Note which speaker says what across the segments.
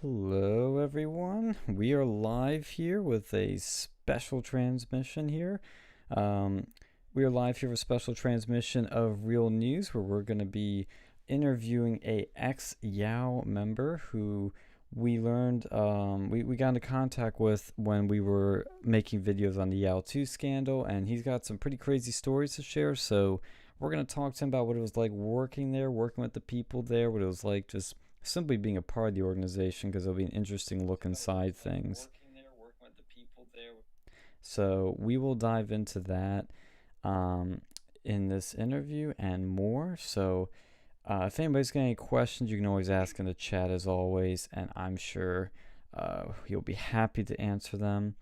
Speaker 1: Hello, everyone. We are live here with a special transmission here. Um, we are live here with a special transmission of Real News, where we're going to be interviewing a ex-YAL member who we learned we got into contact with when we were making videos on the YAL 2 scandal, and he's got some pretty crazy stories to share. So we're going to talk to him about what it was like working there, working with the people there, what it was like just simply being a part of the organization, because it'll be an interesting look inside things. So we will dive into that um, in this interview and more. So if anybody's got any questions, you can always ask in the chat as always, and I'm sure you'll be happy to answer them.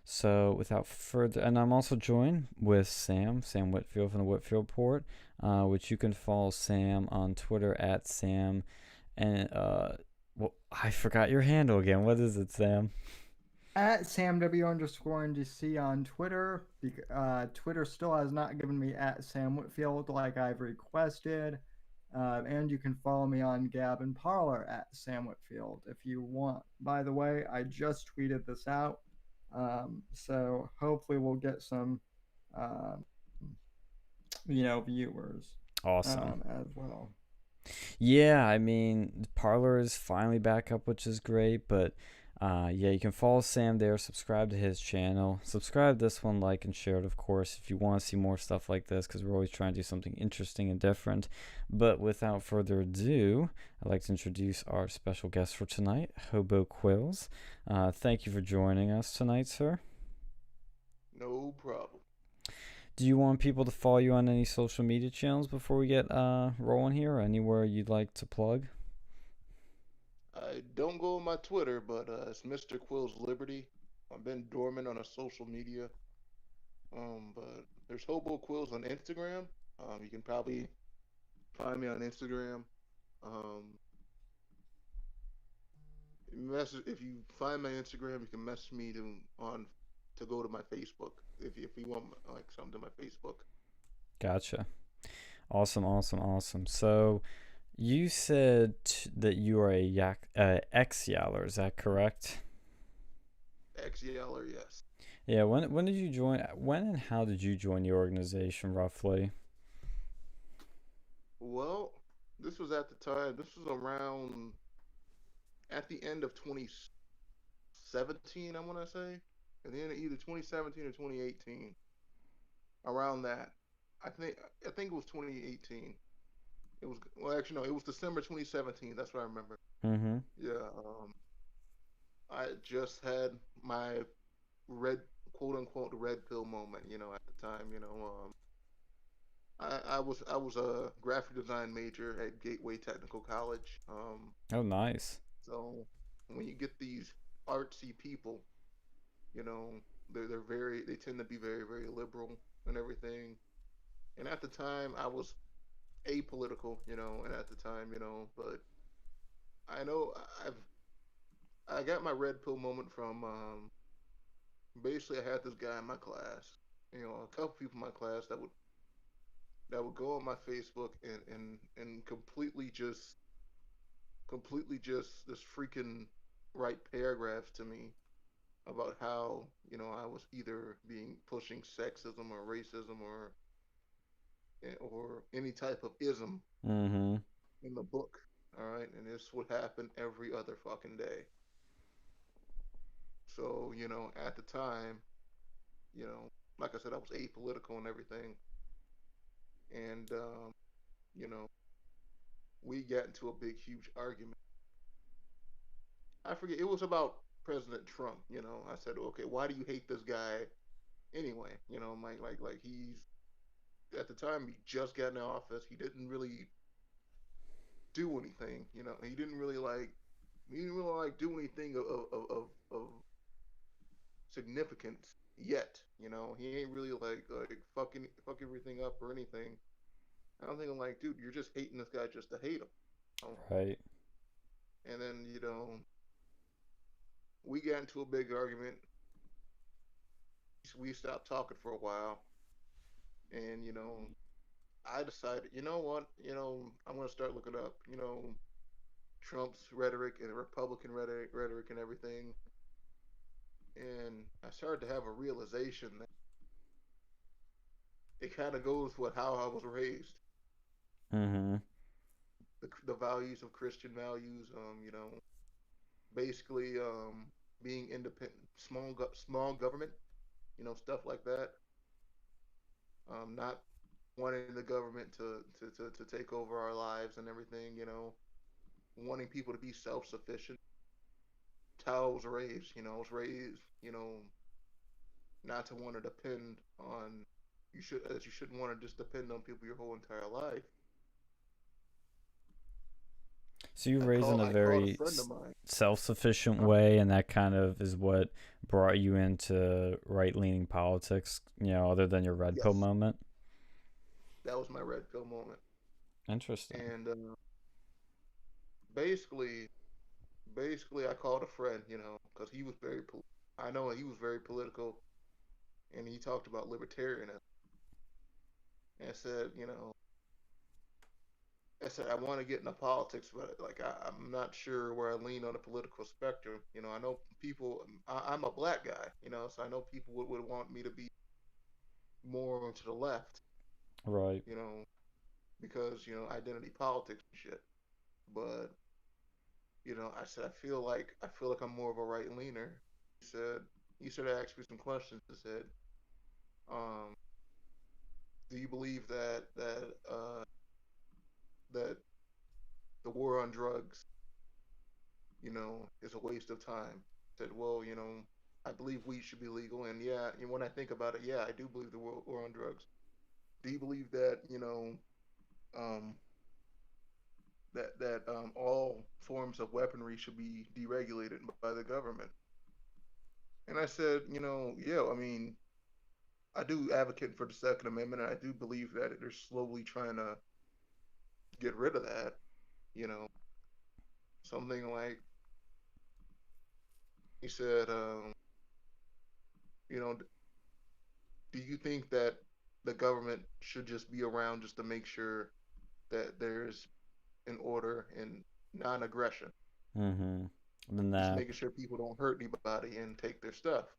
Speaker 1: So without further, and I'm also joined with Sam Whitfield from the Whitfield Report, which you can follow Sam on Twitter at Sam. And well, I forgot your handle again. What is it, Sam?
Speaker 2: At SamW_NGC on Twitter. Twitter still has not given me at Sam Whitfield like I've requested. And you can follow me on Gab and Parlor at Sam Whitfield if you want. By the way, I just tweeted this out. So hopefully we'll get some, um, viewers
Speaker 1: Awesome.
Speaker 2: as well.
Speaker 1: Yeah, I mean, Parlor is finally back up, which is great. But yeah, you can follow Sam there, subscribe to his channel, subscribe to this one, like and share it, of course, if you want to see more stuff like this, because we're always trying to do something interesting and different. But without further ado, I'd like to introduce our special guest for tonight, Hobo Quills. Thank you for joining us tonight, sir.
Speaker 3: No problem.
Speaker 1: Do you want people to follow you on any social media channels before we get rolling here, or anywhere you'd like to plug?
Speaker 3: I don't go on my Twitter, but it's Mr. Quills Liberty. I've been dormant on a social media. But there's Hobo Quills on Instagram. You can probably find me on Instagram. Um, if you find my Instagram, you can message me to go to my Facebook if you want like something to my Facebook.
Speaker 1: Gotcha. Awesome, awesome, awesome. So you said that you are a ex-Yaller, is that correct?
Speaker 3: XYL or yes.
Speaker 1: Yeah, when did you join? When and how did you join the organization, roughly?
Speaker 3: Well, this was at the time. This was around at the end of 2017, I want to say. At the end of either 2017 or 2018, around that. I think I think it was 2018. It was well, actually no, it was December 2017. That's what I remember.
Speaker 1: Mm-hmm.
Speaker 3: Yeah, I just had my red quote unquote red pill moment. At the time, I was a graphic design major at Gateway Technical College.
Speaker 1: Oh, nice.
Speaker 3: So when you get these artsy people, you know, they tend to be very very liberal and everything. And at the time, I was apolitical, and at the time, but I know I got my red pill moment from basically I had this guy in my class, a couple people in my class that would go on my Facebook and completely just freaking write paragraphs to me about how I was either being pushing sexism or racism or any type of ism
Speaker 1: Mm-hmm.
Speaker 3: in the book. All right, and this would happen every other fucking day. So at the time, you know, like I said, I was apolitical and everything, and you know, we got into a big, huge argument. I forget it was about President Trump. I said, okay, why do you hate this guy anyway? Like he's at the time he just got in office. He didn't really do anything. He didn't really like do anything of significance yet. He ain't really like fuck everything up or anything. I don't think I'm like, dude, you're just hating this guy just to hate him. Oh.
Speaker 1: Right.
Speaker 3: And then we got into a big argument. We stopped talking for a while, and I decided, you know what, I'm gonna start looking up, Trump's rhetoric and Republican rhetoric and everything. And I started to have a realization that it kind of goes with how I was raised.
Speaker 1: Mm-hmm.
Speaker 3: The values of Christian values, basically being independent, small government, stuff like that. Not wanting the government to take over our lives and everything, wanting people to be self sufficient. How I was raised, I was raised, not to want to depend on you shouldn't want to just depend on people your whole entire life.
Speaker 1: So you were raised in a
Speaker 3: I called a
Speaker 1: very
Speaker 3: friend of mine.
Speaker 1: self-sufficient
Speaker 3: Huh?
Speaker 1: way, and that kind of is what brought you into right-leaning politics, other than your red pill
Speaker 3: Yes,
Speaker 1: moment.
Speaker 3: that was my red pill moment.
Speaker 1: Interesting.
Speaker 3: And basically, basically, I called a friend, because he was I know he was very political, and he talked about libertarianism, and said, I said I want to get into politics, but like I'm not sure where I lean on the political spectrum. I know people. I'm a black guy, so I know people would want me to be more to the left,
Speaker 1: Right.
Speaker 3: you know, because identity politics and shit. But I said I feel like I'm more of a right leaner. He said he started asking me some questions. He said, um, "Do you believe that the war on drugs, is a waste of time?" I said, "Well, I believe weed should be legal, and yeah, when I think about it, yeah, I do believe the war on drugs. Do you believe that um, all forms of weaponry should be deregulated by the government?" And I said, yeah, I mean, I do advocate for the Second Amendment, and I do believe that they're slowly trying to get rid of that. You know, something like he said, you know, do you think that the government should just be around just to make sure that there's an order and non-aggression,
Speaker 1: Mm-hmm. Then
Speaker 3: just
Speaker 1: that.
Speaker 3: making sure people don't hurt anybody and take their stuff?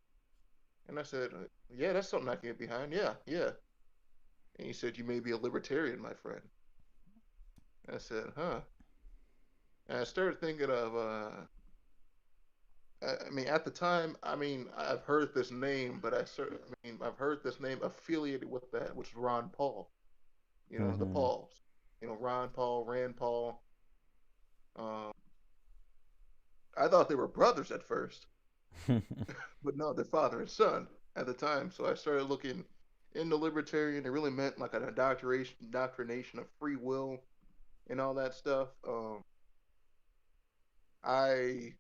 Speaker 3: And I said, yeah, that's something I can get behind. Yeah, yeah. And he said, you may be a libertarian, my friend. And I said, huh. And I started thinking of, I mean, at the time, I mean, I've heard this name, but I've heard this name affiliated with that, which is Ron Paul. The
Speaker 1: Mm-hmm.
Speaker 3: Pauls. Ron Paul, Rand Paul. Um, I thought they were brothers at first, but no, they're father and son at the time. So I started looking into libertarian. It really meant like an indoctrination of free will and all that stuff. I,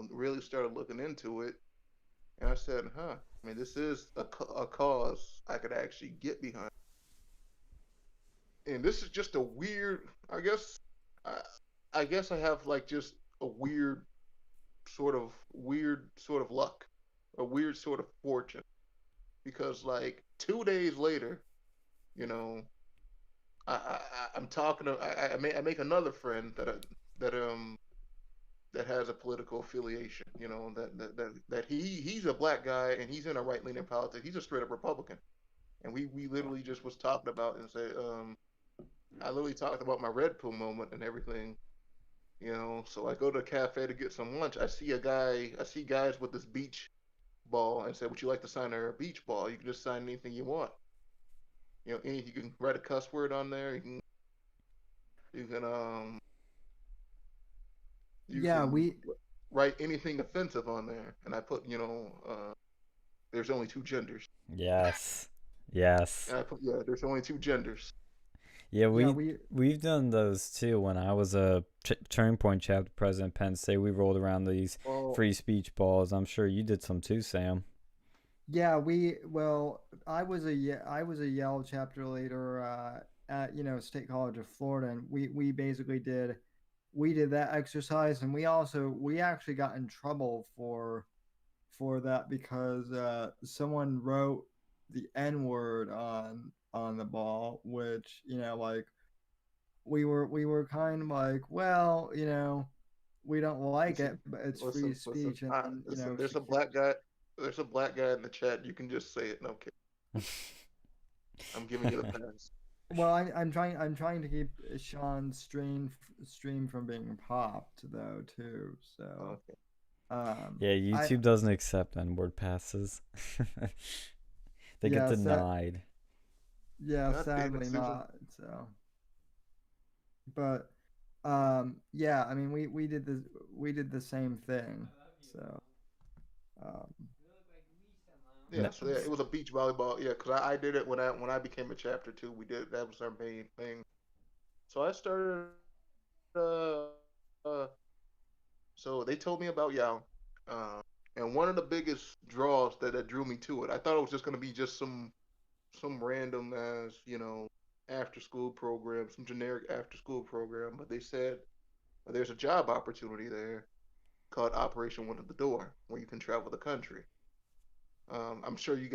Speaker 3: really started looking into it, and I said, huh, I mean, this is a cause I could actually get behind. And this is just a weird, I, I guess I have like just a weird sort of luck, a weird sort of fortune. Because like 2 days later, you know, I'm talking to, I make another friend that has a political affiliation. That he's a black guy and he's in a right leaning politics. He's a straight up Republican, and we literally just was talking about and say I literally talked about my red pill moment and everything. So I go to a cafe to get some lunch. I see guys with this beach ball and said, "Would you like to sign a beach ball? You can just sign anything you want. You can write a cuss word on there. You can you
Speaker 2: Yeah,
Speaker 3: can
Speaker 2: we
Speaker 3: write anything offensive on there." And I put, there's only two genders.
Speaker 1: Yes. Yes.
Speaker 3: And I put, yeah, there's only two genders.
Speaker 1: Yeah,
Speaker 2: yeah
Speaker 1: we
Speaker 2: we
Speaker 1: we've done those too. When I was a Turning Point chapter president at Penn State, we rolled around these
Speaker 3: Well,
Speaker 1: free speech balls. I'm sure you did some too, Sam.
Speaker 2: Yeah, I was a Yale chapter leader at State College of Florida, and we basically did that exercise, and we actually got in trouble for that because someone wrote the N word on the ball, which like we were kind of like, well, we don't like it,
Speaker 3: Listen,
Speaker 2: but it's free
Speaker 3: listen.
Speaker 2: speech, and then
Speaker 3: Listen.
Speaker 2: she
Speaker 3: There's a
Speaker 2: can't.
Speaker 3: black guy. There's a black guy in the chat. You can just say it. No, okay. I'm giving you the pass.
Speaker 2: Well, I'm trying to keep Sean's stream from being popped though too. So
Speaker 3: Okay.
Speaker 1: Yeah,
Speaker 2: I
Speaker 1: YouTube doesn't accept N-word passes. They get
Speaker 2: yeah,
Speaker 1: denied.
Speaker 3: God damn it,
Speaker 2: sadly
Speaker 3: Susan.
Speaker 2: not. So, but yeah, I mean we did the same thing. So um,
Speaker 3: Yeah, so yeah, it was a beach volleyball. Yeah, because I did it when I became a chapter two. We did that was our main thing. So I started. Uh, uh, so they told me about YAL, uh, and one of the biggest draws that drew me to it. I thought it was just gonna be just some random as after school program, some generic after school program. But they said there's a job opportunity there called Operation One at the Door, where you can travel the country. I'm sure you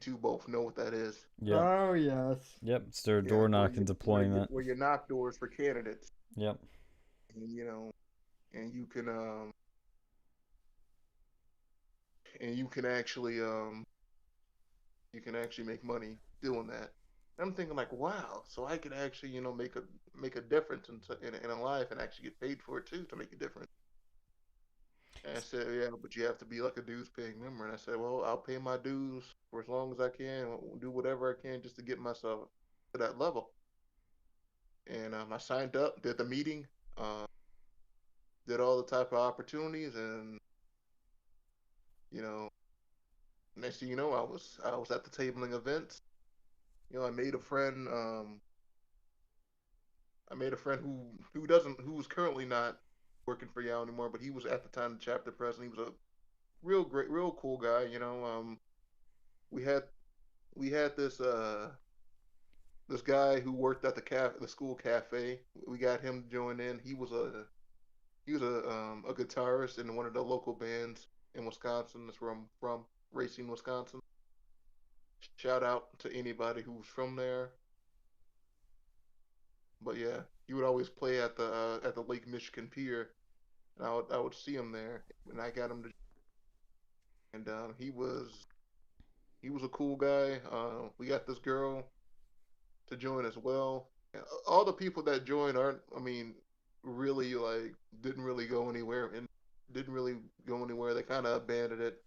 Speaker 3: two both know what that is.
Speaker 1: Yep.
Speaker 2: oh yes,
Speaker 1: Yep. It's their
Speaker 3: Yeah,
Speaker 1: door knocking deployment.
Speaker 3: where you knock doors for candidates,
Speaker 1: Yep.
Speaker 3: and, and you can actually you can actually make money doing that. And I'm thinking like, wow, so I could actually make a difference in a life and actually get paid for it too to make a difference. And I said, yeah, but you have to be like a dues paying member. And I said, well, I'll pay my dues for as long as I can, do whatever I can just to get myself to that level. And I signed up, did the meeting, uh, did all the type of opportunities, and you know, next thing you know, I was at the tabling events. I made a friend. I made a friend who's currently not working for YAL anymore, but he was at the time the chapter president. He was a real great, real cool guy. We had we had this guy who worked at the school cafe. We got him to join in. He was a guitarist in one of the local bands in Wisconsin. That's where I'm from, Racine, Wisconsin. Shout out to anybody who's from there. But yeah, he would always play at the Lake Michigan Pier, and I would see him there, and I got him to, and he was a cool guy. We got this girl to join as well. All the people that joined aren't, I mean, really like didn't really go anywhere and didn't really go anywhere. They kind of abandoned it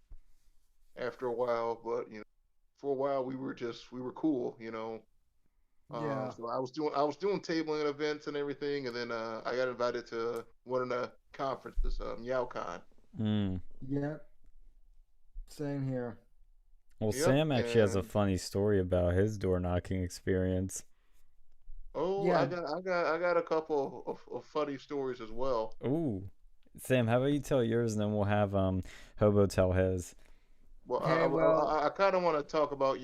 Speaker 3: after a while, but for a while we were cool.
Speaker 2: yeah,
Speaker 3: So I was doing tabling events and everything, and then I got invited to one of the conferences, YAL Con.
Speaker 1: Mm.
Speaker 2: yep, same here.
Speaker 1: Well,
Speaker 3: Yep,
Speaker 1: Sam actually has a
Speaker 3: and
Speaker 1: funny story about his door knocking experience.
Speaker 3: oh, I
Speaker 2: Yeah,
Speaker 3: got I got I got a couple of funny stories as well.
Speaker 1: Ooh. Sam, how about you tell yours and then we'll have Hobo tell his.
Speaker 3: Well,
Speaker 2: okay, well,
Speaker 3: I kind of want to talk about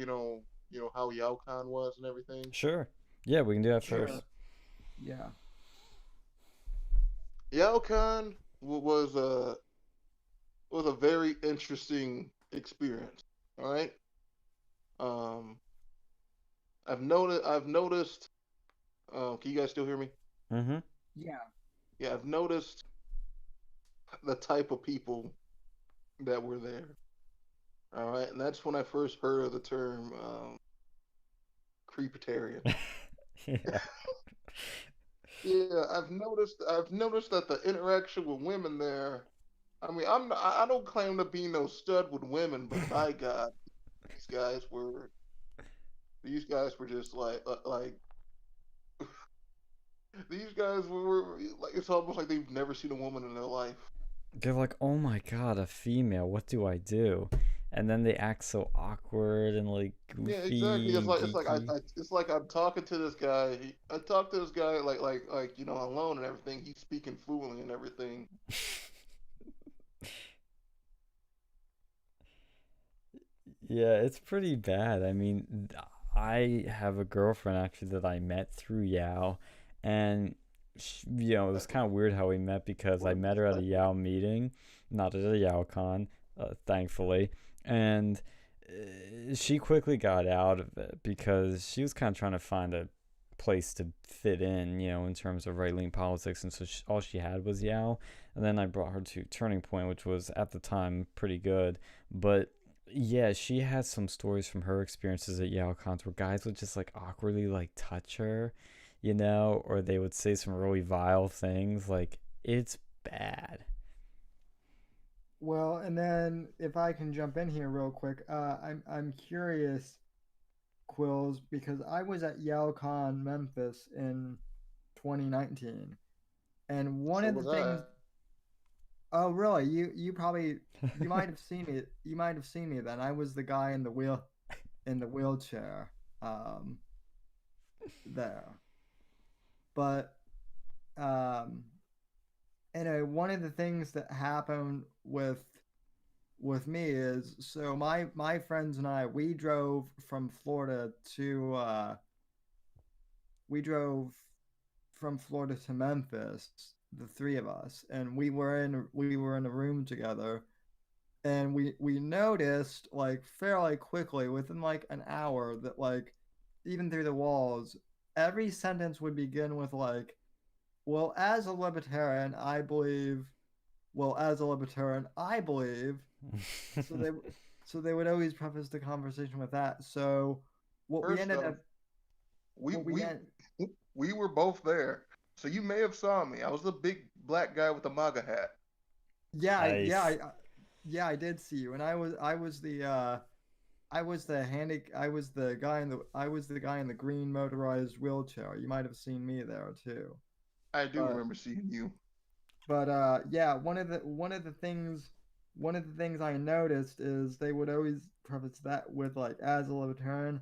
Speaker 3: how YAL Con was and everything.
Speaker 1: Sure. Yeah, we can do that
Speaker 3: Yeah,
Speaker 1: first.
Speaker 2: sure, yeah,
Speaker 3: YAL Con was a very interesting experience. All right. Um, I've noticed. Can you guys still hear me?
Speaker 1: Mm-hmm.
Speaker 2: yeah,
Speaker 3: Yeah, I've noticed the type of people that were there. All right, and that's when I first heard of the term creepitarian.
Speaker 1: Yeah.
Speaker 3: Yeah, I've noticed that the interaction with women there. I mean, I don't claim to be no stud with women, but by God, these guys were these guys were just like these guys were like it's almost like they've never seen a woman in their life.
Speaker 1: They're like, oh my god, a female, what do I do? And then they act so awkward and like
Speaker 3: Yeah, exactly.
Speaker 1: goofy
Speaker 3: It's
Speaker 1: and
Speaker 3: like it's like
Speaker 1: geeky.
Speaker 3: it's like I'm talking to this guy. I talk to this guy like alone and everything. He's speaking fluently and everything.
Speaker 1: Yeah, it's pretty bad. I mean, I have a girlfriend actually that I met through YAL, and it was kind of weird how we met because I
Speaker 3: What?
Speaker 1: met her at a YAL meeting, not at a YAL con, thankfully, and she quickly got out of it because she was kind of trying to find a place to fit in, in terms of right leaning politics. And so all she had was YAL. And then I brought her to Turning Point, which was at the time pretty good. But yeah, she had some stories from her experiences at YAL cons where guys would just like awkwardly like touch her, or they would say some really vile things. Like, it's bad.
Speaker 2: Well, and then if I can jump in here real quick, I'm curious, Quills, because I was at YAL Con Memphis in 2019, and one
Speaker 3: So
Speaker 2: of the
Speaker 3: was I.
Speaker 2: things. Oh, really? You probably you might have seen me. You might have seen me then. I was the guy in the wheelchair, um, there. But um, anyway, one of the things that happened with me is, so my friends and I, we drove from Florida to Memphis, the three of us, and we were in a room together, and we noticed like fairly quickly within like an hour that like even through the walls, every sentence would begin with like, well, as a libertarian, I believe. Well, as a libertarian, I believe. So they so they would always preface the conversation with that. So what we
Speaker 3: First
Speaker 2: ended
Speaker 3: off,
Speaker 2: up
Speaker 3: we
Speaker 2: what we
Speaker 3: we
Speaker 2: end
Speaker 3: we were both there, so you may have saw me. I was the big black guy with the MAGA hat.
Speaker 2: yeah,
Speaker 1: Nice.
Speaker 2: yeah, I did see you, and I was the guy in the green motorized wheelchair. You might have seen me there too.
Speaker 3: I do
Speaker 2: But
Speaker 3: remember seeing you.
Speaker 2: yeah, one of the things I noticed is they would always preface that with like, as a libertarian,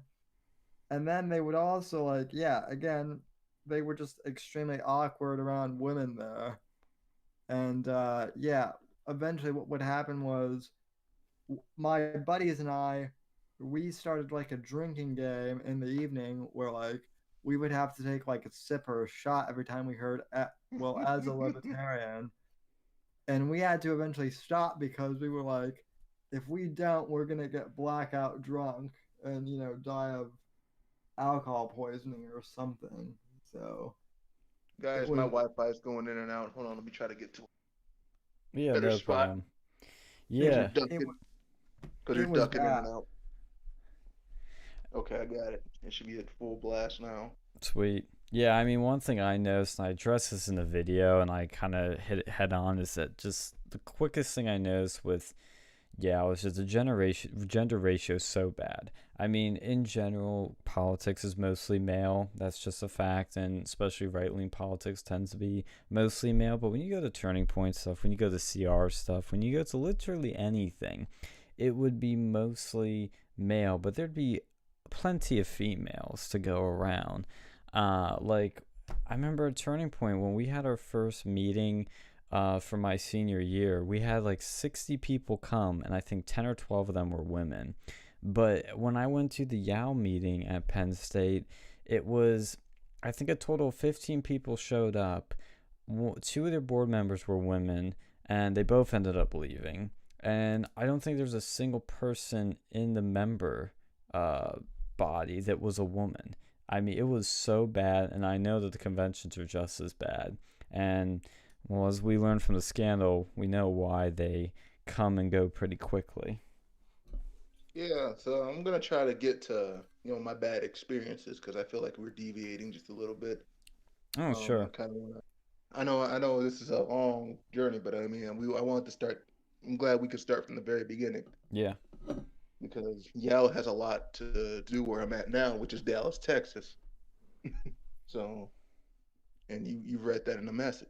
Speaker 2: and then they would also like, yeah, again, they were just extremely awkward around women there. And yeah, eventually what would happen was my buddies and I, we started like a drinking game in the evening where like we would have to take like a sip or a shot every time we heard, well, as a libertarian. And we had to eventually stop because we were like, if we don't, we're going to get blackout drunk and, die of alcohol poisoning or something. So it
Speaker 3: Guys, my
Speaker 2: was
Speaker 3: Wi-Fi is going in and out. Hold on, let me try to get to a
Speaker 1: Yeah,
Speaker 3: better
Speaker 1: no
Speaker 3: spot
Speaker 1: problem.
Speaker 3: because you're
Speaker 1: Yeah,
Speaker 2: it
Speaker 3: ducking because you're
Speaker 2: it was
Speaker 3: ducking in
Speaker 2: bad.
Speaker 3: and out. Okay, I got it. It should be at full blast now.
Speaker 1: sweet. Yeah, I mean, one thing I noticed, and I addressed this in the video, and I kind of hit it head on, is that just the quickest thing I noticed with was just the gender ratio is so bad. I mean, in general, politics is mostly male. That's just a fact, and especially right wing politics tends to be mostly male. But when you go to Turning Point stuff, when you go to CR stuff, when you go to literally anything, it would be mostly male, but there'd be plenty of females to go around. Like, I remember at Turning Point when we had our first meeting for my senior year, we had like 60 people come, and I think 10 or 12 of them were women. But when I went to the YAL meeting at Penn State, it was, I think, a total of 15 people showed up. Two of their board members were women, and they both ended up leaving. And I don't think there's a single person in the member uh, body that was a woman. I mean, it was so bad, and I know that the conventions are just as bad. And well, as we learned from the scandal, we know why they come and go pretty quickly.
Speaker 3: Yeah, so I'm gonna try to get to my bad experiences because I feel like we're deviating just a little bit.
Speaker 1: Oh,
Speaker 3: I
Speaker 1: sure.
Speaker 3: kind of want to. I know this is a long journey, but I mean, I want to start. I'm glad we could start from the very beginning
Speaker 1: Yeah.
Speaker 3: because Yale has a lot to do where I'm at now, which is Dallas, Texas. So, and you read that in the message.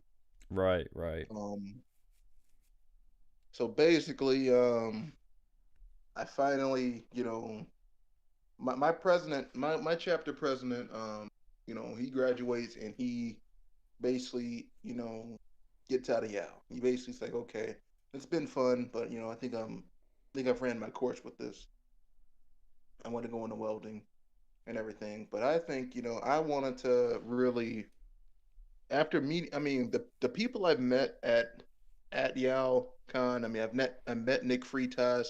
Speaker 1: Right, right.
Speaker 3: Um, so basically, I finally, my president, my chapter president, he graduates and he basically, gets out of Yale. He basically like, okay, it's been fun, but I think I've ran my course with this. I want to go into welding and everything, but I think, I wanted to really after meeting. I mean, the people I've met at YAL Con. I mean, I met Nick Freitas,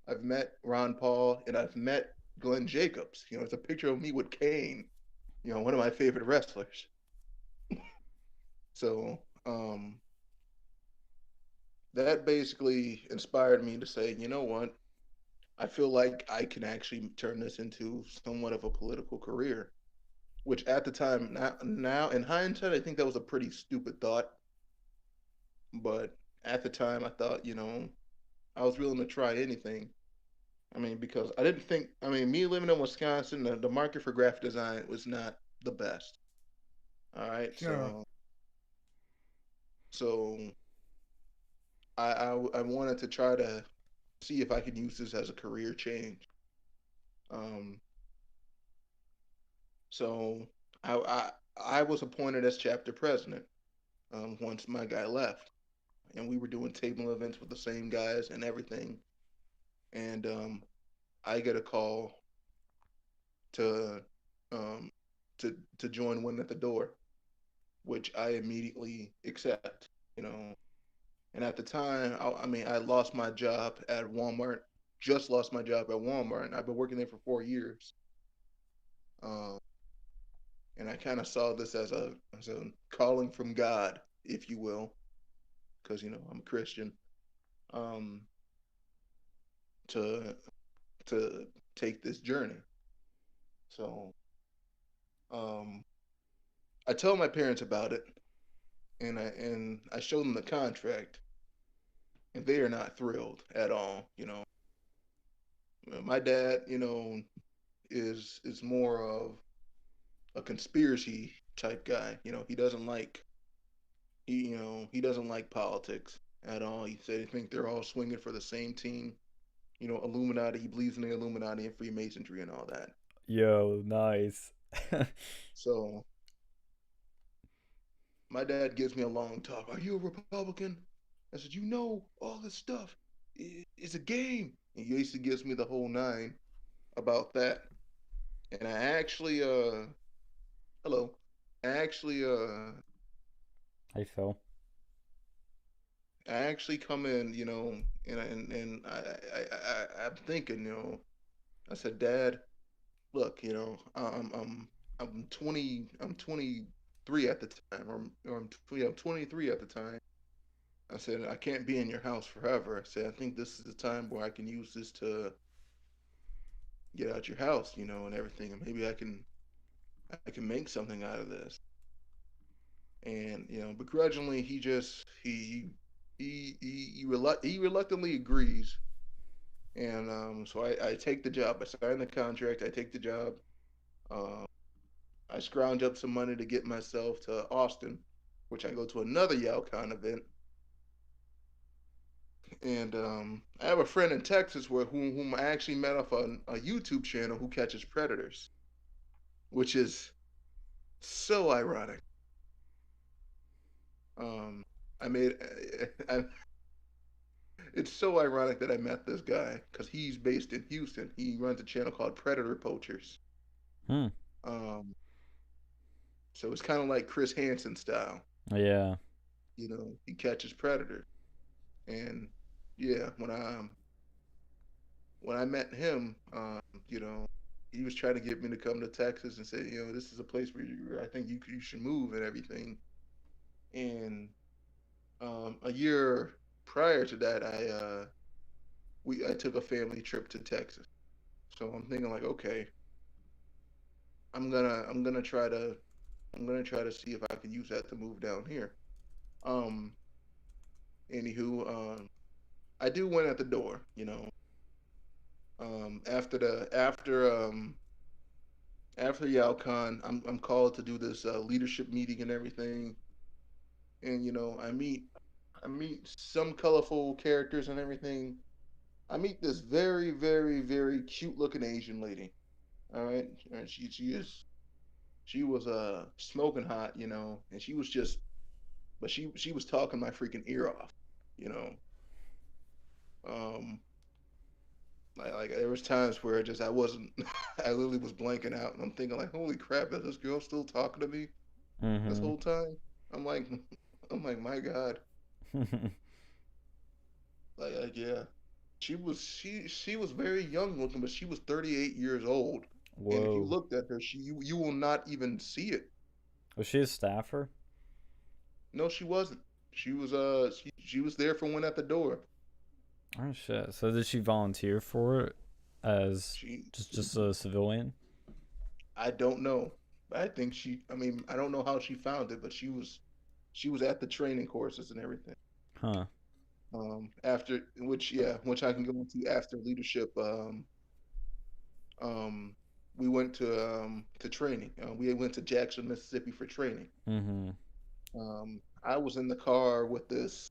Speaker 3: I've met Ron Paul, and I've met Glenn Jacobs. It's a picture of me with Kane. one of my favorite wrestlers. So that basically inspired me to say, you know what? I feel like I can actually turn this into somewhat of a political career. Which at the time, now in hindsight, I think that was a pretty stupid thought. But at the time, I thought, I was willing to try anything. I mean, because I didn't think, I mean, me living in Wisconsin, the market for graphic design was not the best. All right,
Speaker 2: Sure.
Speaker 3: so I wanted to try to see if I could use this as a career change. Um, so I I was appointed as chapter president once my guy left, and we were doing table events with the same guys and everything. And I get a call to um, to join One at the Door, which I immediately accept. You know, and at the time, I mean, I lost my job at Walmart. Just lost my job at Walmart, and I've been working there for 4 years. Um, and I kind of saw this as a calling from God, if you will, because I'm a Christian. Um, to to take this journey. So um, I tell my parents about it, and I show them the contract, and they are not thrilled at all. My dad, is more of a conspiracy type guy. He doesn't like politics at all. He said he think they're all swinging for the same team. Illuminati. He believes in the Illuminati and Freemasonry and all that.
Speaker 1: Yo, nice.
Speaker 3: So my dad gives me a long talk. Are you a Republican? I said, all this stuff is a game. And he basically gives me the whole nine about that. And hello, I actually,
Speaker 1: Hey, Phil.
Speaker 3: I actually come in, and I'm thinking, I said, Dad, look, I'm 20, I'm 23 at the time, I'm 23 at the time. I said, I can't be in your house forever. I said, I think this is the time where I can use this to get out your house, and everything, and maybe I can make something out of this. And begrudgingly, he reluctantly agrees. And so I take the job. I sign the contract. I take the job. Uh, I scrounge up some money to get myself to Austin, which I go to another YAL Con event. And I have a friend in Texas whom I actually met off a YouTube channel who catches predators, which is so ironic. Um, I made I, it's so ironic that I met this guy because he's based in Houston. He runs a channel called Predator Poachers.
Speaker 1: Hmm.
Speaker 3: Um, so it's kind of like Chris Hansen style.
Speaker 1: Yeah.
Speaker 3: He catches predators, and yeah, when I met him, you know, he was trying to get me to come to Texas and say, this is a place where I think you should move and everything. And a year prior to that, I took a family trip to Texas. So I'm thinking like, okay, I'm gonna try to see if I can use that to move down here. Um, anywho, I do win at the door. After YAL Con, I'm called to do this leadership meeting and everything, and I meet some colorful characters and everything. I meet this very very very cute looking Asian lady. All right, and she was smoking hot, and she was just, but she was talking my freaking ear off, you know. Um, like there was times where I wasn't, I literally was blanking out, and I'm thinking like, holy crap, is this girl still talking to me this
Speaker 1: Mm-hmm.
Speaker 3: whole time? I'm like, I'm like, my God, yeah, she was very young looking, but she was 38 years old. And if you
Speaker 1: Whoa.
Speaker 3: looked at her, you will not even see it.
Speaker 1: Was she a staffer?
Speaker 3: No, she wasn't. She was there for one at the door.
Speaker 1: Oh shit. So did she volunteer for it as
Speaker 3: She
Speaker 1: just a civilian?
Speaker 3: I don't know. I think I mean, I don't know how she found it, but she was at the training courses and everything.
Speaker 1: Huh.
Speaker 3: After which yeah, which I can go into after leadership. Um, we went to training. We went to Jackson, Mississippi for training.
Speaker 1: Mm-hmm.
Speaker 3: I was in the car with this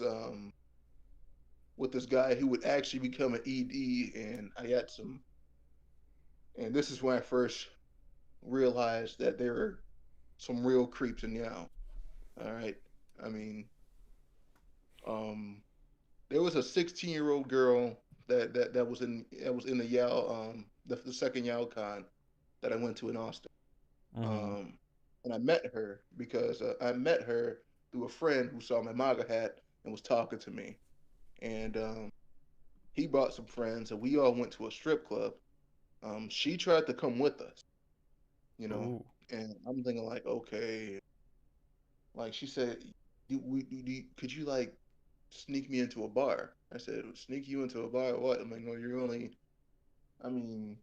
Speaker 3: um with this guy who would actually become an ED, and I had some. And this is when I first realized that there were some real creeps in YAL. All right, I mean, um, there was a 16-year-old girl that was in the YAL the second YAL Con that I went to in Austin.
Speaker 1: Mm-hmm.
Speaker 3: And I met her because I met her through a friend who saw my MAGA hat and was talking to me. And he brought some friends, and we all went to a strip club. She tried to come with us, you know,
Speaker 1: Ooh.
Speaker 3: and I'm thinking like, okay, like she said, could you like sneak me into a bar? I said, sneak you into a bar? What? I'm like, no, you're only, I mean,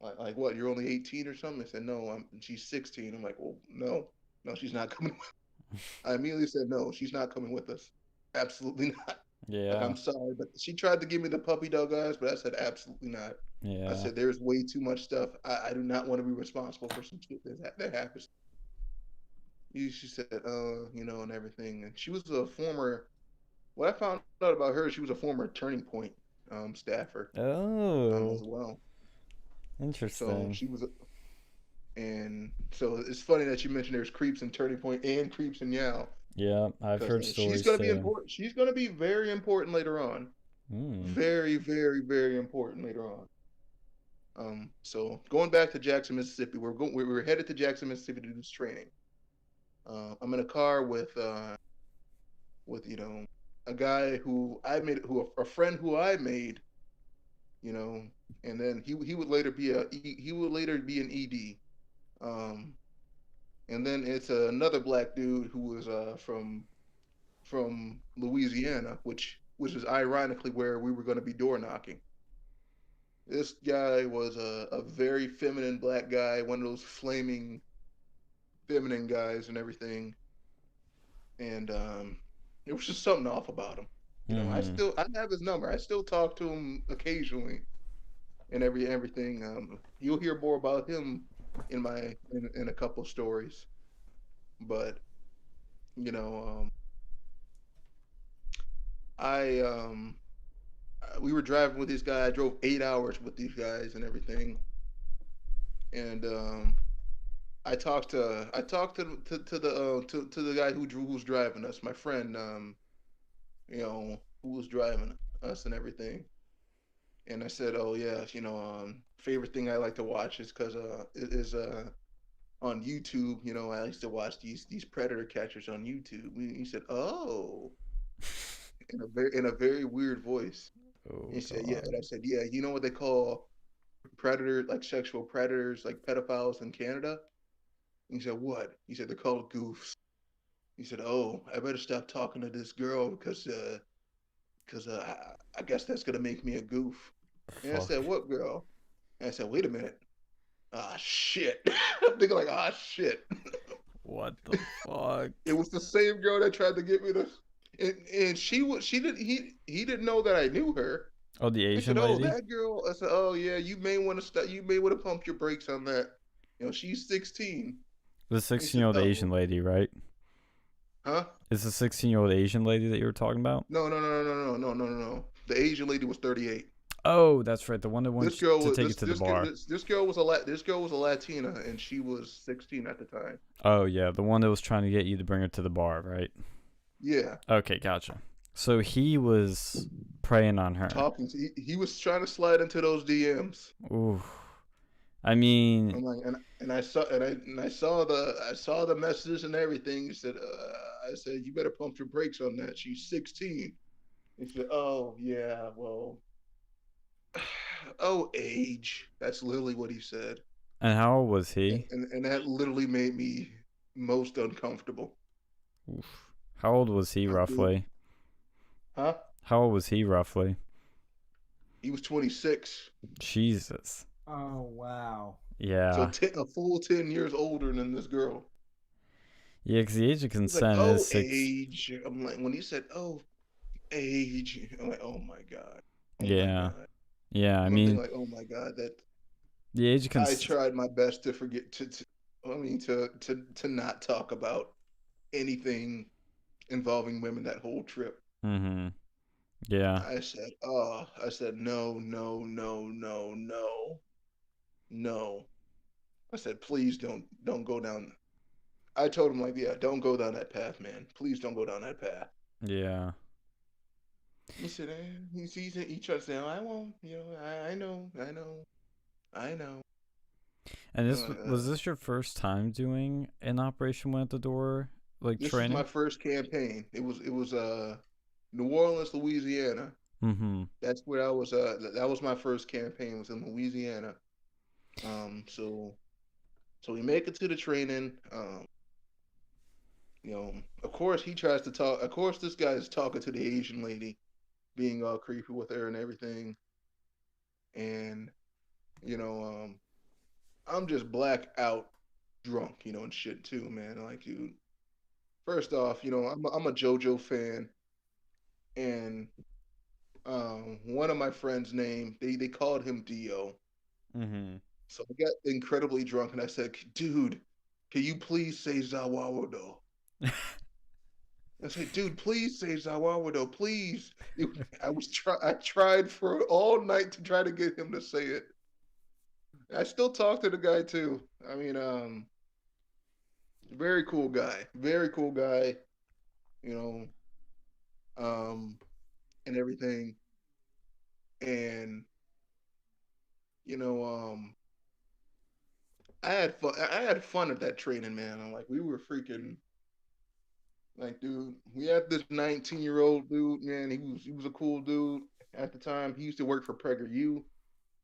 Speaker 3: like what? You're only 18 or something? I said, no, she's 16. I'm like, well, no, no, she's not coming. I immediately said, no, she's not coming with us. Absolutely not. Like,
Speaker 1: Yeah.
Speaker 3: I'm sorry, but she tried to give me the puppy dog eyes, but I said, absolutely not. I
Speaker 1: Yeah.
Speaker 3: said, there's way too much stuff. I do not want to be responsible for some shit that happens. She said, you know, and everything. And she was a former, what I found out about her, she was a former Turning Point staffer
Speaker 1: Oh.
Speaker 3: as well. So
Speaker 1: Interesting.
Speaker 3: she was, and so it's funny that you mentioned there's creeps in Turning Point and creeps in Yao,
Speaker 1: Yeah, I've
Speaker 3: because
Speaker 1: heard
Speaker 3: she's
Speaker 1: stories
Speaker 3: going to be
Speaker 1: too.
Speaker 3: important. She's going to be very important later on.
Speaker 1: Hmm.
Speaker 3: Very, very, very important later on. So going back to Jackson, Mississippi, we're headed to Jackson, Mississippi to do this training. I'm in a car with you know a guy who I made, who a friend who I made, you know, and then he would later be he would later be an ED. Um, and then it's another black dude who was from Louisiana, which is ironically where we were going to be door knocking. This guy was a very feminine black guy, one of those flaming feminine guys and everything. And there was just something off about him. You know,
Speaker 1: Hmm.
Speaker 3: I have his number. I still talk to him occasionally and everything. You'll hear more about him in a couple stories. But you know, I we were driving with this guy. I drove 8 hours with these guys and everything. And I talked to the guy who was driving us, my friend, you know, who was driving us and everything. And I said, "Oh yeah, you know, favorite thing I like to watch is because it is on YouTube. You know, I used to watch these predator catchers on YouTube." He said, "Oh," in a very weird voice. And
Speaker 1: Oh
Speaker 3: he said, "Yeah,"
Speaker 1: God.
Speaker 3: and I said, "Yeah, you know what they call predator, like sexual predators, like pedophiles in Canada?" And he said, "What?" He said, "They're called goofs." He said, "Oh, I better stop talking to this girl because I guess that's gonna make me a goof." And I
Speaker 1: Fuck.
Speaker 3: said, "What girl?" And I said, "Wait a minute. Ah, shit." I'm thinking like, ah, shit.
Speaker 1: What the fuck?
Speaker 3: It was the same girl that tried to get me to, and he didn't know that I knew her.
Speaker 1: Oh, the
Speaker 3: He said,
Speaker 1: Asian
Speaker 3: "Oh,
Speaker 1: lady?
Speaker 3: that girl." I said, "Oh yeah, you may want to stop. You may want to pump your brakes on that. You know, she's 16."
Speaker 1: The
Speaker 3: He
Speaker 1: 16
Speaker 3: said,
Speaker 1: year old Asian
Speaker 3: "Oh,
Speaker 1: lady, right?
Speaker 3: huh?
Speaker 1: It's the 16-year-old Asian lady that you were talking about?
Speaker 3: No, no, no, no, no, no, no, no, no. The Asian lady was 38.
Speaker 1: Oh, that's right. The one that
Speaker 3: This
Speaker 1: wants
Speaker 3: girl
Speaker 1: to
Speaker 3: was
Speaker 1: take it to the bar.
Speaker 3: this girl was this girl was a Latina, and she was 16 at the time.
Speaker 1: Oh, yeah. The one that was trying to get you to bring her to the bar, right?
Speaker 3: Yeah,
Speaker 1: Okay, gotcha. So he was preying on her.
Speaker 3: talking. He was trying to slide into those DMs.
Speaker 1: Ooh. I mean,
Speaker 3: I'm like, and I saw the messages and everything. He said, I said, you better pump your brakes on that. She's 16. He said, oh yeah, well, oh, age. That's literally what he said.
Speaker 1: And how old was he?
Speaker 3: And that literally made me most uncomfortable.
Speaker 1: Oof. How old was he
Speaker 3: Dude,
Speaker 1: roughly?
Speaker 3: huh?
Speaker 1: How old was he roughly?
Speaker 3: He was 26.
Speaker 1: Jesus.
Speaker 2: Oh wow.
Speaker 3: So
Speaker 1: Yeah.
Speaker 3: a full 10 years older than this girl.
Speaker 1: Yeah, because the age of
Speaker 3: He's like,
Speaker 1: consent is
Speaker 3: oh,
Speaker 1: six.
Speaker 3: age. I'm like, when he said, oh, age, I'm like, oh my God. Oh my
Speaker 1: Yeah.
Speaker 3: God.
Speaker 1: Yeah, I
Speaker 3: I'm thinking
Speaker 1: mean,
Speaker 3: like, oh my God, that
Speaker 1: the age of
Speaker 3: I
Speaker 1: consent.
Speaker 3: tried my best to forget I mean to not talk about anything involving women that whole trip.
Speaker 1: Mm-hmm. Yeah.
Speaker 3: I said, no, no, no, no, no, no. I said, please don't go down. I told him like, yeah, don't go down that path, man. Please don't go down that path.
Speaker 1: Yeah.
Speaker 3: He said, he tried to say, oh, I won't, I know, I know, I know.
Speaker 1: And
Speaker 3: I'm
Speaker 1: this
Speaker 3: like,
Speaker 1: was this your first time doing an Operation Went at the Door like
Speaker 3: this was my
Speaker 1: training?
Speaker 3: first campaign. It was New Orleans, Louisiana.
Speaker 1: Mm-hmm.
Speaker 3: That's where I was. That was my first campaign. Was in Louisiana. So we make it to the training. Of course he tries to talk. Of course this guy is talking to the Asian lady, being all creepy with her and everything. And you know, I'm just black out drunk, and shit too, man. Like, dude. First off, I'm a JoJo fan, and one of my friends' name they called him Dio.
Speaker 1: Mm-hmm.
Speaker 3: So I got incredibly drunk and I said, dude, can you please say Zawawado? I said, dude, please say Zawawado, please. I tried for all night to try to get him to say it. I still talk to the guy too. I mean, very cool guy. Very cool guy, you know, and everything. And, you know, I had fun at that training, man. I'm like, we were freaking like, dude, we had this 19-year-old dude, man. He was a cool dude at the time. He used to work for PragerU.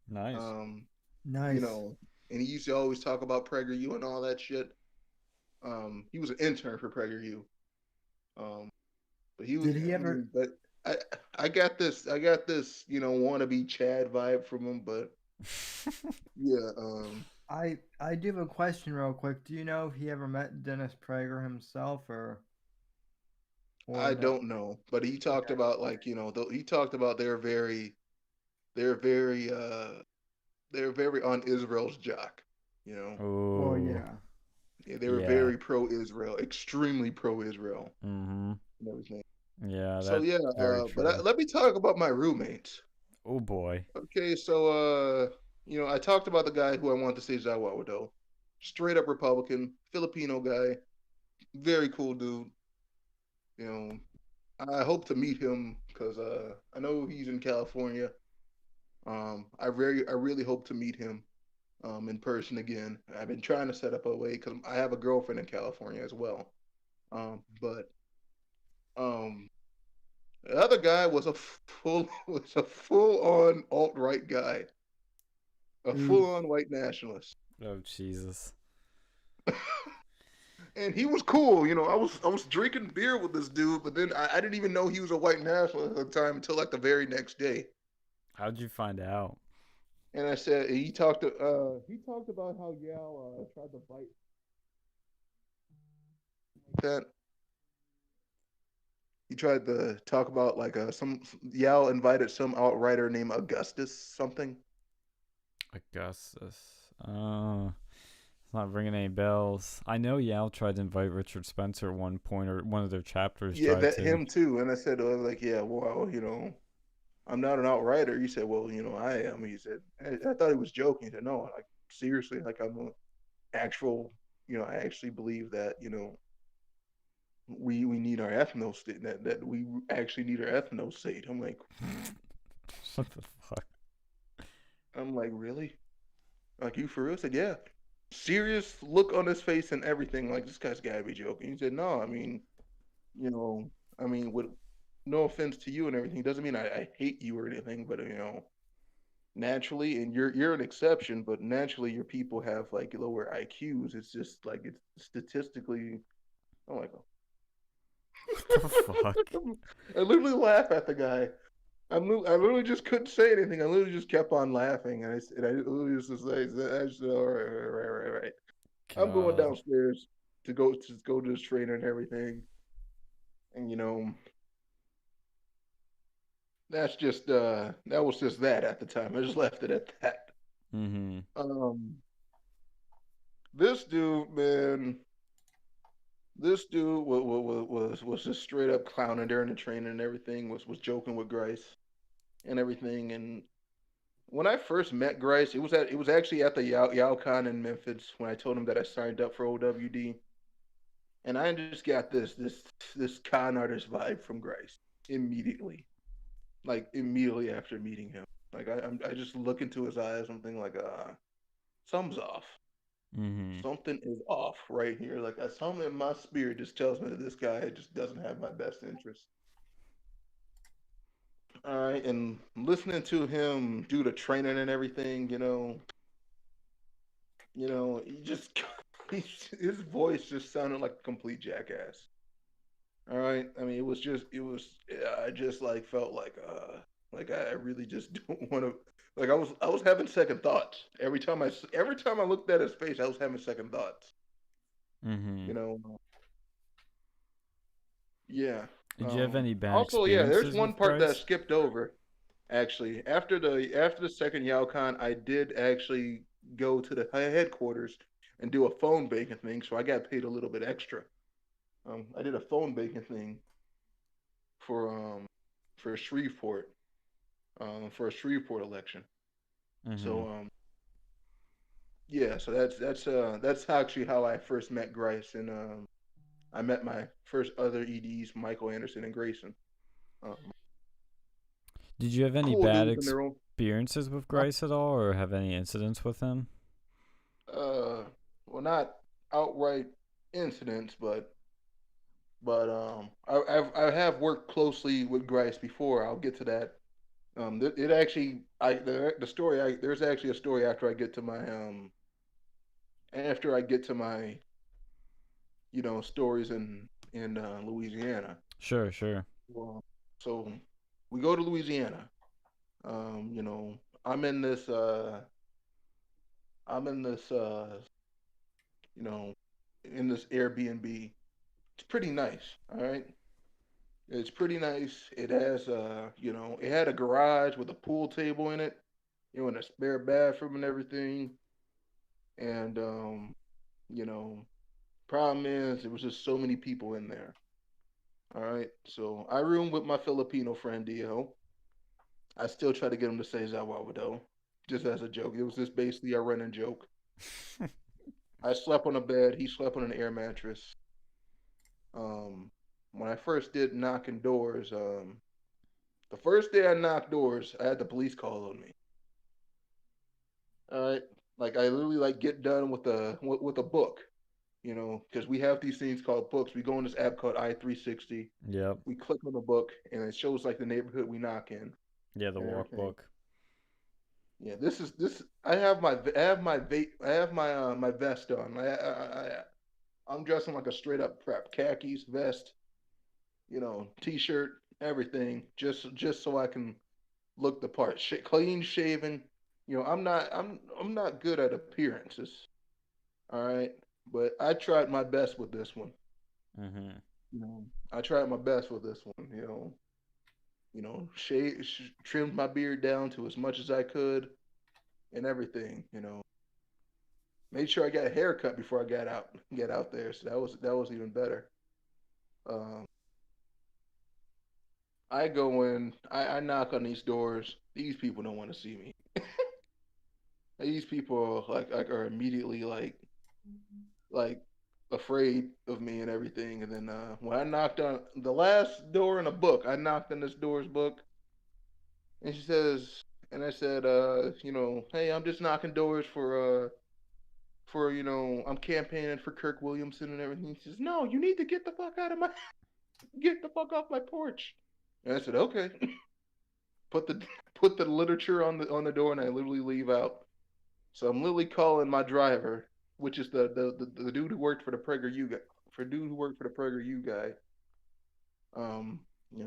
Speaker 1: Nice.
Speaker 3: Um, you
Speaker 2: Nice.
Speaker 3: know, and he used to always talk about PragerU and all that shit. He was an intern for PragerU. Um, but he was,
Speaker 2: Did he
Speaker 3: I
Speaker 2: ever?
Speaker 3: mean, but I got this, wannabe Chad vibe from him. But yeah,
Speaker 2: I do have a question real quick. Do you know if he ever met Dennis Prager himself or
Speaker 3: I
Speaker 2: no?
Speaker 3: don't know. But he talked
Speaker 2: Okay.
Speaker 3: about like, he talked about they're very, they're very on Israel's jock. You know,
Speaker 2: Well,
Speaker 1: Oh.
Speaker 2: yeah.
Speaker 3: yeah, they were
Speaker 1: Yeah.
Speaker 3: very pro-Israel, extremely pro-Israel,
Speaker 1: Mm-hmm.
Speaker 3: and everything.
Speaker 1: Yeah,
Speaker 3: So
Speaker 1: that's
Speaker 3: yeah,
Speaker 1: very
Speaker 3: but
Speaker 1: true.
Speaker 3: let me talk about my roommates.
Speaker 1: Oh boy.
Speaker 3: Okay, so I talked about the guy who I want to say Zawawado, straight up Republican, Filipino guy, very cool dude. You know, I hope to meet him because I know he's in California. I really hope to meet him in person again. I've been trying to set up a way because I have a girlfriend in California as well. But um, the other guy was a full on alt right guy, a full
Speaker 2: Oof.
Speaker 3: on white nationalist,
Speaker 1: Oh Jesus.
Speaker 3: and he was cool. I was drinking beer with this dude, but then I didn't even know he was a white nationalist at the time until like the very next day.
Speaker 1: How'd you find out?
Speaker 3: And I said he talked about how YAL tried to fight that. He tried to talk about like some YAL invited some outrider named Augustus something.
Speaker 1: Augustus. It's not ringing any bells. I know YAL tried to invite Richard Spencer at one point, or one of their chapters
Speaker 3: Yeah,
Speaker 1: tried
Speaker 3: that
Speaker 1: to.
Speaker 3: him too. And I said like, yeah, well, I'm not an outrider. He said, well, I am. He said, I thought he was joking. He said, no, like seriously, like I'm an actual, I actually believe that, we need our ethno state, that we actually need our ethno state.
Speaker 1: What the fuck?
Speaker 3: I'm like, really? Like, you for real? I said, yeah. Serious look on his face and everything. Like, this guy's gotta be joking. He said, no, I mean, you know, with no offense to you and everything, doesn't mean I hate you or anything, but naturally, and you're an exception, but naturally your people have like lower IQs. It's just like it's statistically. I'm like,
Speaker 1: What the fuck?
Speaker 3: I literally laugh at the guy. I literally just couldn't say anything. I literally just kept on laughing, and I literally just say, I said, all right, right. I'm going
Speaker 1: God.
Speaker 3: downstairs to go to this trainer and everything, and that was just that at the time. I just left it at that.
Speaker 1: Mm-hmm.
Speaker 3: Um, this dude, man, this dude was just straight up clowning during the training and everything. Was joking with Grice and everything. And when I first met Grice, it was actually at the YAL Con in Memphis when I told him that I signed up for OWD, and I just got this con artist vibe from Grice immediately, like immediately after meeting him. Like I just look into his eyes, I'm thinking like something's off.
Speaker 1: Mm-hmm.
Speaker 3: Something is off right here. Like something in my spirit just tells me that this guy just doesn't have my best interest. All right, and listening to him do the training and everything, he just his voice just sounded like a complete jackass. All right, I mean, I just like felt like I really just don't want to. Like I was having second thoughts every time I looked at his face, I was having second thoughts.
Speaker 1: Mm-hmm.
Speaker 3: You know, yeah.
Speaker 1: Did you have any bad
Speaker 3: Also, yeah, there's
Speaker 1: experiences
Speaker 3: one
Speaker 1: with
Speaker 3: part that I
Speaker 1: Grice?
Speaker 3: skipped over. Actually, after the second YALCon, I did actually go to the headquarters and do a phone banking thing, so I got paid a little bit extra. I did a phone banking thing for um for Shreveport, for a Shreveport election.
Speaker 1: Mm-hmm.
Speaker 3: So yeah, so that's actually how I first met Grice, and I met my first other EDs, Michael Anderson and Grayson. Um,
Speaker 1: Did you have any
Speaker 3: cool
Speaker 1: bad
Speaker 3: dudes in their own.
Speaker 1: experiences with Grice at all, or have any incidents with him?
Speaker 3: Uh, well, not outright incidents, but I have worked closely with Grice before. I'll get to that. It actually the story there's actually a story after I get to my stories in Louisiana.
Speaker 1: Sure, sure.
Speaker 3: Well, so we go to Louisiana. You know, I'm in this uh I'm in this you know in this Airbnb. It's pretty nice, all right? It's pretty nice. It has it had a garage with a pool table in it, and a spare bathroom and everything. And you know, problem is there was just so many people in there. All right. So I roomed with my Filipino friend Dio. I still try to get him to say Zawao though, just as a joke. It was just basically a running joke. I slept on a bed, he slept on an air mattress. Um when I first did knocking doors, the first day I knocked doors, I had the police call on me. All right, like I literally like get done with a book, because we have these things called books. We go on this app called i360.
Speaker 1: Yep.
Speaker 3: We click on the book, and it shows like the neighborhood we knock in
Speaker 1: Yeah, the
Speaker 3: and everything.
Speaker 1: walkbook.
Speaker 3: Yeah, this is this. I have my vest on. I'm dressing like a straight up prep, khakis, vest, t-shirt, everything, just so I can look the part. Clean shaven. I'm not good at appearances. All right, but I tried my best with this one.
Speaker 1: Mm-hmm.
Speaker 3: I tried my best with this one. Trimmed my beard down to as much as I could and everything. Made sure I got a haircut before I get out there. So that was even better. Um, I go in, I knock on these doors. These people don't want to see me. These people are immediately like afraid of me and everything. And then when I knocked on the last door in a book, I knocked on this door's book, and she says, and I said, hey, I'm just knocking doors for I'm campaigning for Kirk Williamson and everything. She says, no, you need to get the fuck off my porch. And I said, okay. put the put the literature on the door, and I literally leave out. So I'm literally calling my driver, which is the dude who worked for the PragerU guy, for dude who worked for the PragerU guy.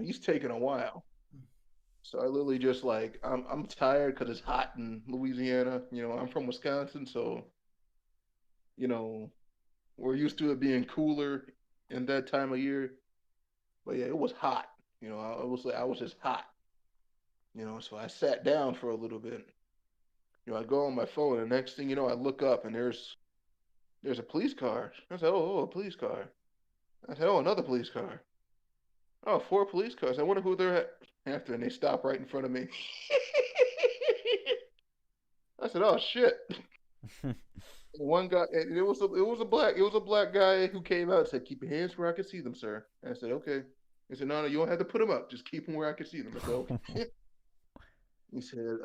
Speaker 3: He's taking a while. So I literally just like I'm tired because it's hot in Louisiana. I'm from Wisconsin, so you know we're used to it being cooler in that time of year. But yeah, it was hot. I was just hot. So I sat down for a little bit. I go on my phone, and the next thing you know, I look up and there's a police car. I said, oh, a police car. I said, oh, another police car. Oh, four police cars. I wonder who they're after, and they stop right in front of me. I said, oh shit. One guy, and it was a black guy who came out and said, "Keep your hands where I can see them, sir." And I said, "Okay." He said, "No, no, you don't have to put them up. Just keep them where I can see them." I said, "Okay." He said,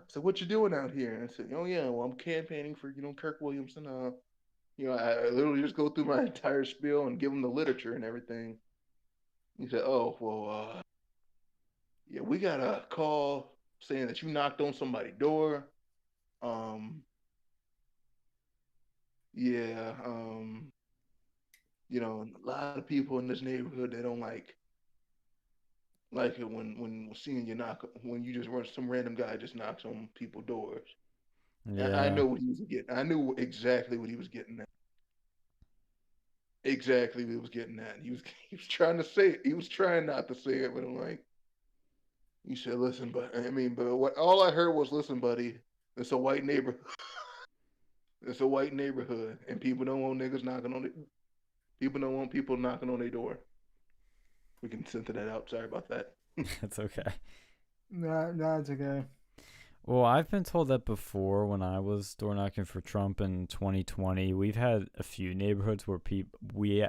Speaker 3: "So what you doing out here?" And I said, "Oh yeah, well I'm campaigning for Kirk Williamson." I literally just go through my entire spiel and give him the literature and everything. He said, "Oh well, yeah, we got a call saying that you knocked on somebody's door. Um, yeah, a lot of people in this neighborhood they don't like it when seeing you knock when you just run some random guy just knocks on people's doors." I
Speaker 1: Yeah.
Speaker 3: know what he was getting. I knew exactly what he was getting at. Exactly what he was getting at. He was trying to say it. He was trying not to say it, but I'm like, he said, "Listen, but I mean, but what all I heard was, listen, buddy, it's a white neighborhood. It's a white neighborhood, and people don't want niggas knocking on it. People don't want people knocking on their door." We can censor that out. Sorry about that.
Speaker 1: That's okay.
Speaker 2: No, no, it's okay.
Speaker 1: Well, I've been told that before when I was door knocking for Trump in 2020. We've had a few neighborhoods where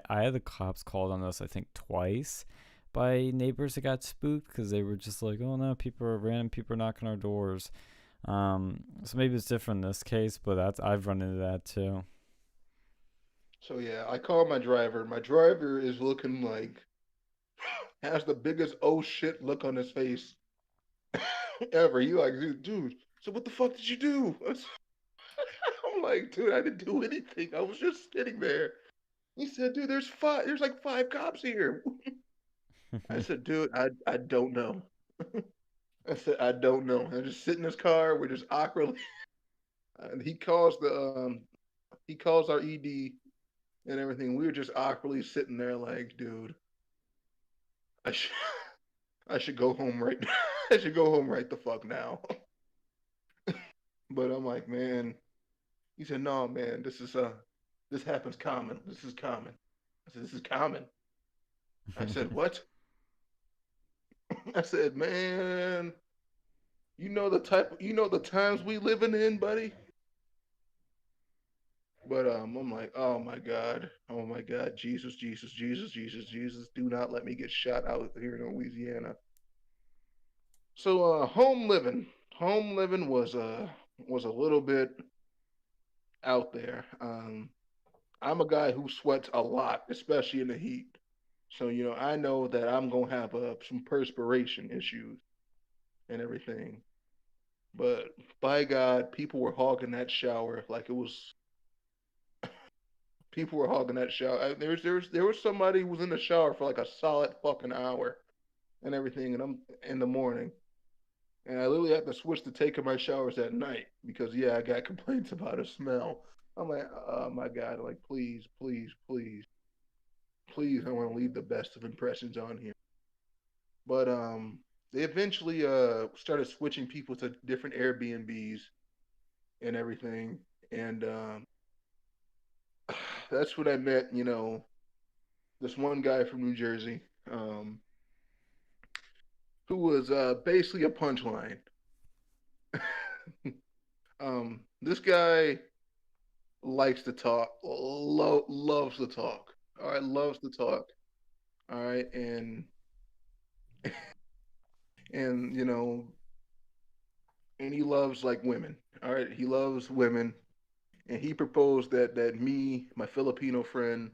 Speaker 1: I had the cops called on us, I think twice, by neighbors that got spooked because they were just like, "Oh no, random people are knocking our doors." So maybe it's different in this case, but I've run into that too.
Speaker 3: So yeah, I called my driver. My driver is looking like has the biggest oh shit look on his face ever. He like, dude, so what the fuck did you do? I'm like, dude, I didn't do anything. I was just sitting there. He said, dude, there's like five cops here. I said, dude, I don't know. I said, I don't know. I just sit in his car. We're just awkwardly. And he calls our ED and everything. We were just awkwardly sitting there, like, dude, I should I should go home right now. I should go home right the fuck now. But I'm like, man. He said, no, man, this happens common. This is common. I said, this is common. I said, what? I said, man, you know the times we living in, buddy. But I'm like, oh my God, Jesus, Jesus, Jesus, Jesus, Jesus, do not let me get shot out here in Louisiana. So home living was a little bit out there. I'm a guy who sweats a lot, especially in the heat. So I know that I'm gonna have some perspiration issues and everything. But by God, people were hogging that shower like it was. People were hogging that shower. There was somebody who was in the shower for like a solid fucking hour and everything, and I'm in the morning, and I literally had to switch to taking my showers at night because yeah, I got complaints about a smell. I'm like, oh my God, like please, please, please, please, I want to leave the best of impressions on here. But they eventually started switching people to different Airbnbs and everything, and that's when I met this one guy from New Jersey, um, who was basically a punchline. This guy likes to talk, loves to talk. All right, loves to talk. All right, and and he loves like women. All right, he loves women, and he proposed that me, my Filipino friend,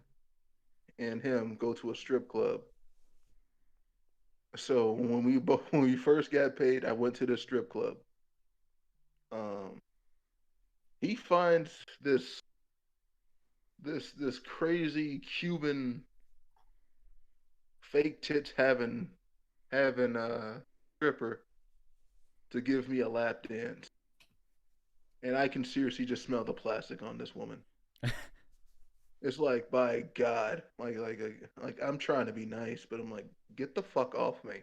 Speaker 3: and him go to a strip club. So when we first got paid, I went to the strip club. Um, he finds this crazy Cuban fake tits having a stripper to give me a lap dance, and I can seriously just smell the plastic on this woman. It's like, by God, like I'm trying to be nice, but I'm like, get the fuck off me.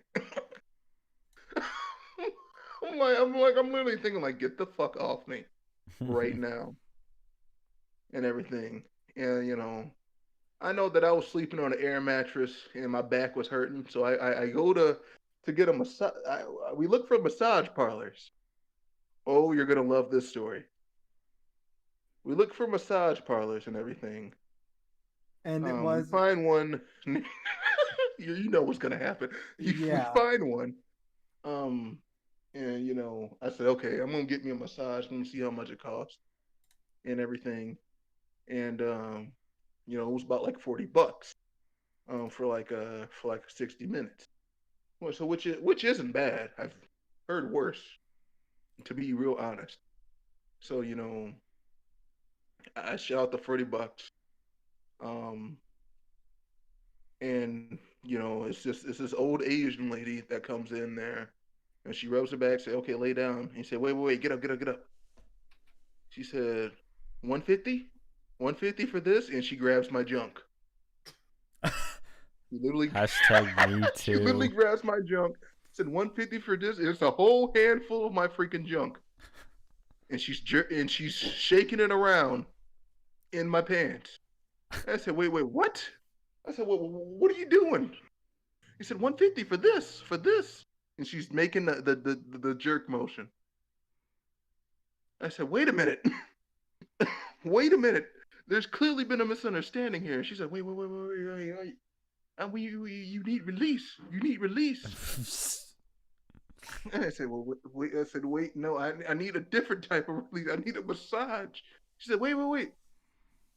Speaker 3: I'm literally thinking like, get the fuck off me right now and everything. And I know that I was sleeping on an air mattress and my back was hurting, so I go to get a massage. We look for massage parlors. Oh, you're gonna love this story. We look for massage parlors and everything.
Speaker 2: And it
Speaker 3: We
Speaker 2: was,
Speaker 3: find one. You know what's gonna happen. We
Speaker 2: yeah.
Speaker 3: find one. Um, and I said, okay, I'm gonna get me a massage. I'm gonna see how much it costs and everything. And it was about like $40 for like 60 minutes. Well, so which isn't bad. I've heard worse, to be real honest. So I shell out the $40. Um, and it's this old Asian lady that comes in there, and she rubs her back, say, "Okay, lay down." And he said, "Wait, wait, wait, get up, get up, get up." She said, 150, 150 for this, and she grabs my junk. She literally,
Speaker 1: Hashtag me
Speaker 3: she literally
Speaker 1: too.
Speaker 3: grabs my junk. Said 150 for this. It's a whole handful of my freaking junk, and she's shaking it around in my pants. And I said, "Wait, wait, what?" I said, "What are you doing?" He said, 150 for this, for this. And she's making the jerk motion. I said, "Wait a minute." Wait a minute. There's clearly been a misunderstanding here. She said, "Wait, wait, wait, wait, wait, wait. You need release. You need release." And I said, "Well, wait." I said, "Wait, no, I need a different type of release. I need a massage." She said, "Wait, wait, wait.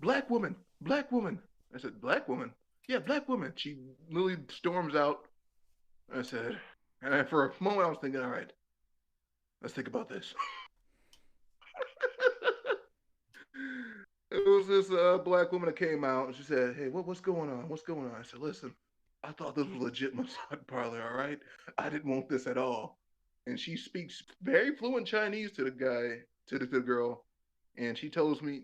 Speaker 3: Black woman, black woman." I said, "Black woman? Yeah, black woman." She literally storms out. I said, for a moment, I was thinking, all right, let's think about this. It was this black woman that came out and she said, "Hey, what's going on? What's going on?" I said, "Listen, I thought this was legit massage parlor. All right, I didn't want this at all." And she speaks very fluent Chinese to the guy, to the girl, and she tells me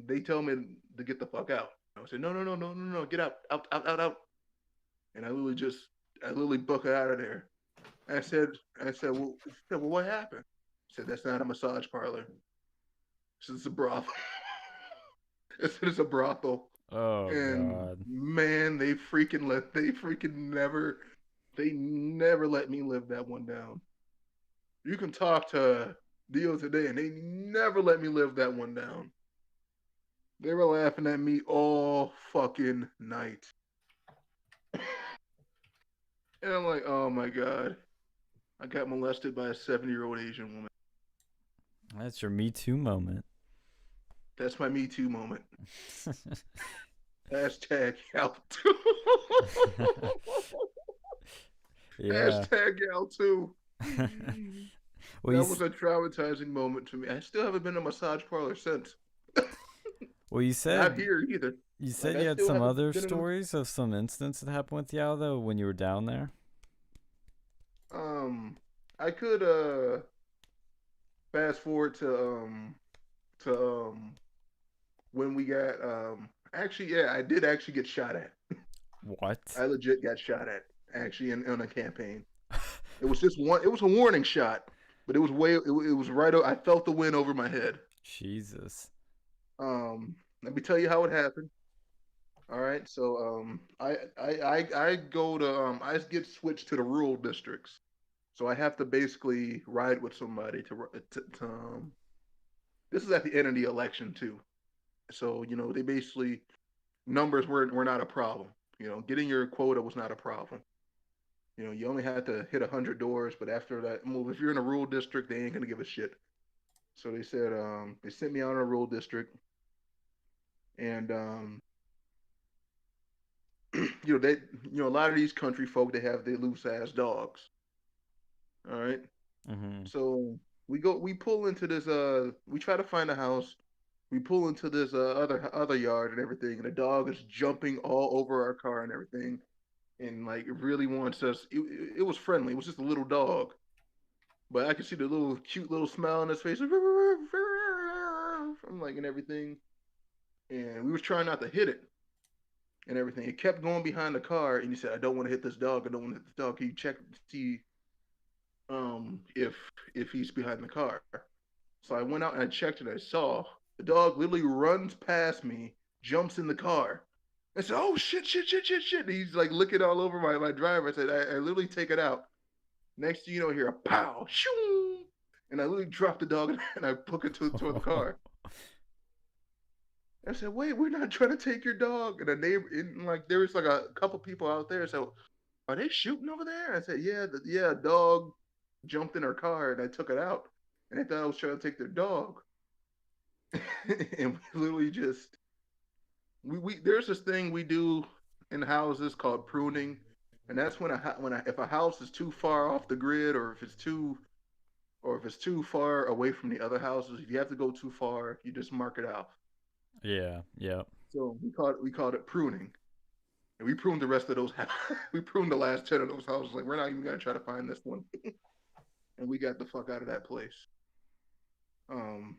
Speaker 3: they tell me to get the fuck out. I said, "No, no, no, no, no, no, get out, out, out, out, out." And I literally book her out of there. I said, well, what happened?" She said, "That's not a massage parlor. It's a brothel." It's a brothel.
Speaker 1: Oh
Speaker 3: And
Speaker 1: God.
Speaker 3: man, they never let me live that one down. You can talk to Dio today, and they never let me live that one down. They were laughing at me all fucking night. And I'm like, oh my God, I got molested by a 70-year-old Asian woman.
Speaker 1: That's your Me Too moment.
Speaker 3: That's my Me Too moment. Hashtag YAL too.
Speaker 1: Yeah.
Speaker 3: Hashtag YAL too.
Speaker 1: Well,
Speaker 3: That was a traumatizing moment to me. I still haven't been to a massage parlor since.
Speaker 1: well, you
Speaker 3: Not
Speaker 1: said
Speaker 3: here either.
Speaker 1: you
Speaker 3: Like
Speaker 1: said
Speaker 3: I
Speaker 1: you had
Speaker 3: still
Speaker 1: some
Speaker 3: haven't
Speaker 1: other
Speaker 3: been in a.
Speaker 1: stories of some incidents that happened with Yao though when you were down there.
Speaker 3: Um, I could fast forward to when we got actually, yeah, I did actually get shot at.
Speaker 1: What?
Speaker 3: I legit got shot at actually in a campaign. It was just one. It was a warning shot, but it was it was right. I felt the wind over my head.
Speaker 1: Jesus.
Speaker 3: Let me tell you how it happened. All right, so I go to I get switched to the rural districts, so I have to basically ride with somebody to. This is at the end of the election too, so they basically numbers were not a problem. Getting your quota was not a problem. You only had to hit 100 doors, but after that, well, if you're in a rural district, they ain't gonna give a shit. So they said they sent me out in a rural district, and they, a lot of these country folk, they have their loose ass dogs. All right.
Speaker 1: Mm-hmm.
Speaker 3: So we pull into this, we try to find a house. We pull into this other yard and everything, and the dog is jumping all over our car and everything, and like it really wants us. It was friendly. It was just a little dog, but I could see the little cute little smile on his face. I'm like, and everything, and we was trying not to hit it and everything. It kept going behind the car, and he said, "I don't want to hit this dog. I don't want to hit this dog." Can you check to see if he's behind the car? So I went out and I checked and I saw the dog literally runs past me, jumps in the car. I said, "Oh shit, shit, shit, shit, shit!" And he's like looking all over my driver. I said, "I literally take it out." Next thing you know, I hear a pow, shoo, and I literally dropped the dog and I book it toward the car. I said, "Wait, we're not trying to take your dog." And the neighbor, and like there was like a couple people out there. So, are they shooting over there? I said, "Yeah, yeah." Dog jumped in her car and I took it out, and they thought I was trying to take their dog. And we literally just we there's this thing we do in houses called pruning, and that's when if a house is too far off the grid, or if it's too far away from the other houses, if you have to go too far, you just mark it out.
Speaker 1: Yeah. Yeah.
Speaker 3: So we called it pruning, and we pruned the rest of those. We pruned the last 10 of those houses. Like we're not even gonna try to find this one, and we got the fuck out of that place. Um.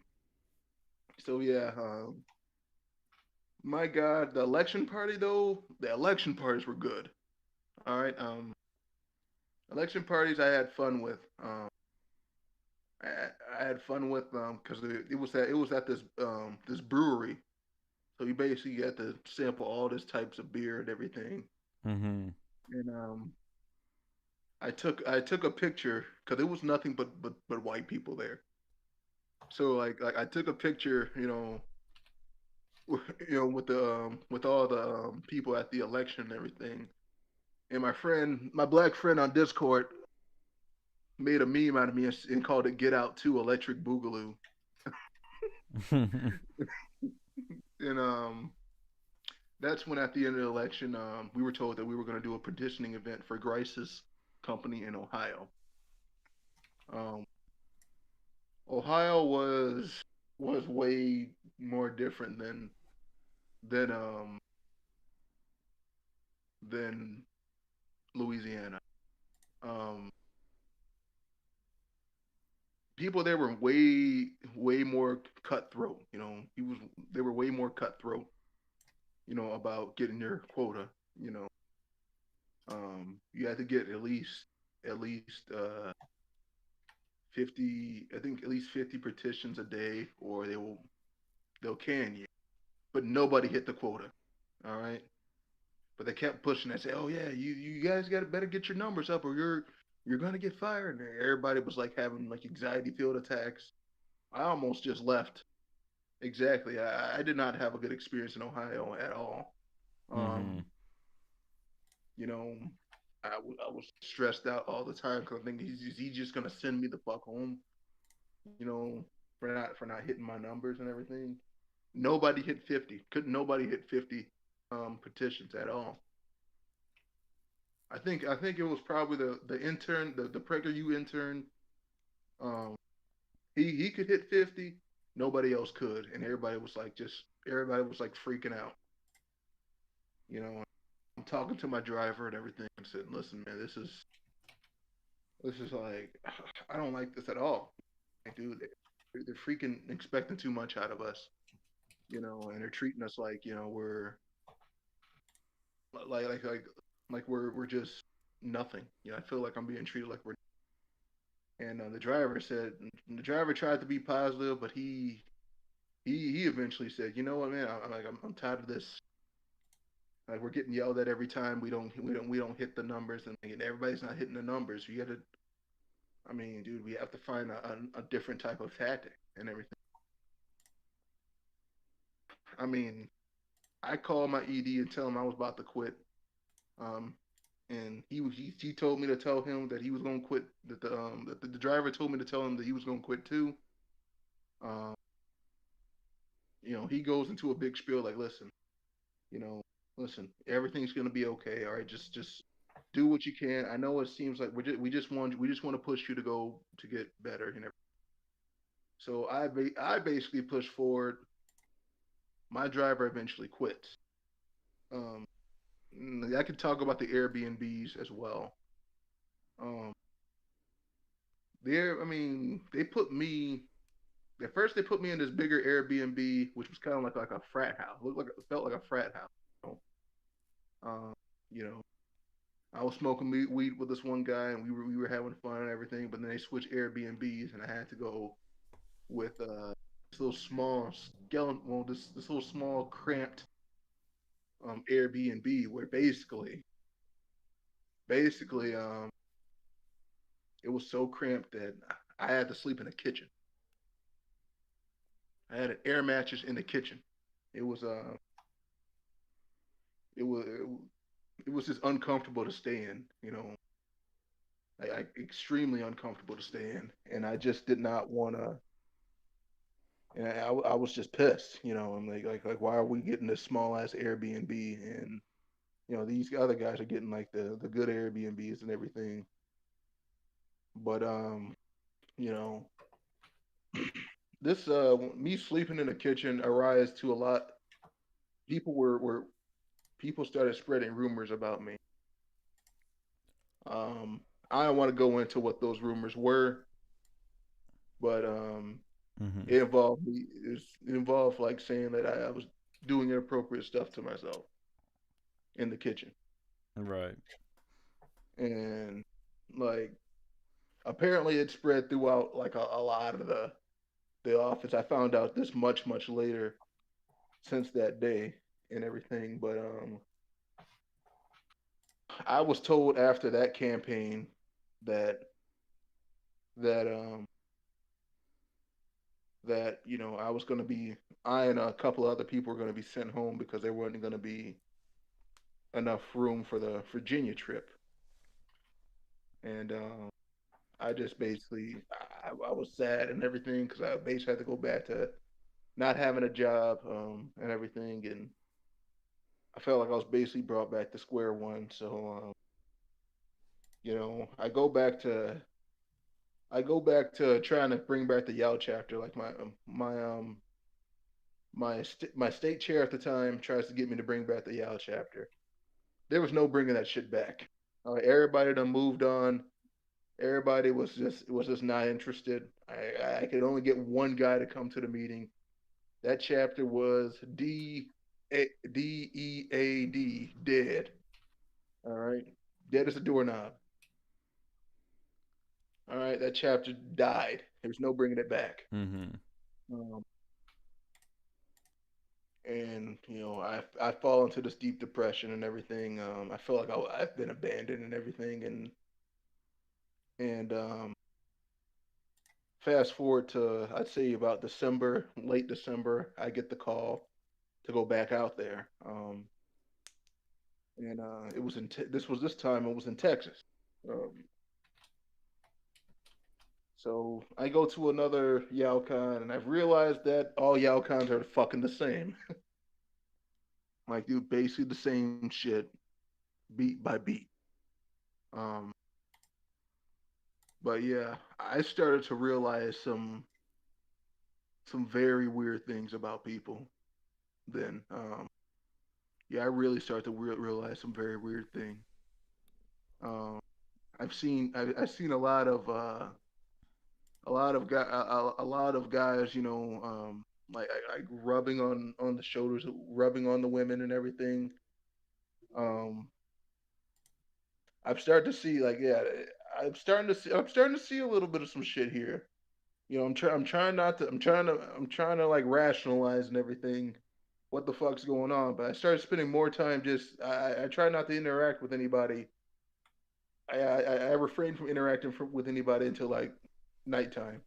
Speaker 3: So yeah. My God, the election party though, the election parties were good. All right. Election parties I had fun with. I had fun with because it was at this brewery. So you basically got to sample all this types of beer and everything.
Speaker 1: Mm-hmm.
Speaker 3: And I took a picture because it was nothing but white people there. So like I took a picture, with all the people at the election and everything. And my black friend on Discord, made a meme out of me and called it "Get Out 2 Electric Boogaloo." And that's when at the end of the election, we were told that we were going to do a petitioning event for Grice's company in Ohio. Um, Ohio was way more different than um than Louisiana. Um, People there were way more cutthroat. They were way more cutthroat. About getting your quota. You know, you had to get at least 50, I think at least 50 petitions a day, or they'll can you. But nobody hit the quota. All right. But they kept pushing. They say, "Oh yeah, you guys got better get your numbers up, or you're gonna get fired." And everybody was like having like anxiety filled attacks. I almost just left. Exactly. I did not have a good experience in Ohio at all.
Speaker 1: Mm-hmm.
Speaker 3: Um, you know, I was stressed out all the time because I think he's just gonna send me the fuck home. You know, for not hitting my numbers and everything. Nobody hit 50. Couldn't nobody hit 50 petitions at all. I think it was probably the intern, the PragerU intern. Um, he could hit 50. Nobody else could, and everybody was like freaking out. I'm talking to my driver and everything and said, "Listen, man, this is like I don't like this at all. Like, dude, they're freaking expecting too much out of us, and they're treating us like we're like like like like we're just nothing. I feel like I'm being treated like we're." And the driver tried to be positive, but he eventually said, "You know what, man? I'm tired of this. Like we're getting yelled at every time we don't hit the numbers, and everybody's not hitting the numbers. You got to, I mean, dude, we have to find a different type of tactic and everything." I mean, I called my ED and tell him I was about to quit. Um, and he told me to tell him that he was gonna quit. That the driver told me to tell him that he was gonna quit too. Um, he goes into a big spiel like, "Listen, you know, listen, everything's gonna be okay. All right, just do what you can. I know it seems like we just want to push you to go to get better and everything. So I basically push forward. My driver eventually quits. Um, I can talk about the Airbnbs as well. Um, I mean, they put me. At first, they put me in this bigger Airbnb, which was kind of like a frat house. It felt like a frat house. You know? Um, you know, I was smoking weed with this one guy, and we were having fun and everything. But then they switched Airbnbs, and I had to go with this little small skeleton. Well, this little small cramped Airbnb where basically it was so cramped that I had to sleep in the kitchen. I had an air mattress in the kitchen. It was it was it was just uncomfortable to stay in. You know, extremely uncomfortable to stay in, and I just did not want to. And I was just pissed. You know, I'm like why are we getting this small ass Airbnb and these other guys are getting like the good Airbnbs and everything. But you know, this me sleeping in the kitchen arise to a lot. People people started spreading rumors about me. Um, I don't want to go into what those rumors were, but
Speaker 1: Mm-hmm.
Speaker 3: it involved like saying that I was doing inappropriate stuff to myself in the kitchen,
Speaker 1: Right.
Speaker 3: and like apparently it spread throughout like a lot of the office. I found out this much later since that day and everything, but I was told after that campaign that that I was going to be I and a couple of other people were going to be sent home because there wasn't going to be enough room for the Virginia trip, and I just basically I was sad and everything because I basically had to go back to not having a job and everything, and I felt like I was basically brought back to square one. So I go back to trying to bring back the YAL chapter. Like my state chair at the time tries to get me to bring back the YAL chapter. There was no bringing that shit back. Everybody done moved on. Everybody was just not interested. I could only get one guy to come to the meeting. That chapter was DEAD, dead. All right, dead as a doorknob. All right, that chapter died. There's no bringing it back.
Speaker 1: Mm-hmm.
Speaker 3: Um, and I fall into this deep depression and everything. I feel like I've been abandoned and everything. And fast forward to I'd say about December, late December, I get the call to go back out there. And it was this time it was in Texas. Um, so I go to another YAL Con, and I've realized that all YAL Cons are fucking the same. Like, dude, basically the same shit, beat by beat. Um, but yeah, I started to realize some very weird things about people. Then, yeah, I really started to realize some very weird things. Um, I've seen a lot of guys, like rubbing on the shoulders, rubbing on the women and everything. Um, I've started to see like yeah, I'm starting to see a little bit of some shit here. I'm trying not to I'm trying to like rationalize and everything what the fuck's going on, but I started spending more time just I try not to interact with anybody. I refrain from interacting with anybody until like nighttime,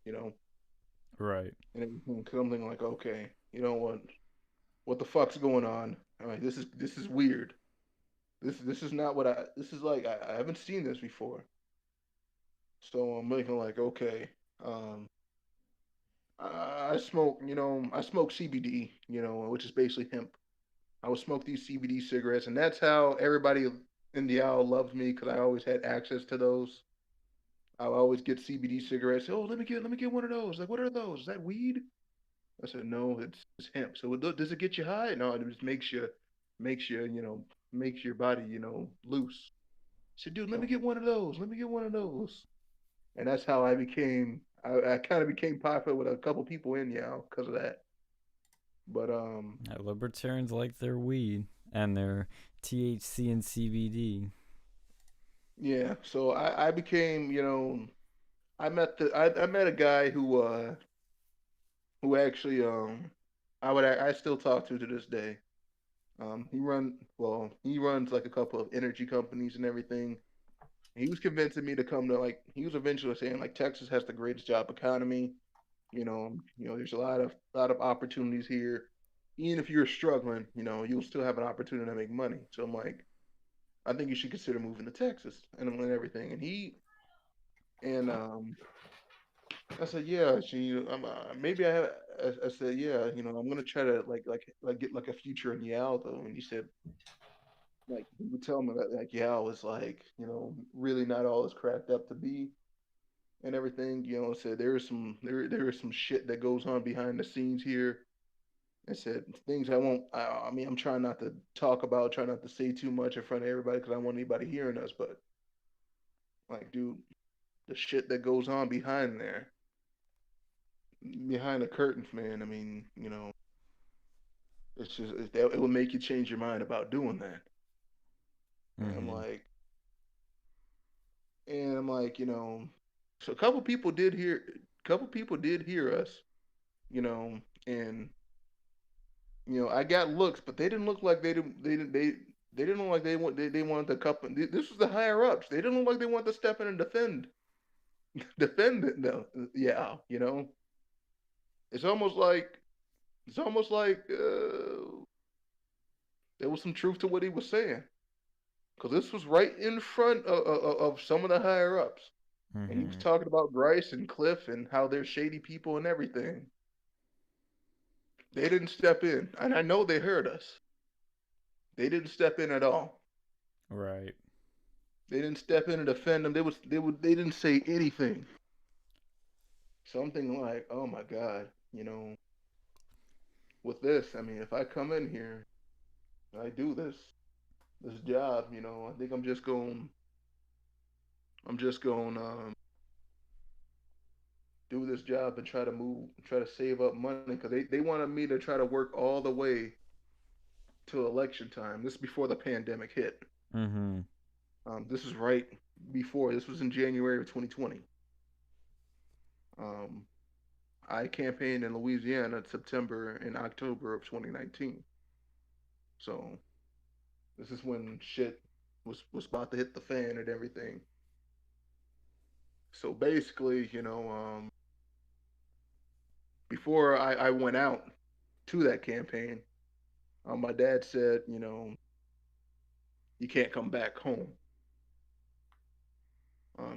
Speaker 1: Right.
Speaker 3: and everything. Cause I'm thinking like, okay, you know what the fuck's going on? I'm like, this is weird. This is not what this is like. I haven't seen this before. So I'm making like, okay, um, I smoke CBD, which is basically hemp. I would smoke these CBD cigarettes, and that's how everybody in the YAL loved me because I always had access to those. I would always get CBD cigarettes. Oh, let me get one of those. Like, what are those? Is that weed? I said, no, it's hemp. So does it get you high? No, it just makes your body, loose. I said, dude, let me get one of those. Let me get one of those. And that's how I kind of became popular with a couple people in YAL because of that. But
Speaker 1: Libertarians like their weed and their THC and CBD.
Speaker 3: yeah. So I became, I met a guy who actually I still talk to this day. He runs like a couple of energy companies and everything. He was convincing me to come to like he was eventually saying like Texas has the greatest job economy. There's a lot of opportunities here. Even if you're struggling, you'll still have an opportunity to make money. So I'm like, I think you should consider moving to Texas and everything. And I said, yeah. Maybe I have. I said, yeah. I'm gonna try to like get like a future in YAL though. And he said, like, he would tell me that like YAL was like, really not all as cracked up to be and everything. Said there is some shit that goes on behind the scenes here. I said things I won't. I mean, I'm trying not to talk about, try not to say too much in front of everybody because I don't want anybody hearing us. But like, dude, the shit that goes on behind the curtains, man. I mean, it will make you change your mind about doing that. And I'm
Speaker 1: Mm-hmm.
Speaker 3: like, so a couple people did hear us, you know, and I got looks, but they didn't look like they didn't look like they wanted to couple. This was the higher ups. They didn't look like they wanted to step in and defend it. No, yeah, it's almost like it's almost like there was some truth to what he was saying because this was right in front of some of the higher ups, and he was
Speaker 1: Mm-hmm.
Speaker 3: talking about Bryce and Cliff and how they're shady people and everything. They didn't step in, and I know they heard us. They didn't step in at all.
Speaker 1: Right.
Speaker 3: They didn't step in and defend them. They didn't say anything. Something like, oh my God, with this, I mean, if I come in here and I do this job, I think I'm just going do this job and try to save up money because they wanted me to try to work all the way to election time. This is before the pandemic hit.
Speaker 1: Mm-hmm.
Speaker 3: This is right before. This was in January of 2020. Um, I campaigned in Louisiana in September and October of 2019. So this is when shit was about to hit the fan and everything. So basically, before I went out to that campaign, my dad said, you can't come back home.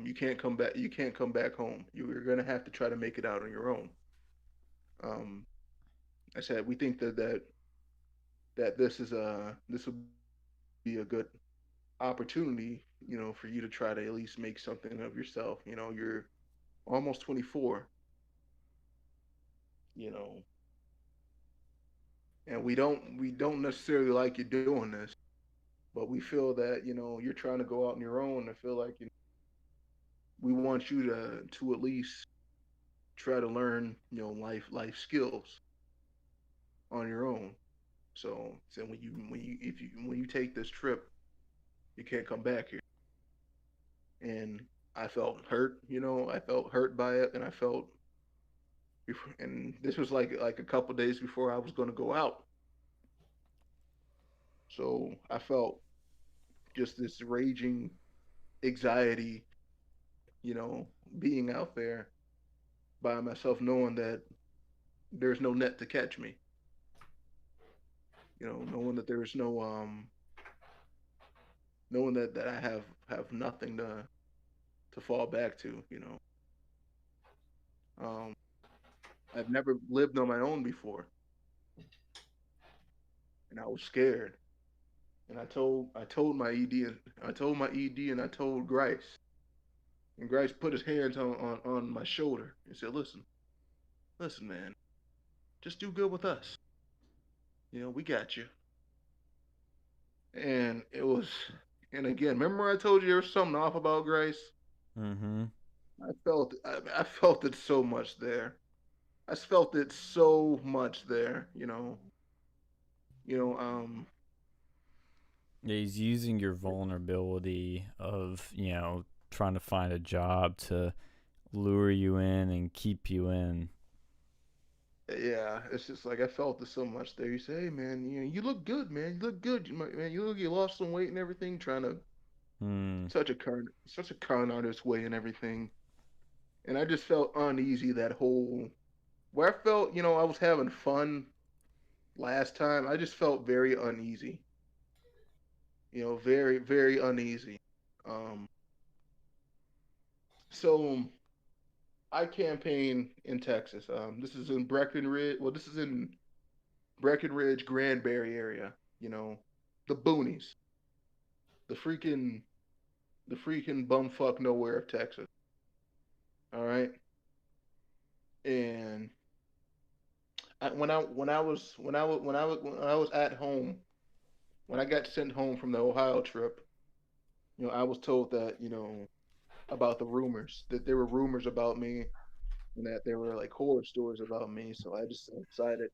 Speaker 3: You can't come back. You can't come back home. You're gonna have to try to make it out on your own. Um, I said we think that this will be a good opportunity, for you to try to at least make something of yourself. You're almost 24, you know, and we don't necessarily like you doing this, but we feel that you're trying to go out on your own. I feel like we want you to at least try to learn life skills on your own. So when you take this trip, you can't come back here. And I felt hurt, I felt hurt by it, and and this was like a couple days before I was going to go out. So I felt just this raging anxiety, you know, being out there by myself, knowing that there's no net to catch me, knowing that there's no knowing that I have nothing to fall back to. I've never lived on my own before. and I was scared. And I told my ED and I told Grice. And Grice put his hands on my shoulder and said, listen, man, just do good with us. We got you. And it was, and again, remember I told you there was something off about Grice?
Speaker 1: Mm-hmm.
Speaker 3: I felt it so much there. I felt it so much there. You know, um,
Speaker 1: Yeah, he's using your vulnerability of, trying to find a job to lure you in and keep you in.
Speaker 3: yeah, it's just like I felt it so much there. You say, hey man, you look good, man. You look good, man. You lost some weight and everything, trying to
Speaker 1: Hmm.
Speaker 3: such a con artist way and everything. And I just felt uneasy that whole where I felt, I was having fun last time. I just felt very uneasy. Very, very uneasy. Um, so I campaign in Texas. This is in Breckenridge. Well, this is in Breckenridge, Granbury area. You know, the boonies, the freaking, the freaking bumfuck nowhere of Texas. All right, and when I was at home when I got sent home from the Ohio trip, I was told that about the rumors that there were rumors about me and that there were like horror stories about me. So I just decided,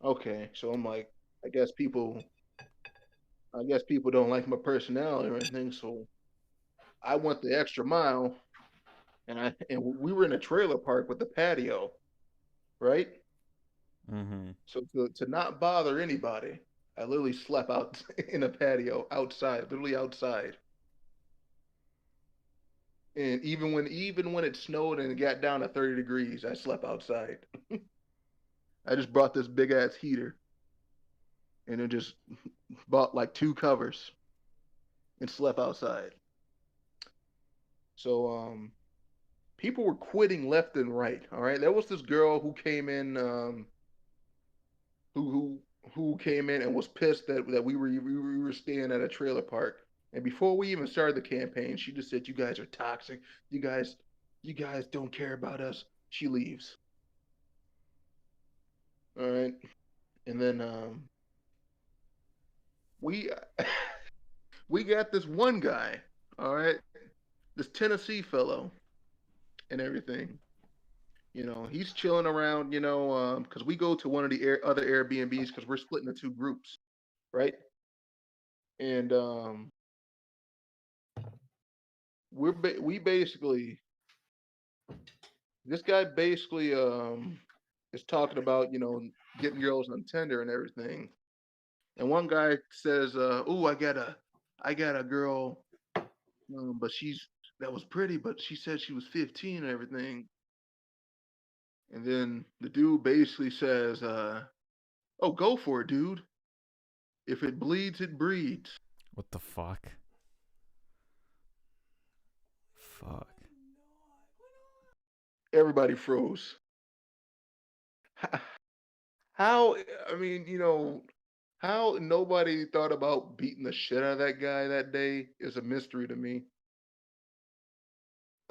Speaker 3: okay, so I'm like, I guess people, I guess people don't like my personality or anything. So I went the extra mile, and we were in a trailer park with the patio, right?
Speaker 1: Mm-hmm.
Speaker 3: So to not bother anybody, I literally slept out in a patio outside, literally outside. And even when it snowed and it got down to 30 degrees, I slept outside. I just brought this big ass heater and then just bought like two covers and slept outside. So people were quitting left and right. All right. There was this girl who came in who came in and was pissed that we were staying at a trailer park. And before we even started the campaign, she just said, "You guys are toxic. You guys you guys don't care about us." She leaves. All right. And then we we got this one guy, all right, this Tennessee fellow and everything. He's chilling around, because we go to one of the other Airbnbs because we're split into two groups, right? And we basically this guy basically is talking about getting girls on Tinder and everything. And one guy says, "Oh, I got a girl, but that was pretty, but she said she was 15 and everything." And then the dude basically says, "Oh, go for it, dude. If it bleeds, it breeds."
Speaker 1: What the fuck? Fuck.
Speaker 3: Everybody froze. How? I mean, how nobody thought about beating the shit out of that guy that day is a mystery to me.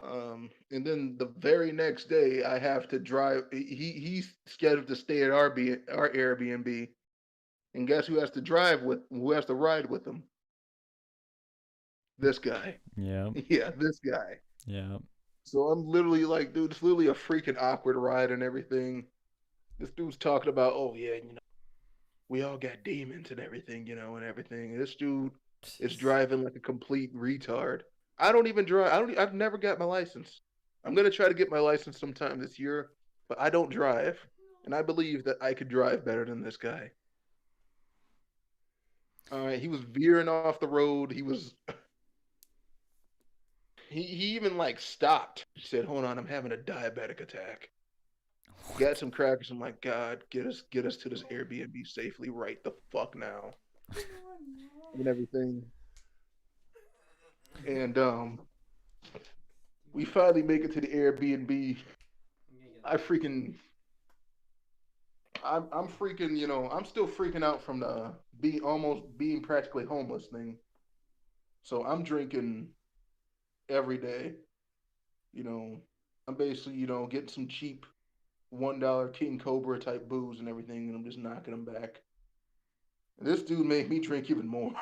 Speaker 3: And then the very next day, I have to drive. He's scheduled to stay at our Airbnb, and guess who has to who has to ride with him? This guy.
Speaker 1: Yeah.
Speaker 3: Yeah, this guy.
Speaker 1: Yeah.
Speaker 3: So I'm literally like, dude, it's literally a freaking awkward ride and everything. This dude's talking about, oh yeah, we all got demons and everything, and everything. And this dude is
Speaker 1: Jeez.
Speaker 3: driving like a complete retard. I don't even drive. I've never got my license. I'm gonna try to get my license sometime this year, but I don't drive, and I believe that I could drive better than this guy. All right, he was veering off the road. He even like stopped. He said, "Hold on, I'm having a diabetic attack." Got some crackers. I'm like, God, get us to this Airbnb safely right the fuck now and everything. And we finally make it to the Airbnb. I freaking I'm freaking, I'm still freaking out from the being practically homeless thing. So I'm drinking every day. You know, I'm basically, getting some cheap $1 King Cobra type booze and everything, and I'm just knocking them back. And this dude made me drink even more.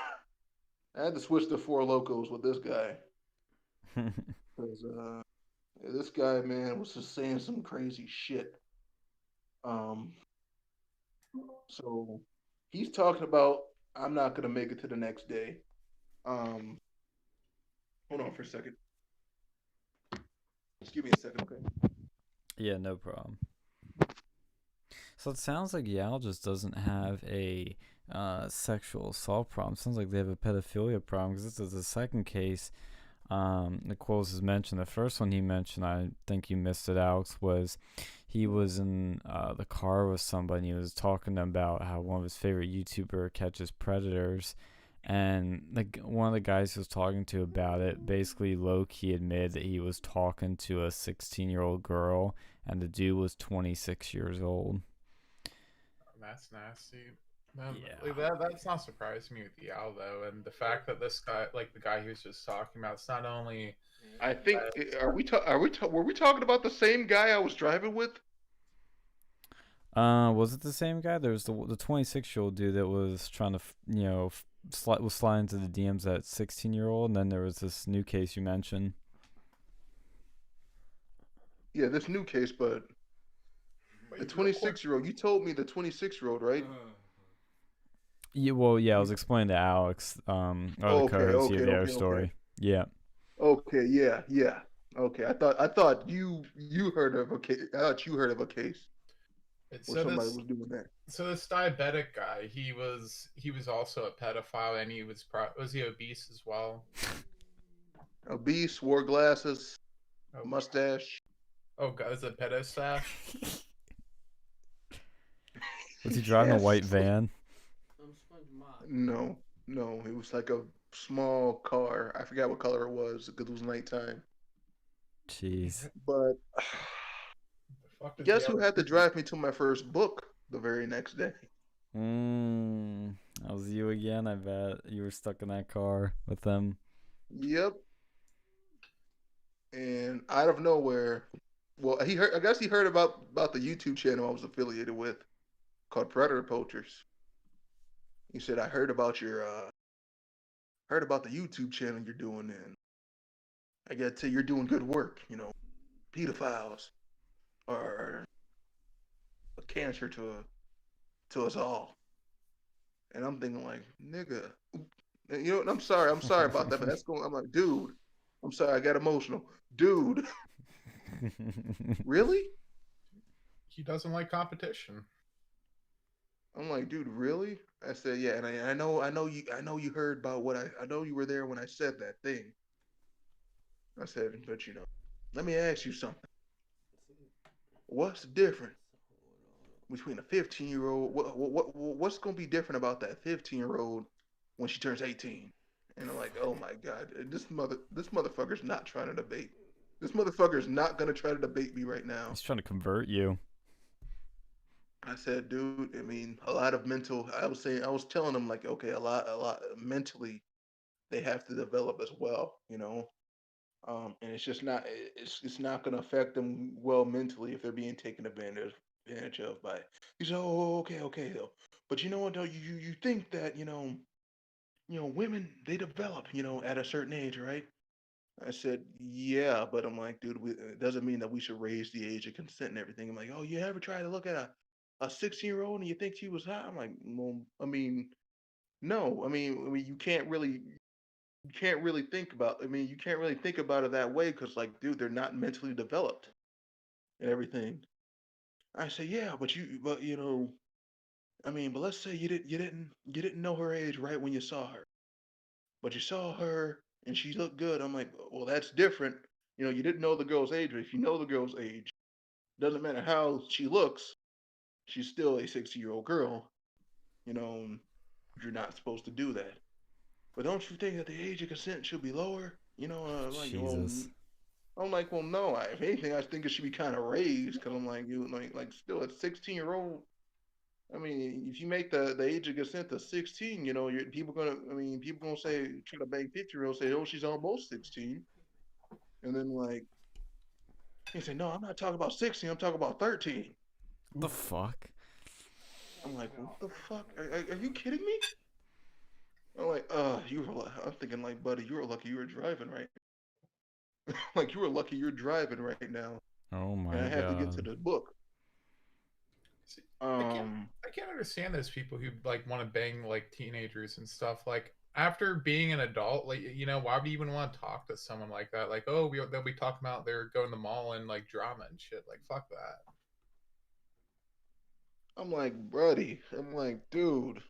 Speaker 3: I had to switch to Four Locos with this guy because this guy, man, was just saying some crazy shit. Um, so he's talking about I'm not gonna make it to the next day. Um, hold on for a second. Just give me a second, okay?
Speaker 1: Yeah, no problem. So it sounds like YAL just doesn't have a sexual assault problem. Sounds like they have a pedophilia problem, because this is the second case. The Quills has mentioned. The first one he mentioned, I think you missed it, Alex, was he was in the car with somebody, and he was talking about how one of his favorite YouTuber catches predators. And one of the guys he was talking to about it basically low-key admitted that he was talking to a 16-year-old girl, and the dude was 26 years old.
Speaker 4: That's nasty.
Speaker 1: Yeah.
Speaker 4: That's not surprising me with YAL though, and the fact that this guy, like the guy he was just talking about, it's not only.
Speaker 3: I think were we talking about the same guy I was driving with?
Speaker 1: Was it the same guy? There was the 26-year-old dude that was trying to, was sliding into the DMs at 16-year-old, and then there was this new case you mentioned.
Speaker 3: Yeah, this new case, but the 26-year-old. You told me the 26-year-old, right?
Speaker 1: Yeah, well, yeah, I was explaining to Alex, or the
Speaker 3: Okay,
Speaker 1: co-host
Speaker 3: okay,
Speaker 1: of their
Speaker 3: okay,
Speaker 1: story.
Speaker 3: okay.
Speaker 1: Yeah.
Speaker 3: Okay, yeah. Okay, I thought you heard of a case. I thought you heard of a case where
Speaker 4: So
Speaker 3: somebody
Speaker 4: this
Speaker 3: was doing that.
Speaker 4: so this diabetic guy, he was also a pedophile, and was he obese as well?
Speaker 3: Obese, wore glasses,
Speaker 4: Oh,
Speaker 3: mustache.
Speaker 4: oh God, is it pedo stash?
Speaker 1: Was he driving a
Speaker 3: Yes.
Speaker 1: white van?
Speaker 3: No, it was like a small car. I forgot what color it was because it was nighttime.
Speaker 1: Jeez.
Speaker 3: But
Speaker 4: The fuck is
Speaker 3: guess
Speaker 4: YAL
Speaker 3: who had to drive me to my first book the very next day?
Speaker 1: That was you again, I bet. You were stuck in that car with them.
Speaker 3: Yep. And out of nowhere, well, he heard. I guess he heard about the YouTube channel I was affiliated with, called Predator Poachers. He said, "I heard about the YouTube channel you're doing, and I gotta tell you, you're doing good work. Pedophiles are a cancer to us all." And I'm thinking like, nigga, I'm sorry about that, but that's going. I'm like, dude, I'm sorry, I got emotional, dude. Really?
Speaker 4: He doesn't like competition.
Speaker 3: I'm like, dude, really? I said, yeah, and I know you heard about what I know you were there when I said that thing. I said, but let me ask you something. What's the difference between a 15-year-old? What's gonna be different about that 15-year-old when she turns 18? And I'm like, oh my god, this motherfucker's not trying to debate. This motherfucker's not gonna try to debate me right now.
Speaker 1: He's trying to convert you.
Speaker 3: I said, dude, I mean, a lot of mental. I was telling him like, okay, a lot mentally, they have to develop as well, and it's just not, it's not going to affect them well mentally if they're being taken advantage of by. He said, oh, okay, though, but you know what though, you think that women they develop, at a certain age, right? I said, yeah, but I'm like, dude, it doesn't mean that we should raise the age of consent and everything. I'm like, oh, you ever try to look at a 16-year-old and you think she was hot? I'm like, well, I mean, no, you can't really think about. I mean, you can't really think about it that way because, like, dude, they're not mentally developed and everything. I say, yeah, I mean, but let's say you didn't know her age right when you saw her, but you saw her and she looked good. I'm like, well, that's different. You didn't know the girl's age, but if you know the girl's age, doesn't matter how she looks, she's still a 60-year-old girl. You know, you're not supposed to do that. But don't you think that the age of consent should be lower?
Speaker 1: Jesus.
Speaker 3: I'm like, well, no. If anything, I think it should be kind of raised because I'm like, still a 16-year-old. I mean, if you make the age of consent to 16, you know, people gonna say try to bang 50-year-olds, say, oh, she's almost 16, and then like he say, no, I'm not talking about 16, I'm talking about 13.
Speaker 1: The fuck?
Speaker 3: I'm like, what the fuck? Are you kidding me? I'm like, I'm thinking like, buddy, you were lucky you were driving right. Like you were lucky you're driving right now,
Speaker 1: Oh
Speaker 3: and
Speaker 1: my
Speaker 3: I have to get to
Speaker 1: god.
Speaker 3: the book.
Speaker 4: See, I can't understand those people who like want to bang like teenagers and stuff. Like after being an adult, like you know, why would you even want to talk to someone like that? Like, oh, they'll be talking about they're going to the mall and like drama and shit. Like, fuck that.
Speaker 3: I'm like, buddy. I'm like, dude.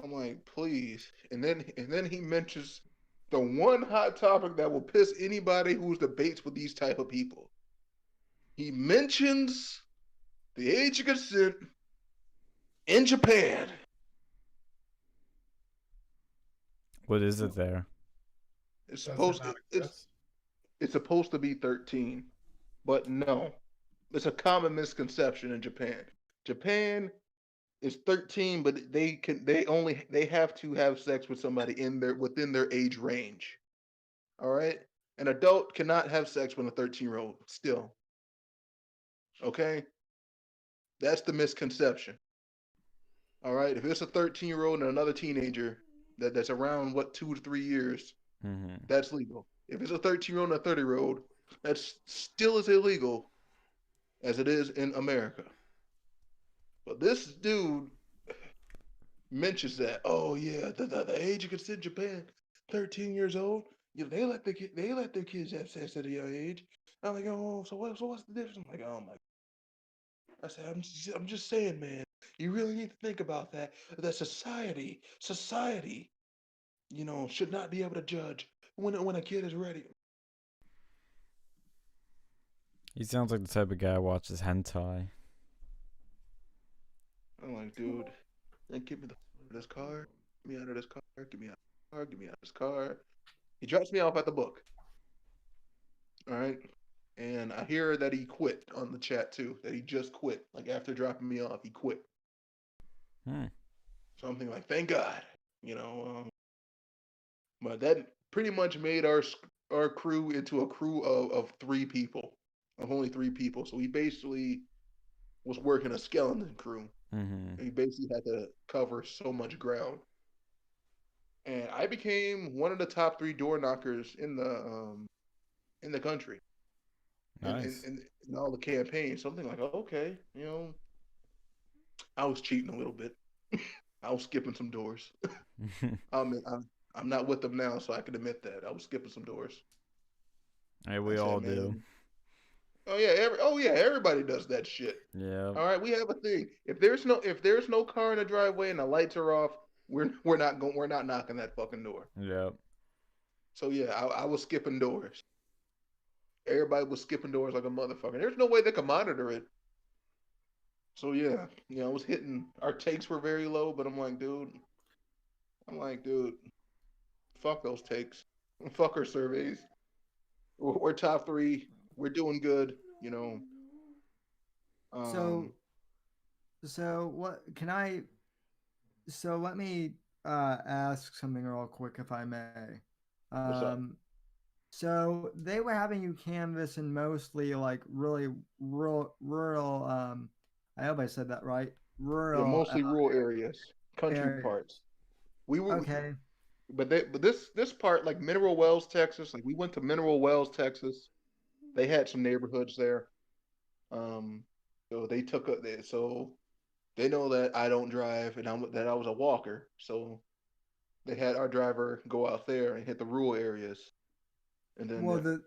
Speaker 3: I'm like, please. And then he mentions the one hot topic that will piss anybody who's debates with these type of people. He mentions the age of consent in Japan.
Speaker 1: What is it there?
Speaker 3: It's
Speaker 4: Does it
Speaker 3: supposed
Speaker 4: not
Speaker 3: it's
Speaker 4: exist?
Speaker 3: it's supposed to be 13, but no. It's a common misconception in Japan. Japan is 13, but they have to have sex with somebody within their age range. All right? An adult cannot have sex with a 13-year-old still. Okay? That's the misconception. All right? If it's a 13-year-old and another teenager that's around 2 to 3 years, that's legal. If it's a 13-year-old and a 30-year-old, that's still as illegal as it is in America. But this dude mentions that, oh yeah, the age of consent in Japan, 13 years old. You know, they let their kids have sex at a young age. I'm like, oh, so what's the difference? I'm like, oh my. I said, I'm just saying, man. You really need to think about that. That society, you know, should not be able to judge when a kid is ready.
Speaker 1: He sounds like the type of guy who watches hentai.
Speaker 3: I'm like, dude, get me the out of this car. Get me out of this car. Get me out of this car. Get me out of this car. He drops me off at the book. All right. And I hear that he quit on the chat too. That he just quit. Like after dropping me off, he quit.
Speaker 1: Hmm.
Speaker 3: Something like, thank God. You know. But that pretty much made our crew into a crew of 3 people, of only 3 people. So he basically was working a skeleton crew. He basically had to cover so much ground. And I became one of the top 3 door knockers in the country.
Speaker 1: Nice.
Speaker 3: In all the campaigns. Something like, okay, you know, I was cheating a little bit. I was skipping some doors. I'm not with them now, so I can admit that I was skipping some doors.
Speaker 1: Hey, we
Speaker 3: I said,
Speaker 1: all do.
Speaker 3: man, oh yeah, everybody does that shit.
Speaker 1: Yeah.
Speaker 3: All right, we have a thing. If there's no car in the driveway and the lights are off, we're not knocking that fucking door.
Speaker 1: Yep.
Speaker 3: So yeah, I was skipping doors. Everybody was skipping doors like a motherfucker. There's no way they could monitor it. So yeah, you know, I was hitting. Our takes were very low, but I'm like, dude, fuck those takes. Fuck our surveys. We're top 3. We're doing good. You know.
Speaker 2: So what can I? So let me ask something real quick, if I may.
Speaker 3: What's up?
Speaker 2: So they were having you canvas in mostly like really rural. I hope I said that right.
Speaker 3: Yeah,
Speaker 2: Rural
Speaker 3: mostly rural areas, country
Speaker 2: areas.
Speaker 3: parts. We were,
Speaker 2: Okay.
Speaker 3: but this part like Mineral Wells, Texas. Like we went to Mineral Wells, Texas. They had some neighborhoods there. Um, so so they know that I don't drive and that I was a walker. So they had our driver go out there and hit the rural areas, and then
Speaker 2: Well,
Speaker 3: the,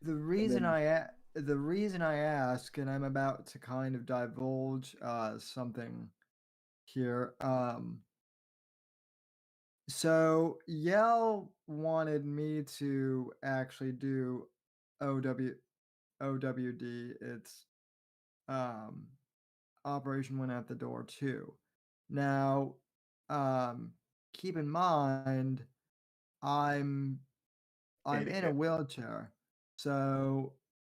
Speaker 2: the
Speaker 3: and
Speaker 2: reason
Speaker 3: then
Speaker 2: the reason I ask, and I'm about to kind of divulge something here. So YAL wanted me to actually do OW OWD. It's um Operation Went Out the Door too. Now, um, keep in mind, I'm in a
Speaker 3: handicap.
Speaker 2: wheelchair, so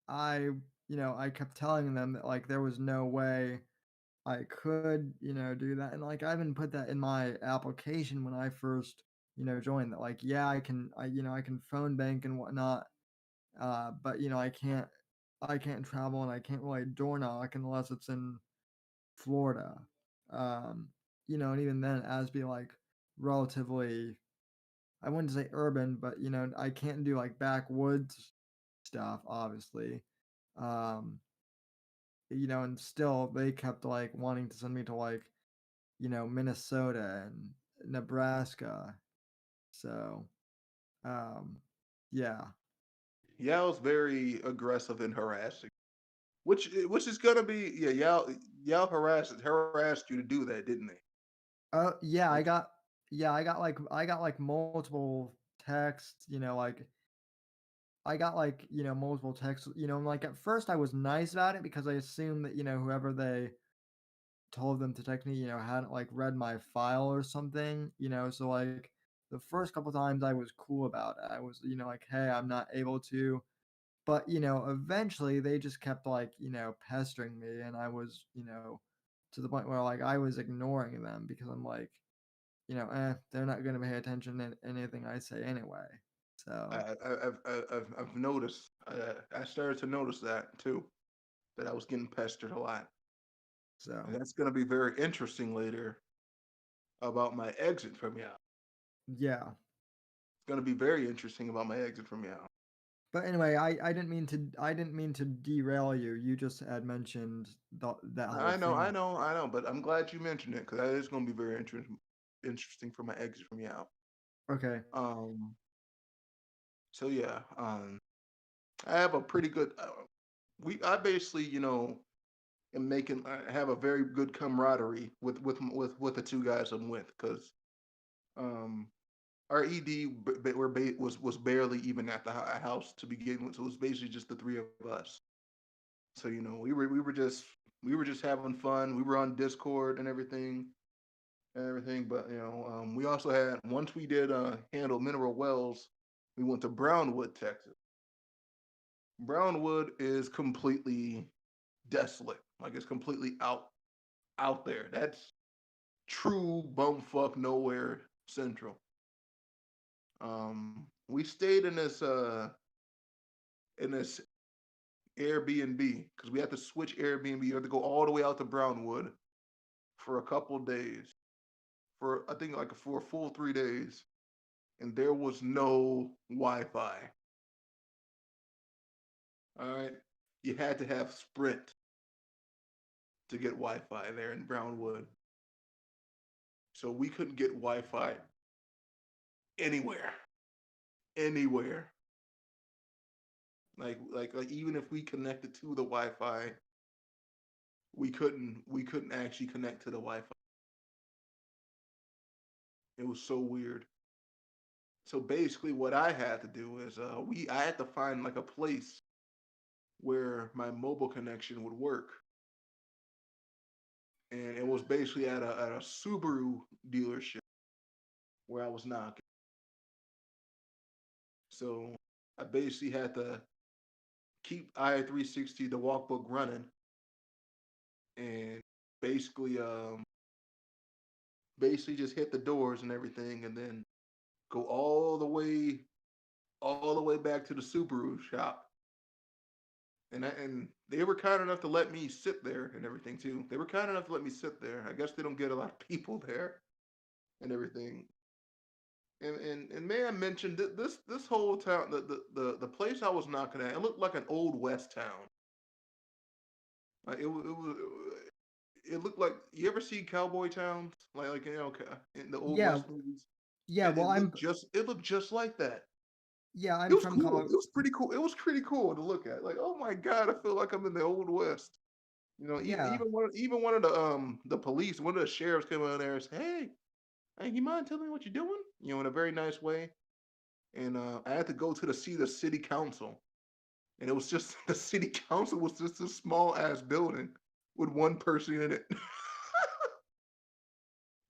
Speaker 2: I I kept telling them that like there was no way I could, do that. And like I even put that in my application when I first, joined that like, yeah, I can phone bank and whatnot. But I can't travel and I can't really door knock unless it's in Florida. And even then as be like relatively, I wouldn't say urban, but I can't do like backwoods stuff, obviously. Um, and still they kept like wanting to send me to like, Minnesota and Nebraska. So, um, yeah.
Speaker 3: YAL's very aggressive and harassing, which is gonna be YAL harassed you to do that, didn't they?
Speaker 2: Oh, yeah,
Speaker 3: Like,
Speaker 2: I got like multiple texts, like I got like, multiple texts, and like at first I was nice about it because I assumed that, whoever they told them to text me, hadn't like read my file or something, so like the first couple times I was cool about it. I was, like, hey, I'm not able to. But, eventually they just kept like, pestering me and I was, to the point where like I was ignoring them because I'm like, they're not gonna pay attention to anything I say anyway. So
Speaker 3: I've noticed. I started to notice that too. That I was getting pestered a lot,
Speaker 2: so
Speaker 3: and that's gonna be very interesting later about my exit from YAL.
Speaker 2: yeah.
Speaker 3: It's gonna be very interesting about my exit from YAL.
Speaker 2: But anyway, I didn't mean to derail you. You just had mentioned that whole thing.
Speaker 3: I know, but I'm glad you mentioned it because that is going to be very interesting for my exit from YAL.
Speaker 2: Okay.
Speaker 3: Um, so yeah, I have a pretty good. I basically, am making. I have a very good camaraderie with the two guys I'm with because um, our ED was barely even at the house to begin with, so it was basically just the three of us. So we were just having fun. We were on Discord and everything. But we also had once we did handle mineral wells, we went to Brownwood, Texas. Brownwood is completely desolate. Like it's completely out there. That's true bumfuck nowhere central. We stayed in this Airbnb because we had to switch Airbnb. You had to go all the way out to Brownwood for a couple days. For I think like for a full 3 days, and there was no Wi-Fi. All right, you had to have Sprint to get Wi-Fi there in Brownwood, so we couldn't get Wi-Fi anywhere, anywhere. Like even if we connected to the Wi-Fi, we couldn't actually connect to the Wi-Fi. It was so weird. So basically, what I had to do is I had to find like a place where my mobile connection would work, and it was basically at a Subaru dealership where I was knocking. So I basically had to keep I-360 the walkbook running and basically basically just hit the doors and everything and then go all the way back to the Subaru shop. And they were kind enough to let me sit there and everything too. They were kind enough to let me sit there. I guess they don't get a lot of people there and everything. And may I mention that this whole town, the place I was knocking at, it looked like an old west town. Like it looked like, you ever see cowboy towns like in the old
Speaker 2: Yeah.
Speaker 3: west movies.
Speaker 2: Yeah.
Speaker 3: It
Speaker 2: Well,
Speaker 3: looked just like that. It
Speaker 2: I'm
Speaker 3: was
Speaker 2: from
Speaker 3: cool.
Speaker 2: Colorado.
Speaker 3: It was pretty cool. It was pretty cool to look at. Like, oh my god, I feel like I'm in the old west.
Speaker 2: Yeah.
Speaker 3: Even one of the police, one of the sheriffs came out there and said, hey, you mind telling me what you're doing? In a very nice way. And I had to go to see the city council, and it was just the city council was just a small ass building with one person in it.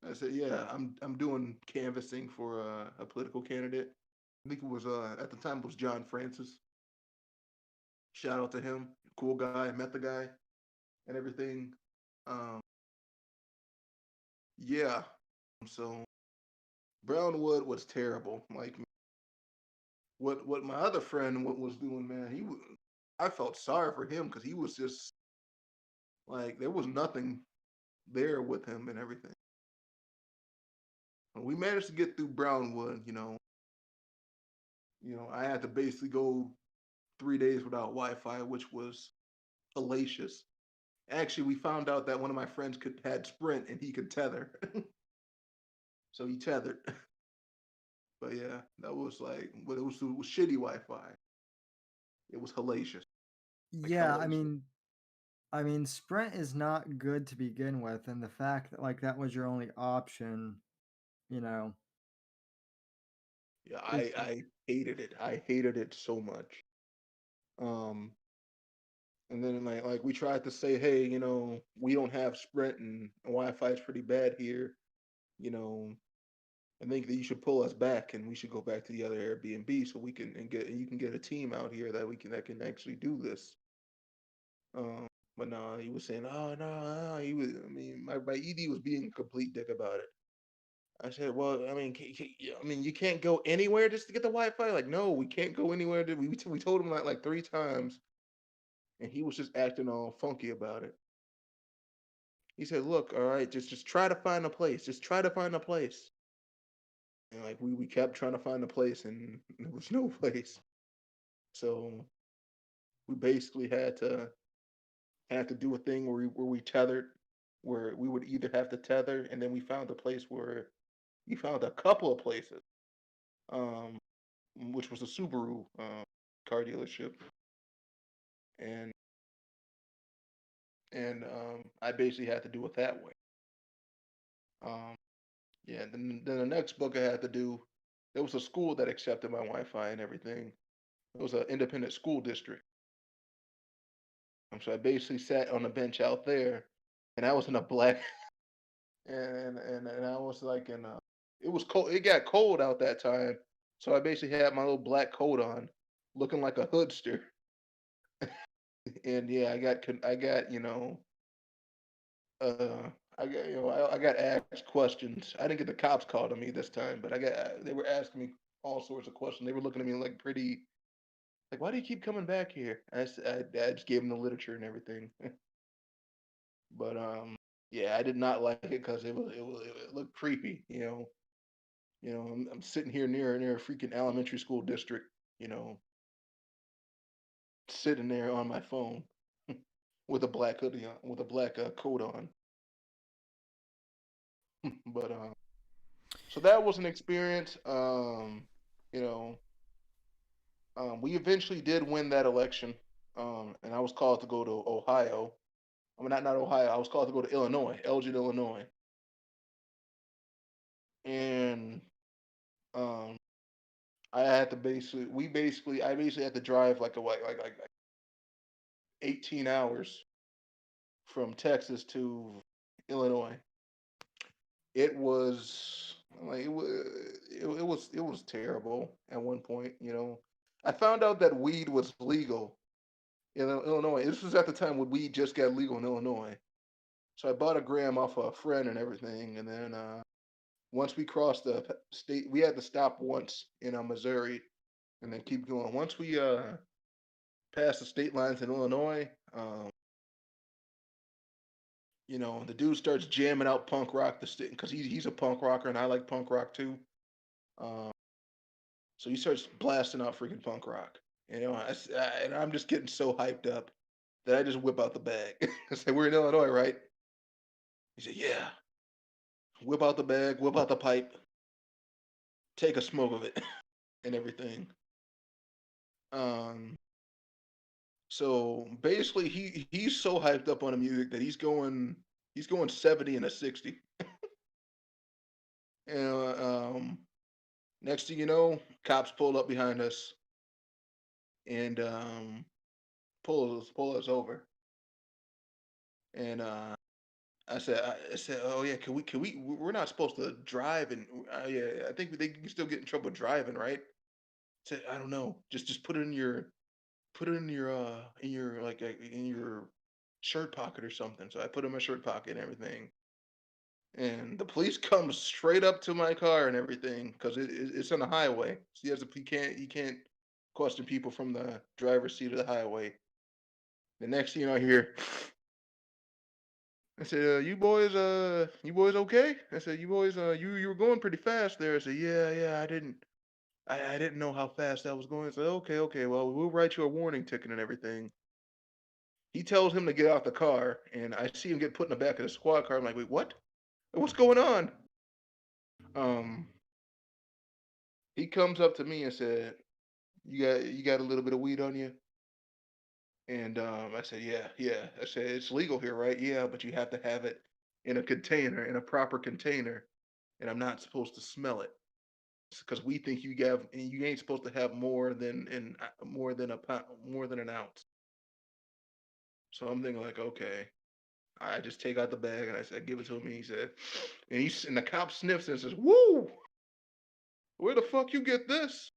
Speaker 3: I said, yeah, I'm doing canvassing for a political candidate. I think it was at the time it was John Francis. Shout out to him, cool guy. Met the guy and everything. Um, yeah. So Brownwood was terrible. Like what my other friend was doing, man. I felt sorry for him because he was just like there was nothing there with him and everything. We managed to get through Brownwood. I had to basically go 3 days without Wi-Fi, which was hellacious. Actually, we found out that one of my friends had Sprint and he could tether, so he tethered. But yeah, that was like, but it was shitty Wi-Fi. It was hellacious. Like
Speaker 2: Yeah,
Speaker 3: hellacious.
Speaker 2: I mean, Sprint is not good to begin with, and the fact that like that was your only option, you know,
Speaker 3: Yeah,
Speaker 2: is
Speaker 3: I hated it. I hated it so much. Um, and then like we tried to say, hey, we don't have Sprint and Wi-Fi is pretty bad here. You know, I think that you should pull us back and we should go back to the other Airbnb so we can and you can get a team out here that can actually do this. Um, but no, he was saying, oh no, he was. I mean, my ED was being a complete dick about it. I said, well, I mean, you can't go anywhere just to get the Wi-Fi. Like, no, we can't go anywhere. We told him that like 3 times, and he was just acting all funky about it. He said, look, all right, just try to find a place. Just try to find a place. And like we kept trying to find a place, and there was no place. So we basically had to do a thing where we tethered, where we would either have to tether, and then we found a place where we found a couple of places, um, which was a Subaru car dealership, and I basically had to do it that way. Um, yeah. Then the next book I had to do, there was a school that accepted my Wi-Fi and everything. It was an independent school district. So I basically sat on a bench out there, and I was in a black, and I was like in a. It was cold. It got cold out that time, so I basically had my little black coat on, looking like a hoodster. And yeah, I got uh, I got asked questions. I didn't get the cops called on me this time, but they were asking me all sorts of questions. They were looking at me like pretty, like, why do you keep coming back here? I just gave them the literature and everything. But yeah, I did not like it because it looked creepy. I'm sitting here near a freaking elementary school district. You know, sitting there on my phone with a black hoodie on, with a black coat on. But so that was an experience. You know, we eventually did win that election. And I was called to go to Ohio. I mean, not Ohio. I was called to go to Illinois, Elgin, Illinois, and um, I basically had to drive like 18 hours from Texas to Illinois. It was like it was terrible at one point. I found out that weed was legal in Illinois. This was at the time when weed just got legal in Illinois. So I bought a gram off a friend and everything, and then once we crossed the state, we had to stop once in Missouri, and then keep going. Once we passed the state lines in Illinois, the dude starts jamming out punk rock because he's a punk rocker and I like punk rock too. Um, so he starts blasting out freaking punk rock. And I'm just getting so hyped up that I just whip out the bag. I say, "We're in Illinois, right?" He said, "Yeah." Whip out the bag, whip out the pipe, take a smoke of it, and everything. Um, so basically, he's so hyped up on the music that he's going 70 and a 60. And next thing you know, cops pull up behind us and pull us over. And I said, oh yeah, can we? We're not supposed to drive, and yeah, I think they can still get in trouble driving, right? I said, I don't know, just
Speaker 5: put it in your like in your shirt pocket or something. So I put it in my shirt pocket and everything. And the police come straight up to my car and everything because it's on the highway. So he can't question people from the driver's seat of the highway. The next thing I hear, I said, you boys okay? I said, you boys, you were going pretty fast there. I said, yeah, I didn't know how fast that was going. I said, okay, well, we'll write you a warning ticket and everything. He tells him to get out the car, and I see him get put in the back of the squad car. I'm like, wait, what? What's going on? Um, he comes up to me and said, you got a little bit of weed on you? And I said, yeah. I said, it's legal here, right? Yeah, but you have to have it in a container, in a proper container, and I'm not supposed to smell it because we think you ain't supposed to have more than a pound, more than an ounce. So I'm thinking like, okay. I just take out the bag and I said, give it to him. He said, and the cop sniffs and says, "Woo, where the fuck you get this?"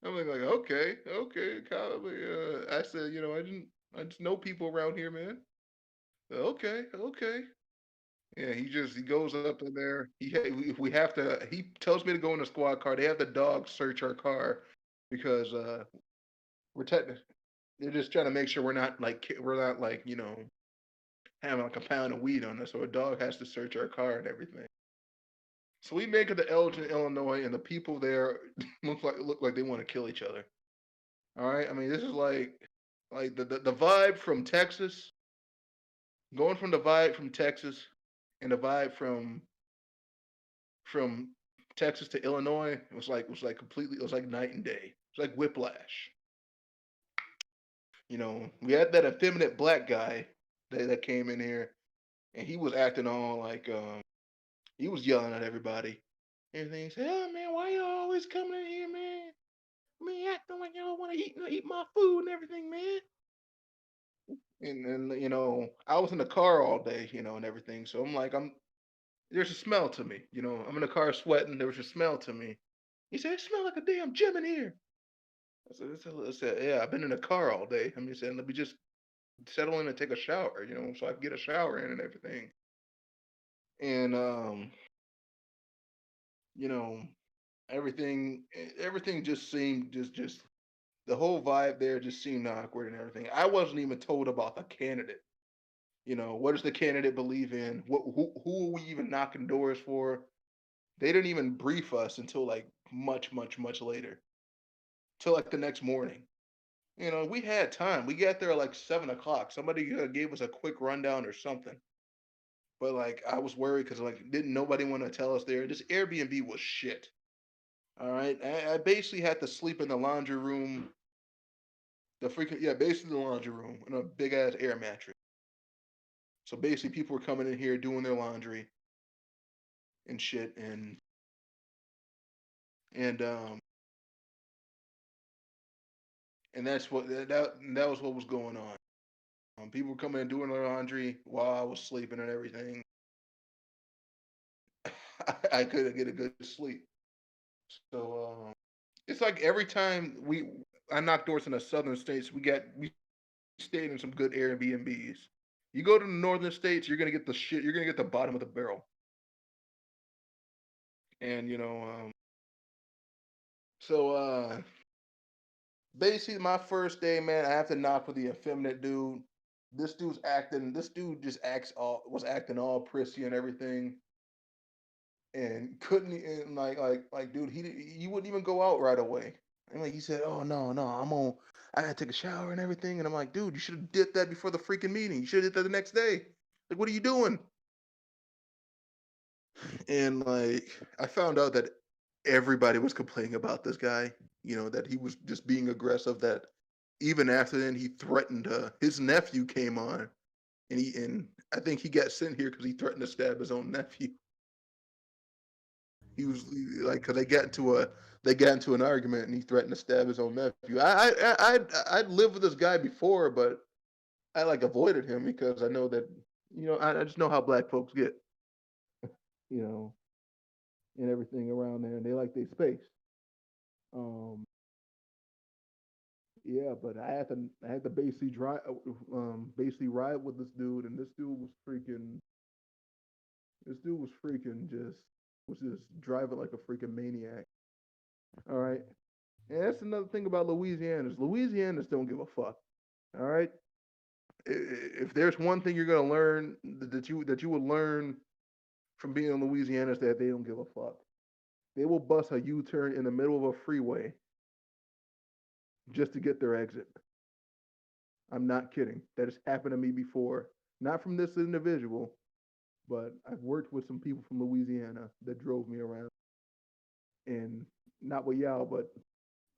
Speaker 5: I'm like, okay, cop. I said, I just know people around here, man. Okay. Yeah, he goes up in there. If we have to, he tells me to go in the squad car. They have the dogs search our car because we're technically they're just trying to make sure we're not like having like a pound of weed on us, so a dog has to search our car and everything. So we make it to Elgin, Illinois, and the people there look like they want to kill each other. All right, I mean this is like the vibe from Texas, going from the vibe from Texas and the vibe from Texas to Illinois. It was like completely. It was like night and day. It's like whiplash. We had that effeminate black guy that came in here, and he was acting all like he was yelling at everybody. Everything. He said, "Oh man, why y'all always coming in here, man? Man, acting like y'all want to eat my food and everything, man." And I was in the car all day, and everything. So I'm like, there's a smell to me, I'm in the car sweating. There was a smell to me. He said, "It smell like a damn gym in here." I said, "Yeah, I've been in the car all day." I'm just saying, let me just settle in and take a shower, so I can get a shower in and everything. And you know, everything just seemed just the whole vibe there just seemed awkward and everything. I wasn't even told about the candidate. What does the candidate believe in? Who are we even knocking doors for? They didn't even brief us until like much, much, much later, till like the next morning. We had time. We got there at like 7 o'clock. Somebody gave us a quick rundown or something. But like I was worried because like didn't nobody want to tell us there. This Airbnb was shit. All right, I basically had to sleep in the laundry room. Basically the laundry room in a big ass air mattress. So basically, people were coming in here doing their laundry and shit, and and that was what was going on. People were coming in doing their laundry while I was sleeping and everything. I couldn't get a good sleep. So it's like every time I knock doors in the southern states, we stayed in some good Airbnbs. You go to the northern states, you're gonna get the shit. You're gonna get the bottom of the barrel. And so basically my first day, man, I have to knock with the effeminate dude. This dude just was acting all prissy and everything, and couldn't and like dude, he wouldn't even go out right away. And like he said, "Oh no, I gotta take a shower and everything." And I'm like, "Dude, you should have did that before the freaking meeting. You should have did that the next day. Like, what are you doing?" And like I found out that everybody was complaining about this guy, that he was just being aggressive, that even after then he threatened his nephew came on, and I think he got sent here because he threatened to stab his own nephew. He was like, because they got into an argument and he threatened to stab his own nephew. I'd lived with this guy before, but I like avoided him because I know that I just know how black folks get, you know and everything around there, and they like their space. Yeah, but I had to basically ride with this dude, and this dude was freaking just driving like a freaking maniac. All right, and that's another thing about Louisianans. Louisianans don't give a fuck. All right, if there's one thing you're gonna learn that you will learn from being in Louisiana is that they don't give a fuck. They will bust a U-turn in the middle of a freeway just to get their exit. I'm not kidding. That has happened to me before. Not from this individual, but I've worked with some people from Louisiana that drove me around, and not with y'all, but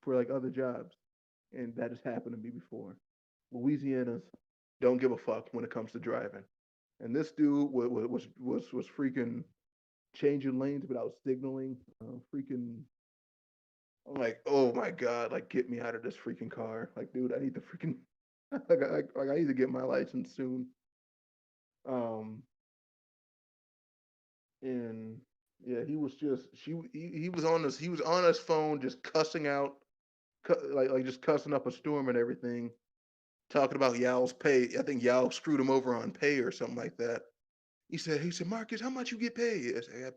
Speaker 5: for like other jobs, and that has happened to me before. Louisianas don't give a fuck when it comes to driving, and this dude was freaking changing lanes without signaling. Freaking, I'm like, oh my god, like get me out of this freaking car, like dude, I need to freaking like I need to get my license soon. Um, and yeah, he was on his phone just cussing out, like just cussing up a storm and everything, talking about YAL's pay. I think YAL screwed him over on pay or something like that. He said, Marcus, how much you get paid? I said, I got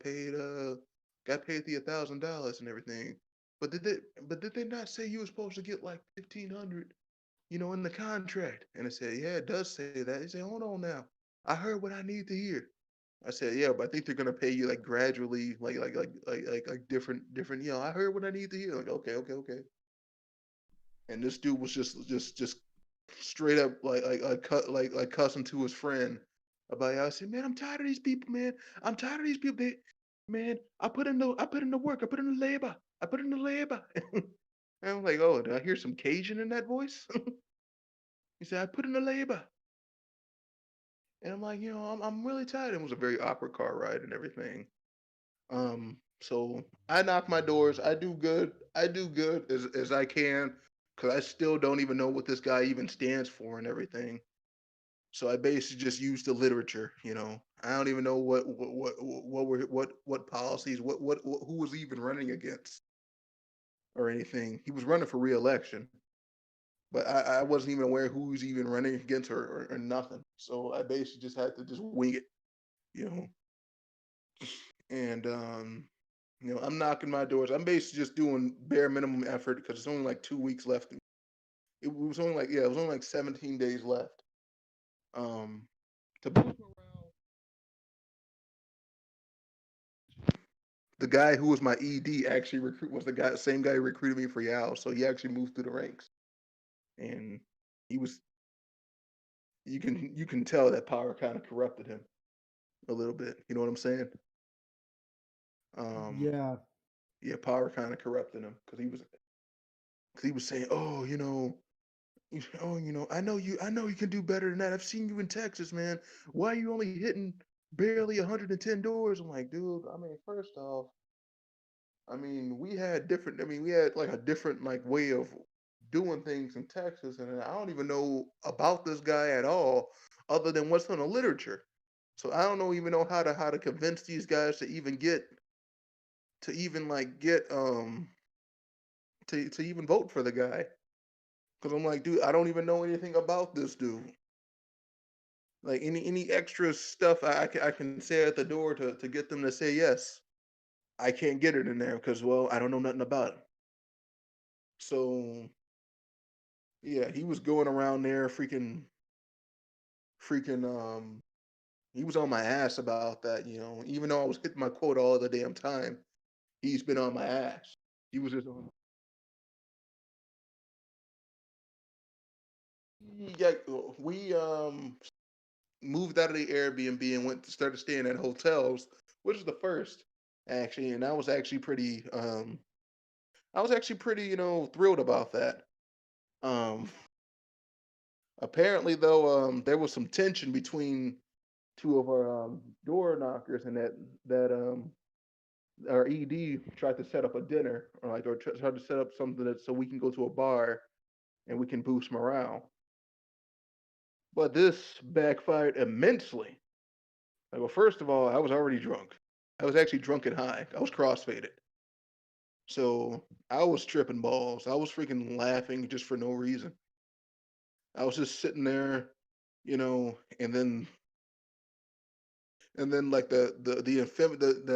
Speaker 5: paid the $1,000 and everything. But did they not say you were supposed to get like 1,500, in the contract? And I said, yeah, it does say that. He said, hold on now. I heard what I need to hear. I said, yeah, but I think they're gonna pay you like gradually, like different. I heard what I need to hear. Like, okay, okay, okay. And this dude was just straight up like cussing to his friend about it. I said, man, I'm tired of these people, man. I'm tired of these people. Man, I put in the work. I put in the labor. I put in the labor. And I'm like, oh, did I hear some Cajun in that voice? He said, I put in the labor. And I'm like, I'm really tired. It was a very awkward car ride and everything. So I knock my doors. I do good. I do good as I can, because I still don't even know what this guy even stands for and everything. So I basically just use the literature. I don't even know what policies, who was even running against or anything. He was running for re-election, but I wasn't even aware who was even running against or nothing. So I basically just had to just wing it, you know. And I'm knocking my doors. I'm basically just doing bare minimum effort because it's only like 2 weeks left. It was only like 17 days left. To boost morale, the guy who was my ED actually was the same guy who recruited me for YAL. So he actually moved through the ranks, and he was. You can tell that power kind of corrupted him a little bit. You know what I'm saying?
Speaker 2: Yeah.
Speaker 5: Yeah, power kind of corrupted him because he was saying, oh, I know you can do better than that. I've seen you in Texas, man. Why are you only hitting barely 110 doors? I'm like, dude, first off, we had like a different like way of doing things in Texas, and I don't even know about this guy at all, other than what's on the literature. So I don't even know how to convince these guys to even get to even vote for the guy. Because I'm like, dude, I don't even know anything about this dude. Like any extra stuff I can say at the door to get them to say yes, I can't get it in there because, well, I don't know nothing about it. So yeah, he was going around there freaking he was on my ass about that, even though I was hitting my quota all the damn time, he's been on my ass. He was just on. Yeah, we moved out of the Airbnb and started staying at hotels, which is the first actually, and I was actually pretty, thrilled about that. Um, Apparently though, there was some tension between two of our door knockers, and that our ED tried to set up a dinner, or tried to set up something so we can go to a bar and we can boost morale. But this backfired immensely. Like, well, first of all, I was already drunk. I was actually drunk and high. I was crossfaded. So I was tripping balls. I was freaking laughing just for no reason. I was just sitting there, and then like the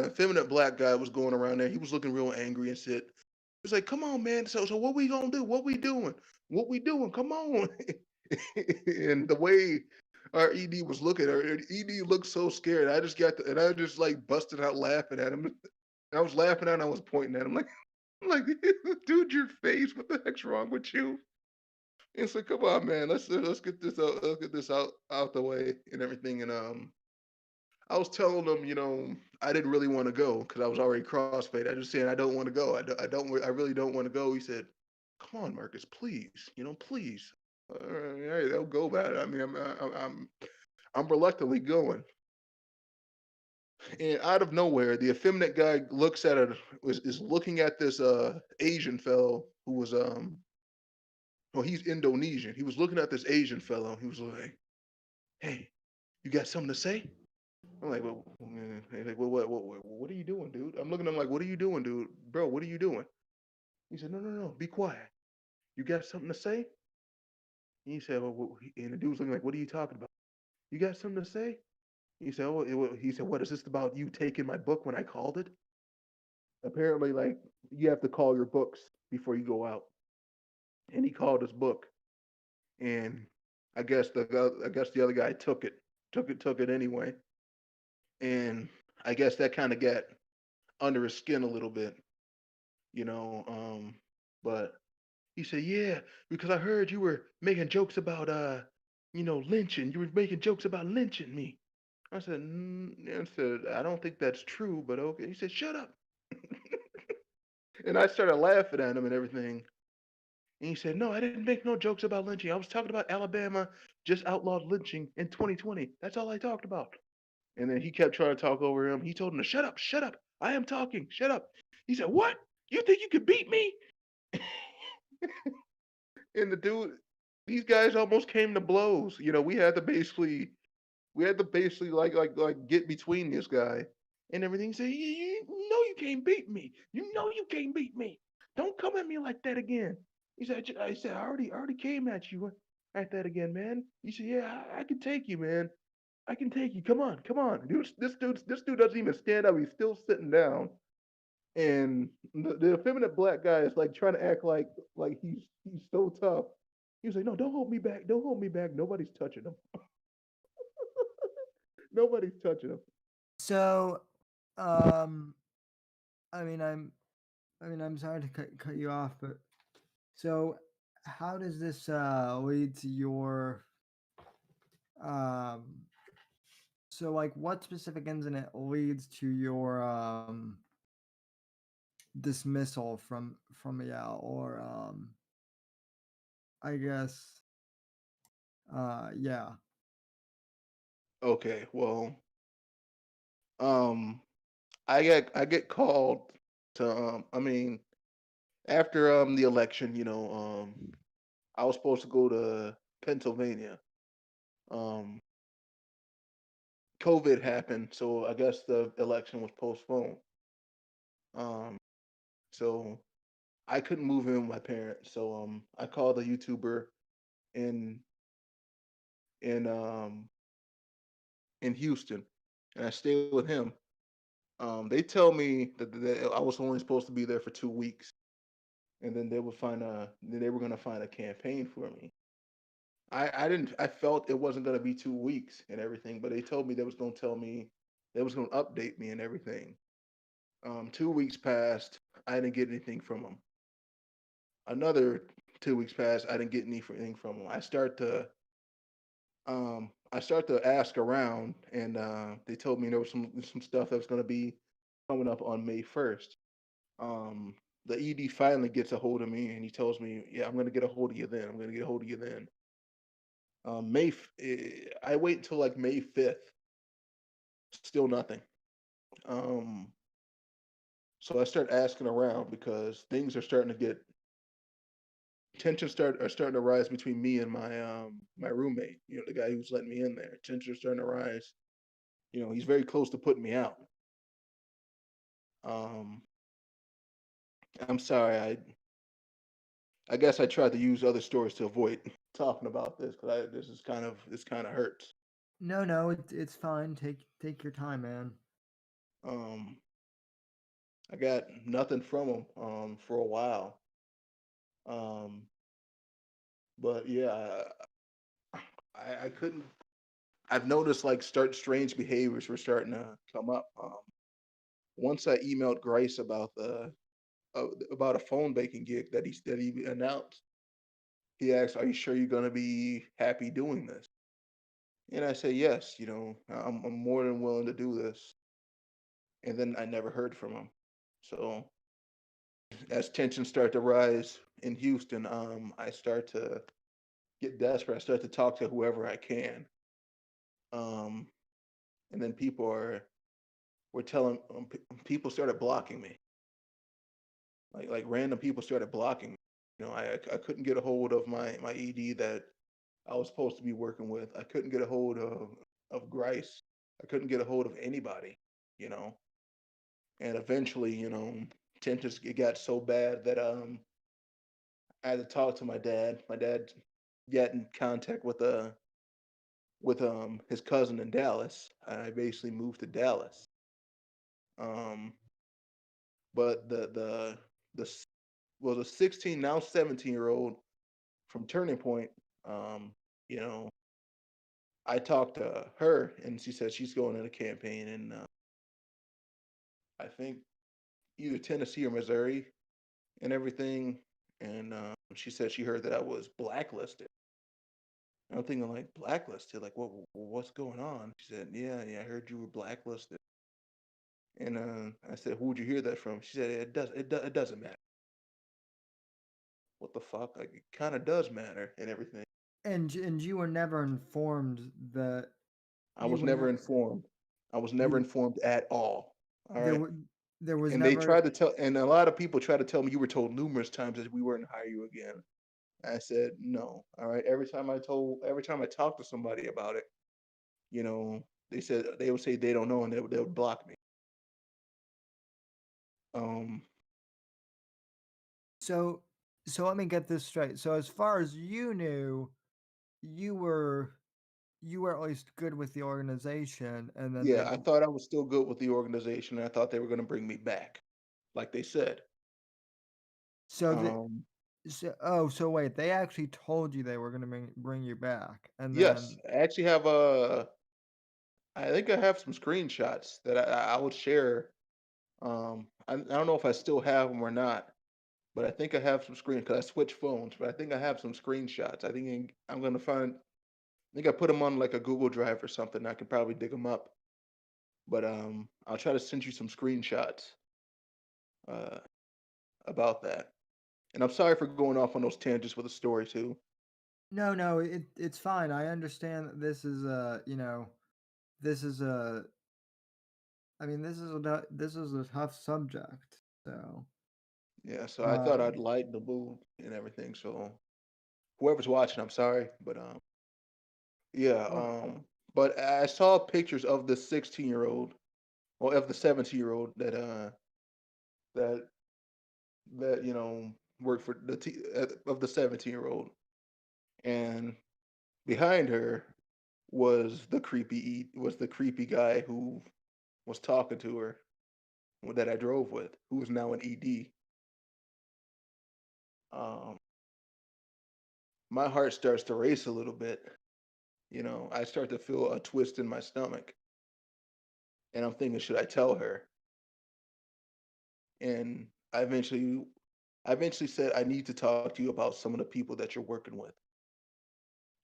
Speaker 5: effeminate black guy was going around there. He was looking real angry and shit. He was like, "Come on, man. So what we gonna do? What we doing? What we doing? Come on!" And the way our ED was looking, our ED looked so scared. And I just like busted out laughing at him. I was laughing at him. I was pointing at him like, dude, your face. What the heck's wrong with you? And so, come on, man. Let's get this out. Let's get this out the way and everything. And I was telling him, I didn't really want to go because I was already crossfade. I just saying I don't want to go. I really don't want to go. He said, "Come on, Marcus, please, please." All right, I'll go about it. I mean, I'm reluctantly going. And out of nowhere, the effeminate guy looks at it, is looking at this Asian fellow who was well, he's Indonesian. He was looking at this Asian fellow. He was like, "Hey, you got something to say?" I'm like, "Well, he's like, well, what are you doing, dude?" I'm looking at him like, "What are you doing, dude? Bro, what are you doing?" He said, No, be quiet. You got something to say?" And he said, and the dude was looking like, "What are you talking about? You got something to say?" He said, he said, "What is this about you taking my book when I called it?" Apparently, like, you have to call your books before you go out. And he called his book, and I guess the other guy took it anyway, and I guess that kind of got under his skin a little bit, you know. But he said, "Yeah, because I heard you were making jokes about lynching. You were making jokes about lynching me." I said, "I don't think that's true, but okay." He said, "Shut up." And I started laughing at him and everything. And he said, "No, I didn't make no jokes about lynching. I was talking about Alabama just outlawed lynching in 2020. That's all I talked about." And then he kept trying to talk over him. He told him to shut up, shut up. I am talking, shut up. He said, "What? You think you could beat me?" And the dude, these guys almost came to blows. We had to basically like get between this guy and everything. Say, "You know you can't beat me. You know you can't beat me. Don't come at me like that again." I said, I already came at you at that again, man." He said, "Yeah, I can take you, man. I can take you. Come on, come on." Dude, this dude doesn't even stand up. He's still sitting down. And the effeminate black guy is like trying to act like he's so tough. He was like, "No, don't hold me back. Don't hold me back. Nobody's touching him. Nobody's touching him."
Speaker 2: So, um, I mean, I'm sorry to cut you off, but so how does this lead to your um? So, like, what specific incident leads to your dismissal from YAL, or I guess yeah.
Speaker 5: Okay, well, um, I get called to I mean, after the election, I was supposed to go to Pennsylvania. Um, COVID happened, so I guess the election was postponed. Um, so I couldn't move in with my parents, so I called a YouTuber in in um in Houston, and I stayed with him. They tell me that I was only supposed to be there for 2 weeks, and then they were gonna find a campaign for me. I didn't I felt it wasn't gonna be 2 weeks and everything, but they told me they was gonna update me and everything. 2 weeks passed, I didn't get anything from them. Another 2 weeks passed, I didn't get anything from them. I start to ask around, and they told me there was some stuff that was gonna be coming up on May 1st. Um, the ED finally gets a hold of me, and he tells me, "Yeah, I'm gonna get a hold of you then. I'm gonna get a hold of you then." I wait until like May 5th, still nothing. Um, so I start asking around because things are starting to get are starting to rise between me and my roommate. The guy who's letting me in there. Tensions are starting to rise. He's very close to putting me out. Um, I'm sorry. I guess I tried to use other stories to avoid talking about this because this kind of hurts.
Speaker 2: No, it's fine. Take your time, man.
Speaker 5: Um, I got nothing from him for a while. Um, but yeah, I couldn't. I've noticed like strange behaviors were starting to come up. Once I emailed Grace about a phone banking gig that he announced. He asked, "Are you sure you're gonna be happy doing this?" And I said, "Yes. I'm more than willing to do this." And then I never heard from him. So as tensions start to rise in Houston, I start to get desperate. I start to talk to whoever I can. Um, and then were telling people started blocking me. Like random people started blocking me. I couldn't get a hold of my ED that I was supposed to be working with. I couldn't get a hold of Grice. I couldn't get a hold of anybody, you know. And eventually, tensions it got so bad that I had to talk to my dad. My dad got in contact with his cousin in Dallas. I basically moved to Dallas. Um, but the 16 now 17-year-old from Turning Point, um, you know, I talked to her and she said she's going in a campaign in I think either Tennessee or Missouri and everything. And she said she heard that I was blacklisted. I'm thinking like blacklisted, like what's going on? She said, yeah, I heard you were blacklisted. And I said, who would you hear that from? She said, it doesn't matter. What the fuck? Like it kind of does matter and everything.
Speaker 2: And you were never informed that
Speaker 5: I
Speaker 2: you
Speaker 5: was
Speaker 2: were
Speaker 5: never
Speaker 2: not
Speaker 5: informed. I was never
Speaker 2: you
Speaker 5: informed at all. All
Speaker 2: there
Speaker 5: right.
Speaker 2: were there was
Speaker 5: And they
Speaker 2: never
Speaker 5: tried to tell, and a lot of people tried to tell me you were told numerous times that we weren't hire you again. I said no. All right. Every time I talked to somebody about it, they said they would say they don't know and they would block me. Um,
Speaker 2: so so let me get this straight. So as far as you knew, you were you were at least good with the organization, and then
Speaker 5: yeah, I thought I was still good with the organization, and I thought they were going to bring me back, like they said.
Speaker 2: so the
Speaker 5: Um,
Speaker 2: so wait, they actually told you they were going to bring you back, and
Speaker 5: yes,
Speaker 2: then
Speaker 5: I actually have I think I have some screenshots that I would share. I don't know if I still have them or not, but I think I have some screen because I switched phones. But I think I have some screenshots. I think I'm gonna find. I think I put them on like a Google Drive or something. I could probably dig them up. But I'll try to send you some screenshots uh, about that. And I'm sorry for going off on those tangents with a story too.
Speaker 2: no, it's fine. I understand that this is this is a I mean this is a tough subject. So
Speaker 5: Yeah, so I thought I'd
Speaker 2: um
Speaker 5: lighten the mood and everything. So whoever's watching, I'm sorry, but yeah,
Speaker 2: well,
Speaker 5: but I saw pictures of the 16-year-old or of the 17-year-old that that worked for of the 17-year-old, and behind her was the creepy guy who was talking to her that I drove with, who is now an ED. Um, my heart starts to race a little bit. I start to feel a twist in my stomach, and I'm thinking, should I tell her? And I eventually said, I need to talk to you about some of the people that you're working with.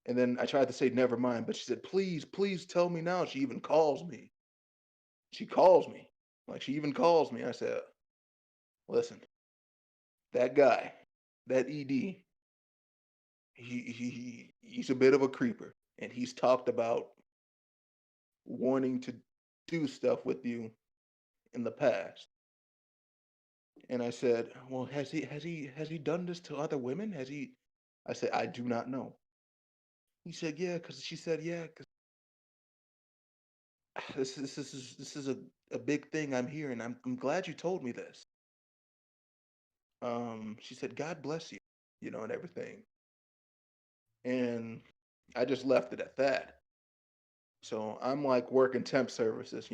Speaker 5: And then I tried to say, never mind, but she said, please tell me now. She even calls me. She calls me. Like she even calls me. I said, listen, that guy, that ED, he's a bit of a creeper. And he's talked about wanting to do stuff with you in the past. And I said, well, has he done this to other women? Has he? I said, I do not know. He said, yeah, because she said, yeah, because this is a big thing I'm hearing. I'm glad you told me this. She said, "God bless you," and everything. And I just left it at that. So I'm like working temp services,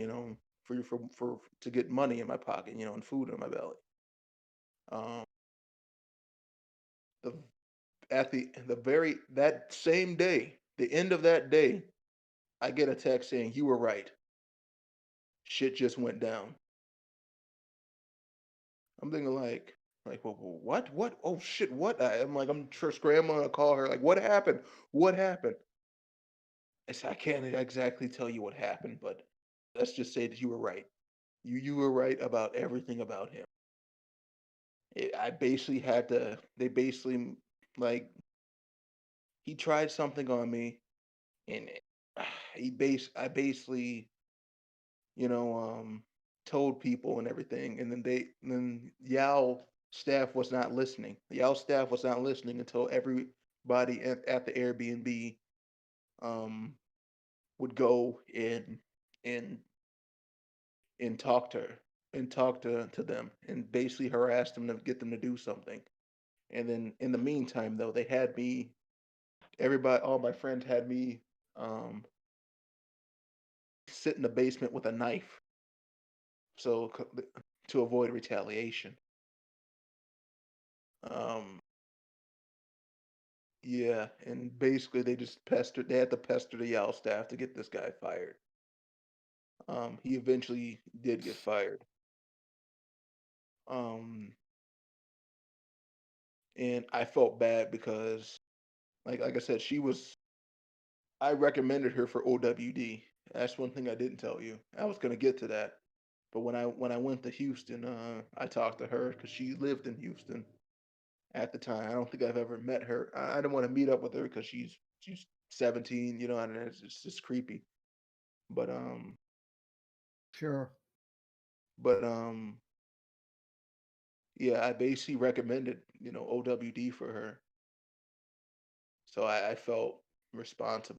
Speaker 5: for to get money in my pocket, and food in my belly. Um, the at the very that same day, the end of that day, I get a text saying you were right. Shit just went down. I'm thinking like, well, what? What? Oh shit! What? I'm like, I'm scrambling to call her. Like, what happened? What happened? I can't exactly tell you what happened, but let's just say that you were right. You were right about everything about him. I basically had to. They basically like he tried something on me, and I basically you know told people and everything, and then YAL staff was not listening. The YAL staff was not listening until everybody at the Airbnb um would go and and talk to her and talk to them and basically harass them to get them to do something. And then in the meantime, though, they had me. Everybody, all my friends had me um, sit in the basement with a knife, so to avoid retaliation. Um, yeah, and basically they just pestered. They had to pester the YAL staff to get this guy fired. He eventually did get fired. Um, and I felt bad because, like I said, she was. I recommended her for OWD. That's one thing I didn't tell you. I was gonna get to that, but when I went to Houston, I talked to her because she lived in Houston at the time. I don't think I've ever met her. I didn't want to meet up with her because she's 17, and it's just creepy. But
Speaker 2: Sure.
Speaker 5: but yeah, I basically recommended OWD for her, so I felt responsible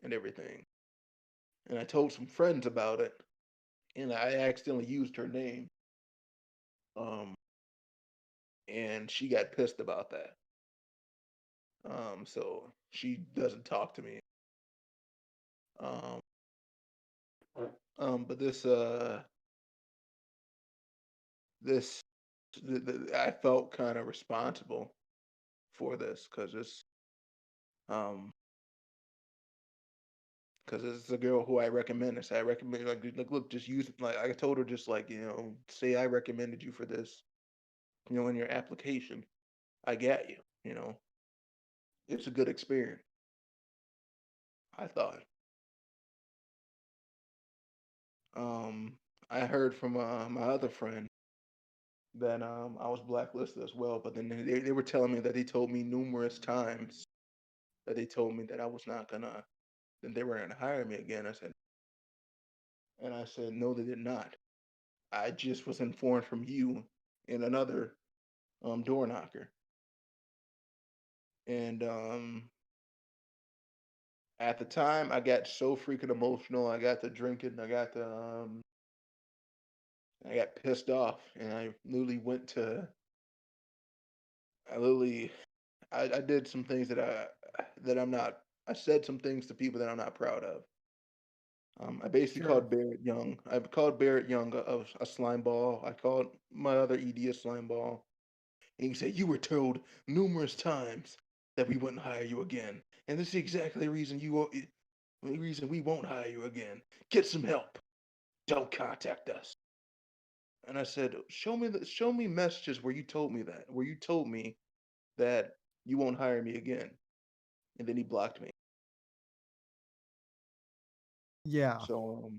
Speaker 5: and everything, and I told some friends about it, and I accidentally used her name, um, and she got pissed about that. So she doesn't talk to me. Um, but this I felt kind of responsible for this um because it's a girl who I recommend this. I recommend like look, just use it. Like I told her, just like say I recommended you for this, in your application. I got you. It's a good experience. I thought. Um, I heard from my other friend that I was blacklisted as well, but then they were telling me that they told me numerous times that they told me that I was not gonna that they were gonna hire me again. I said no, they did not. I just was informed from you and another door knocker. And at the time, I got so freaking emotional. I got to drinking. I got pissed off, and I literally went to. I literally, I did some things that I'm not. I said some things to people that I'm not proud of. I basically
Speaker 2: Sure.
Speaker 5: called Barrett Young. I called Barrett Young a slime ball. I called my other ED a slime ball. And he said, "You were told numerous times that we wouldn't hire you again, and this is exactly the reason we won't hire you again. Get some help. Don't contact us." And I said, show me messages where you told me that you won't hire me again." And then he blocked me.
Speaker 2: Yeah.
Speaker 5: So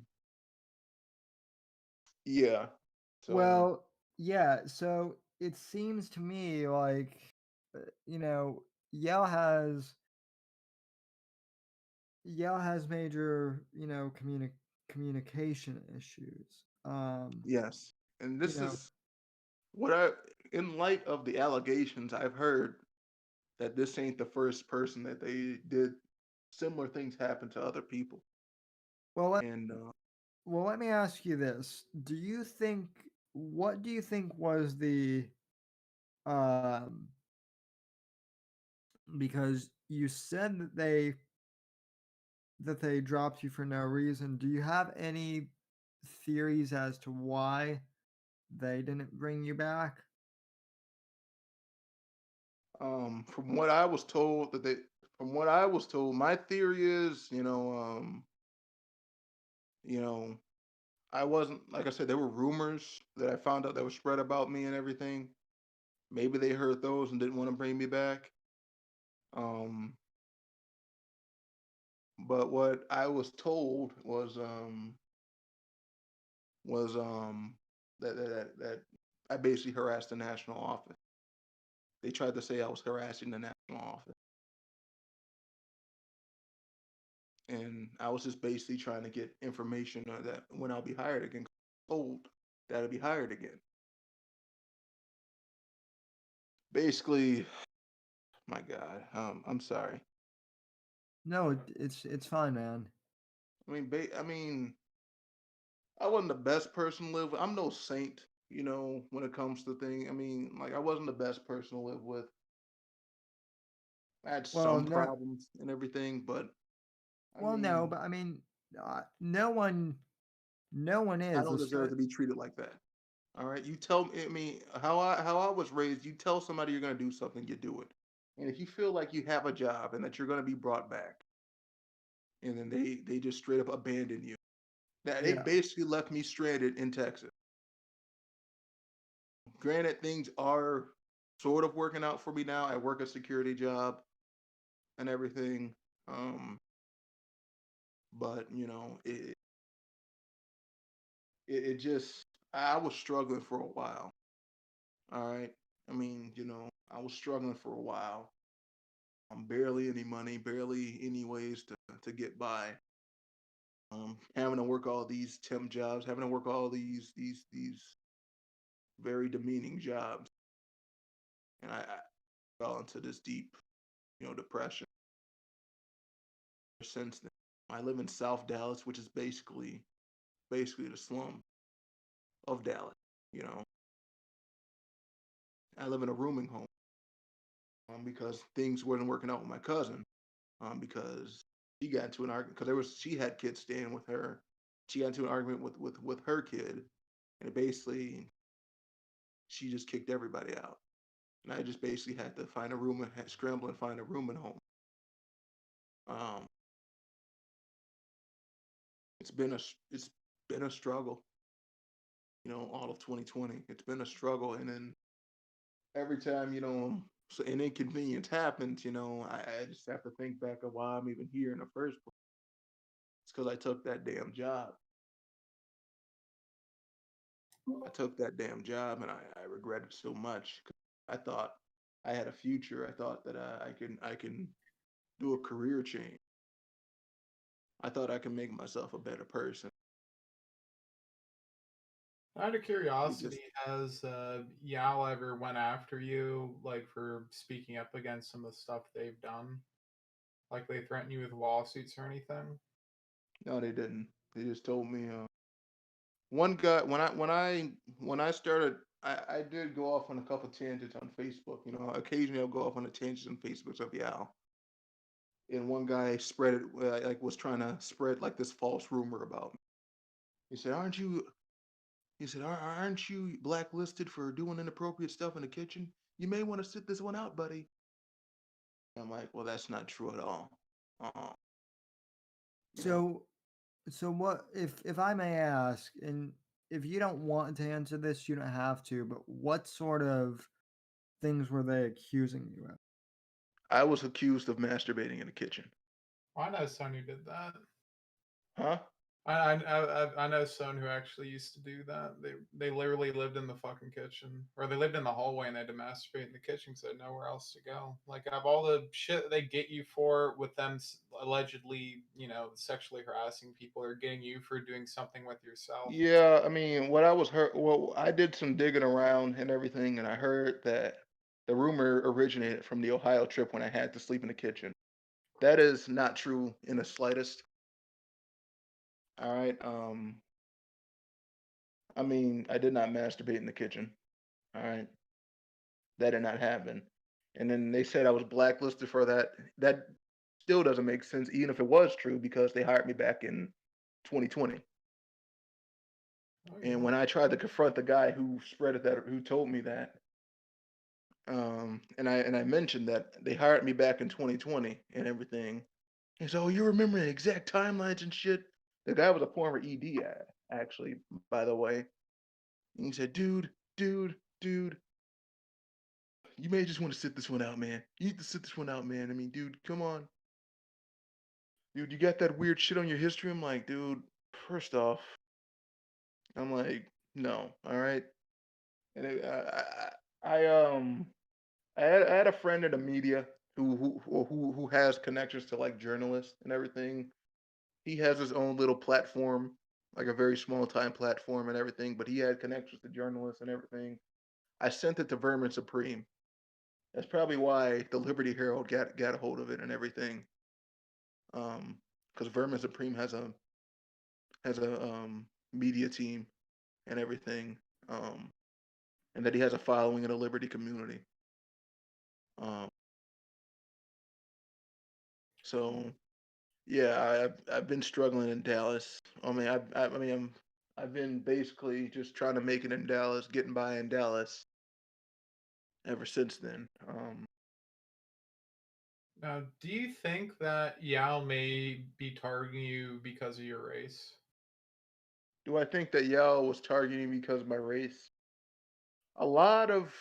Speaker 5: yeah. So
Speaker 2: Well, yeah. So it seems to me like, you know, Yale has Yale has major, communication issues.
Speaker 5: yes, and
Speaker 2: You
Speaker 5: this
Speaker 2: know,
Speaker 5: is what I in light of the allegations I've heard that this ain't the first person that they did similar things happen to other people.
Speaker 2: well,
Speaker 5: And
Speaker 2: let me ask you this: what do you think was the because you said that they dropped you for no reason. Do you have any theories as to why they didn't bring you back?
Speaker 5: From what I was told from what I was told, my theory is, I wasn't, like I said, there were rumors that I found out that were spread about me and everything. Maybe they heard those and didn't want to bring me back. Um, but what I was told was that I basically harassed the national office. They tried to say I was harassing the national office, and I was just basically trying to get information that when I'll be hired again. 'Cause I was told that I'll be hired again. Basically, my God, I'm sorry.
Speaker 2: No, it's fine, man.
Speaker 5: I mean, I wasn't the best person to live with. I'm no saint, when it comes to things. I mean, like I wasn't the best person to live with. I had
Speaker 2: Well,
Speaker 5: some
Speaker 2: no,
Speaker 5: problems and everything, but I
Speaker 2: well, no,
Speaker 5: mean,
Speaker 2: but I mean, no one
Speaker 5: I
Speaker 2: is.
Speaker 5: don't
Speaker 2: Let's
Speaker 5: deserve
Speaker 2: just
Speaker 5: to be treated like that. All right, you tell me. I mean, how I was raised. You tell somebody you're gonna do something, you do it. And if you feel like you have a job and that you're gonna be brought back, and then they just straight up abandon you, that they
Speaker 2: yeah.
Speaker 5: basically left me stranded in Texas. Granted, things are sort of working out for me now. I work a security job and everything. But it just I was struggling for a while. All right. I mean, I was struggling for a while. Barely any money, barely any ways to get by. Having to work all these temp jobs, having to work all these very demeaning jobs, and I fell into this deep, depression. Since then, I live in South Dallas, which is basically the slum of Dallas. You know, I live in a rooming home because things wasn't working out with my cousin because she got into an argument because she had kids staying with her. She got into an argument with her kid, and basically she just kicked everybody out. And I just basically had to find a room and scramble and find a room and home. Um, it's been a struggle. All of 2020, it's been a struggle, and then every time so an inconvenience happens, I just have to think back of why I'm even here in the first place. It's because I took that damn job. I took that damn job, and I regret it so much. I thought I had a future. I thought that I can do a career change. I thought I could make myself a better person.
Speaker 4: Out of
Speaker 5: It just
Speaker 4: curiosity, has YAL ever went after you, like for speaking up against some of the stuff they've done? Like they threaten you with lawsuits or anything?
Speaker 5: No, they didn't. They just told me. One guy when I started, I did go off on a couple tangents on Facebook. Occasionally I'll go off on a tangent on Facebook of YAL. And one guy spread it like was trying to spread like this false rumor about me. He said, "Aren't you?" He said, "Aren't you blacklisted for doing inappropriate stuff in the kitchen? You may want to sit this one out, buddy." I'm like, "Well, that's not true at all." Uh, you know,
Speaker 2: So, what if I may ask, and if you don't want to answer this, you don't have to, but what sort of things were they accusing you of?
Speaker 5: I was accused of masturbating in the kitchen.
Speaker 4: Well, I know someone who did that.
Speaker 5: Huh?
Speaker 4: I know someone who actually used to do that. They literally lived in the fucking kitchen, or they lived in the hallway and they had to masturbate in the kitchen because they had nowhere else to go. Like of all the shit that they get you for, with them allegedly, sexually harassing people, or getting you for doing something with yourself.
Speaker 5: Yeah, I mean, what I was heard, well, I did some digging around and everything, and I heard that the rumor originated from the Ohio trip when I had to sleep in the kitchen. That is not true in the slightest. All right. I mean, I did not masturbate in the kitchen. All right. That did not happen. And then they said I was blacklisted for that. That still doesn't make sense, even if it was true, because they hired me back in 2020.
Speaker 4: Oh,
Speaker 5: And
Speaker 4: yeah.
Speaker 5: when I tried to confront the guy who who told me that, and I mentioned that they hired me back in 2020 and everything. He said, "Oh, you remember the exact timelines and shit." The guy was a former ED, actually, by the way. And he said, dude, you may just want to sit this one out, man. You need to sit this one out, man. I mean, dude, come on. Dude, you got that weird shit on your history?" I'm like, dude, first off, I'm like, no, all right. And I had a friend in the media who has connections to like journalists and everything. He has his own little platform, like a very small time platform and everything, but he had connections to journalists and everything. I sent it to Vermin Supreme. That's probably why the Liberty Herald got a hold of it and everything. Because Vermin Supreme has a media team and everything, and that he has a following in the Liberty community. Um, so yeah, I've been struggling in Dallas. I mean, I've been basically just trying to make it in Dallas, getting by in Dallas ever since then.
Speaker 4: Now, do you think that YAL may be targeting you because of your race?
Speaker 5: Do I think that YAL was targeting me because of my race? A lot of,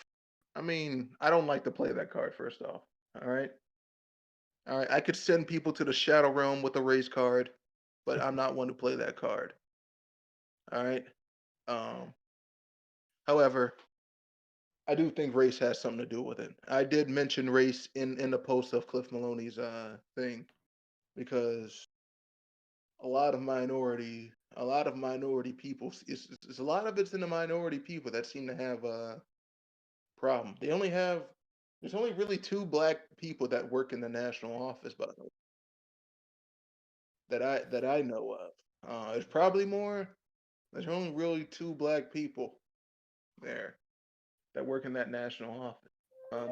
Speaker 5: I mean, I don't like to play that card. First off, all right. All right, I could send people to the Shadow Realm with a race card, but I'm not one to play that card. All right. Um, However, I do think race has something to do with it. I did mention race in the post of Cliff Maloney's thing because a lot of minority people, it's a lot of it's in the minority people that seem to have a problem. There's only really two black people that work in the national office, by the way, that I know of. There's probably more. There's only really two black people there that work in that national office.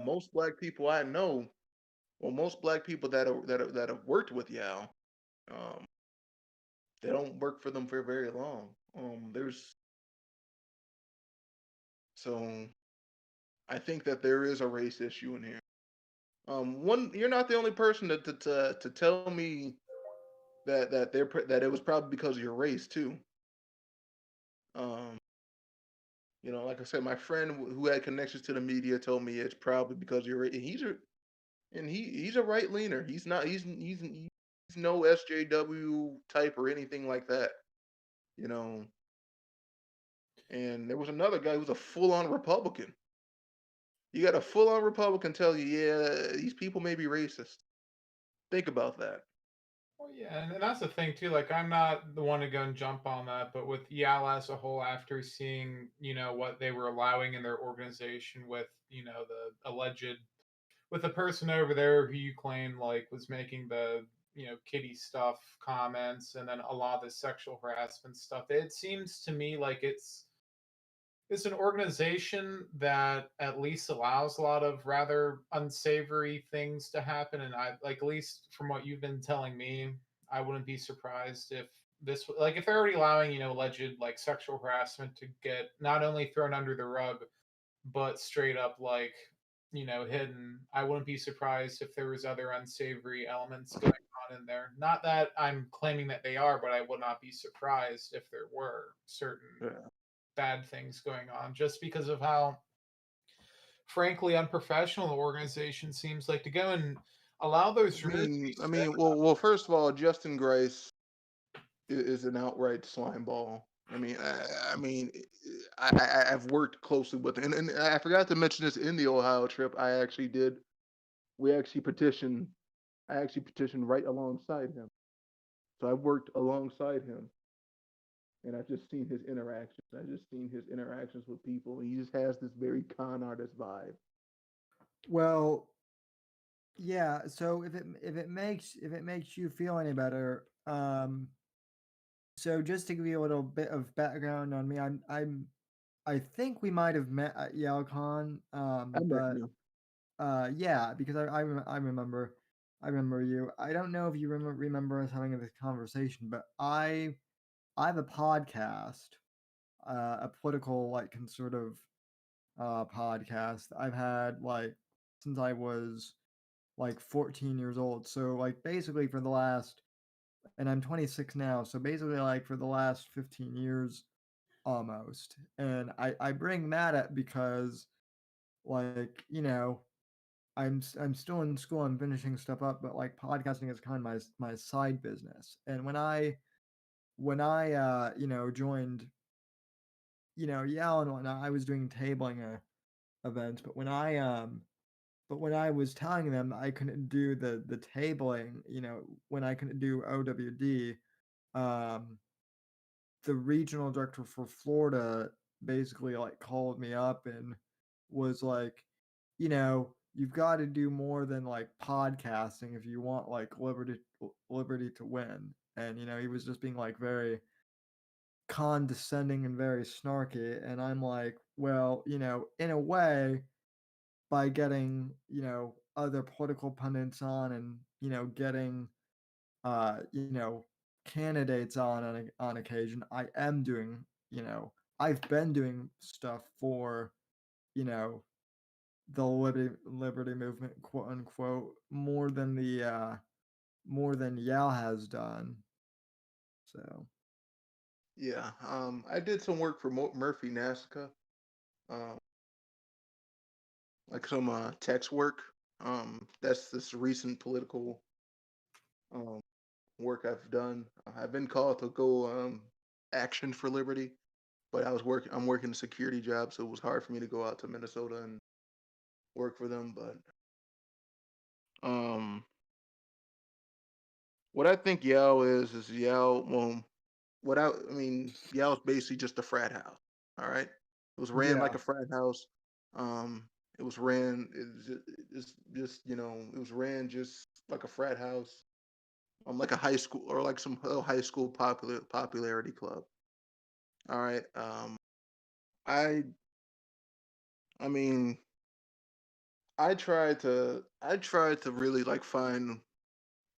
Speaker 5: Most black people I know, well, most black people that have worked with YAL, um, they don't work for them for very long. There's so I think that there is a race issue in here. One, you're not the only person to tell me that it was probably because of your race too. Um, like I said, my friend who had connections to the media told me it's probably because of your race. He's a right leaner. He's no SJW type or anything like that. You know. And there was another guy who's a full on Republican. You got a full on Republican tell you, yeah, these people may be racist. Think about that.
Speaker 4: Well, yeah, and that's the thing too. Like, I'm not the one to go and jump on that, but with YAL as a whole, after seeing what they were allowing in their organization with the alleged with the person over there who you claim like was making the kitty stuff comments, and then a lot of the sexual harassment stuff, it seems to me like it's an organization that at least allows a lot of rather unsavory things to happen. And I like, at least from what you've been telling me, I wouldn't be surprised if this, like, if they're already allowing alleged like sexual harassment to get not only thrown under the rug but straight up like hidden. I wouldn't be surprised if there was other unsavory elements going on in there. Not that I'm claiming that they are, but I would not be surprised if there were certain
Speaker 5: Yeah.
Speaker 4: bad things going on, just because of how frankly unprofessional the organization seems like to go and allow those rumors to be spread.
Speaker 5: Well, first of all, Justin Grice is an outright slime ball. I've worked closely with him, and I forgot to mention this in the Ohio trip. We actually petitioned. I actually petitioned right alongside him, so I worked alongside him, and I've just seen his interactions. I've just seen his interactions with people. He just has this very con artist vibe.
Speaker 2: Well, yeah. So if it makes you feel any better, so just to give you a little bit of background on me, I'm I think we might have met at YAL Con,
Speaker 5: I met
Speaker 2: but
Speaker 5: you.
Speaker 2: yeah, because I remember you. I don't know if you remember us having this conversation, but I have a podcast, a political like conservative podcast I've had like since I was like 14 years old. So like basically for the last, and I'm 26 now, so basically like for the last 15 years almost. And I bring that up because like, you know, I'm still in school, I'm finishing stuff up, but like podcasting is kind of my side business. And when I you know, joined, you know, YAL and whatnot, I was doing tabling events, but when I was telling them I couldn't do the tabling, you know, when I couldn't do OWD, um, the regional director for Florida basically like called me up and was like, you know, you've got to do more than like podcasting if you want like liberty to win. And you know, he was just being like very condescending and very snarky. And I'm like, well, you know, in a way, by getting, you know, other political pundits on and, you know, getting you know, candidates on occasion, I am doing, you know, I've been doing stuff for, you know, the liberty movement, quote unquote, more than YAL has done. So
Speaker 5: Yeah. I did some work for Murphy NASCA. Um, like some text work. That's this recent political um work I've done. I've been called to go action for liberty, but I'm working a security job, so it was hard for me to go out to Minnesota and work for them. But um, what I think YAL is YAL. Well, I mean, YAL is basically just a frat house. All right, it was ran like
Speaker 2: yeah,
Speaker 5: a frat house. Um, it was ran. It's just you know, it was ran just like a frat house. Like a high school or like some high school popularity club. All right. I I mean, I tried to really like find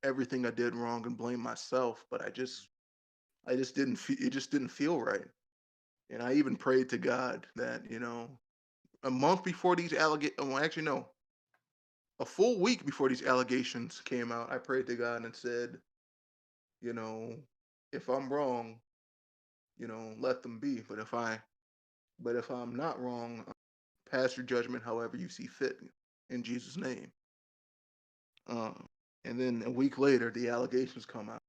Speaker 5: everything I did wrong and blame myself, but I just didn't feel it just didn't feel right. And I even prayed to God that, you know, a month before these allegations, well, actually no, a full week before these allegations came out, I prayed to God and said, you know, if I'm wrong, you know, let them be. But if I'm not wrong, pass your judgment however you see fit in Jesus' name. Um, and then a week later, the allegations come out.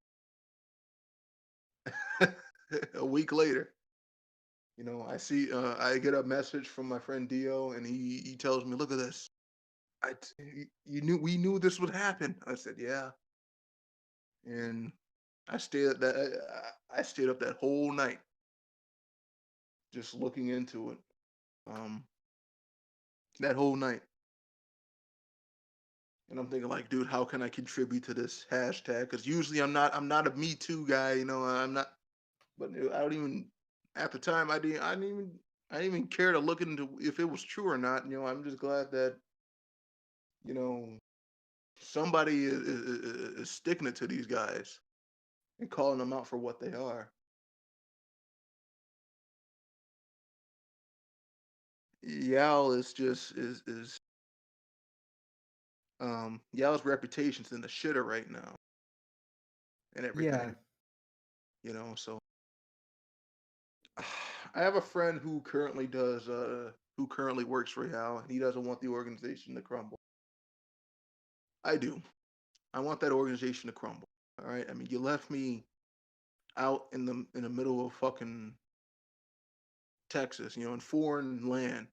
Speaker 5: A week later, you know, I get a message from my friend Dio, and he tells me, "Look at this. We knew this would happen." I said, "Yeah," and I stayed up that whole night just looking into it. Um, that whole night, and I'm thinking like, dude, how can I contribute to this hashtag? Because usually I'm not a Me Too guy, you know. I'm not, but I don't even at the time I didn't even care to look into if it was true or not. You know, I'm just glad that you know somebody is sticking it to these guys and calling them out for what they are. Yal is just is Yal's reputation's in the shitter right now and
Speaker 2: yeah,
Speaker 5: everything. You know, so I have a friend who currently works for Yal, and he doesn't want the organization to crumble. I do. I want that organization to crumble. All right. I mean, you left me out in the middle of fucking Texas, you know, in foreign land,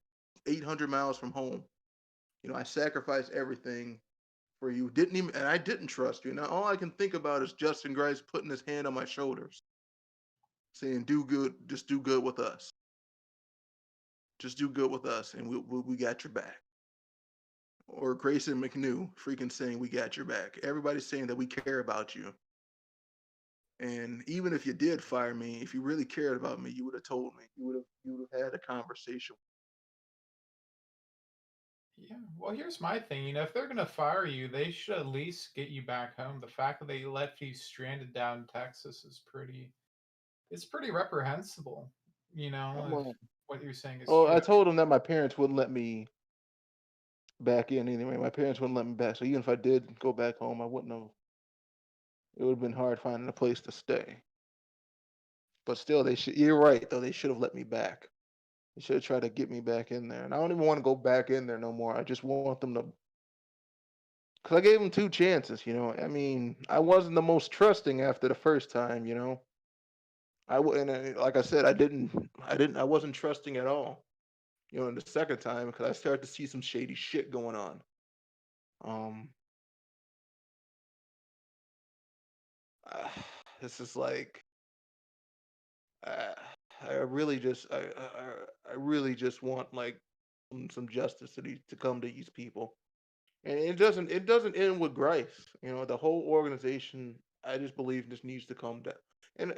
Speaker 5: 800 miles from home. You know, I sacrificed everything for you. Didn't even, and I didn't trust you. Now all I can think about is Justin Grice putting his hand on my shoulders, saying, "Do good, just do good with us. Just do good with us, and we got your back." Or Grayson McNew freaking saying, "We got your back." Everybody's saying that we care about you. And even if you did fire me, if you really cared about me, you would have told me. You would have had a conversation.
Speaker 4: Yeah. Well, here's my thing. If they're gonna fire you, they should at least get you back home. The fact that they left you stranded down in Texas is it's pretty reprehensible. If
Speaker 5: Well,
Speaker 4: what you're saying is
Speaker 5: oh,
Speaker 4: true.
Speaker 5: I told them that my parents wouldn't let me back in anyway. My parents wouldn't let me back. So even if I did go back home, I wouldn't have. It would have been hard finding a place to stay. But still, they should. You're right, though. They should have let me back. They should have tried to get me back in there. And I don't even want to go back in there no more. I just want them to. Because I gave them 2 chances. I mean, I wasn't the most trusting after the first time. I wouldn't. Like I said, I wasn't trusting at all. In the second time because I started to see some shady shit going on. Um, this is like. Uh, I really just I really just want like some justice to come to these people, and it doesn't end with Grice. The whole organization. I just believe this needs to come down, and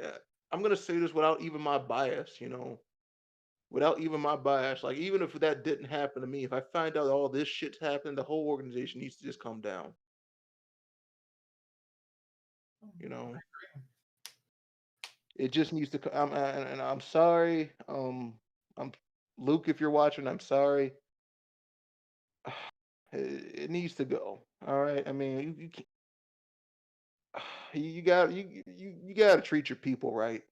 Speaker 5: I'm gonna say this without even my bias. Without even my bias, like even if that didn't happen to me, if I find out all this shit's happened, the whole organization needs to just come down. You know, it just needs to. And I'm sorry. I'm Luke, if you're watching, I'm sorry. It needs to go. All right. I mean, you got you got to treat your people right.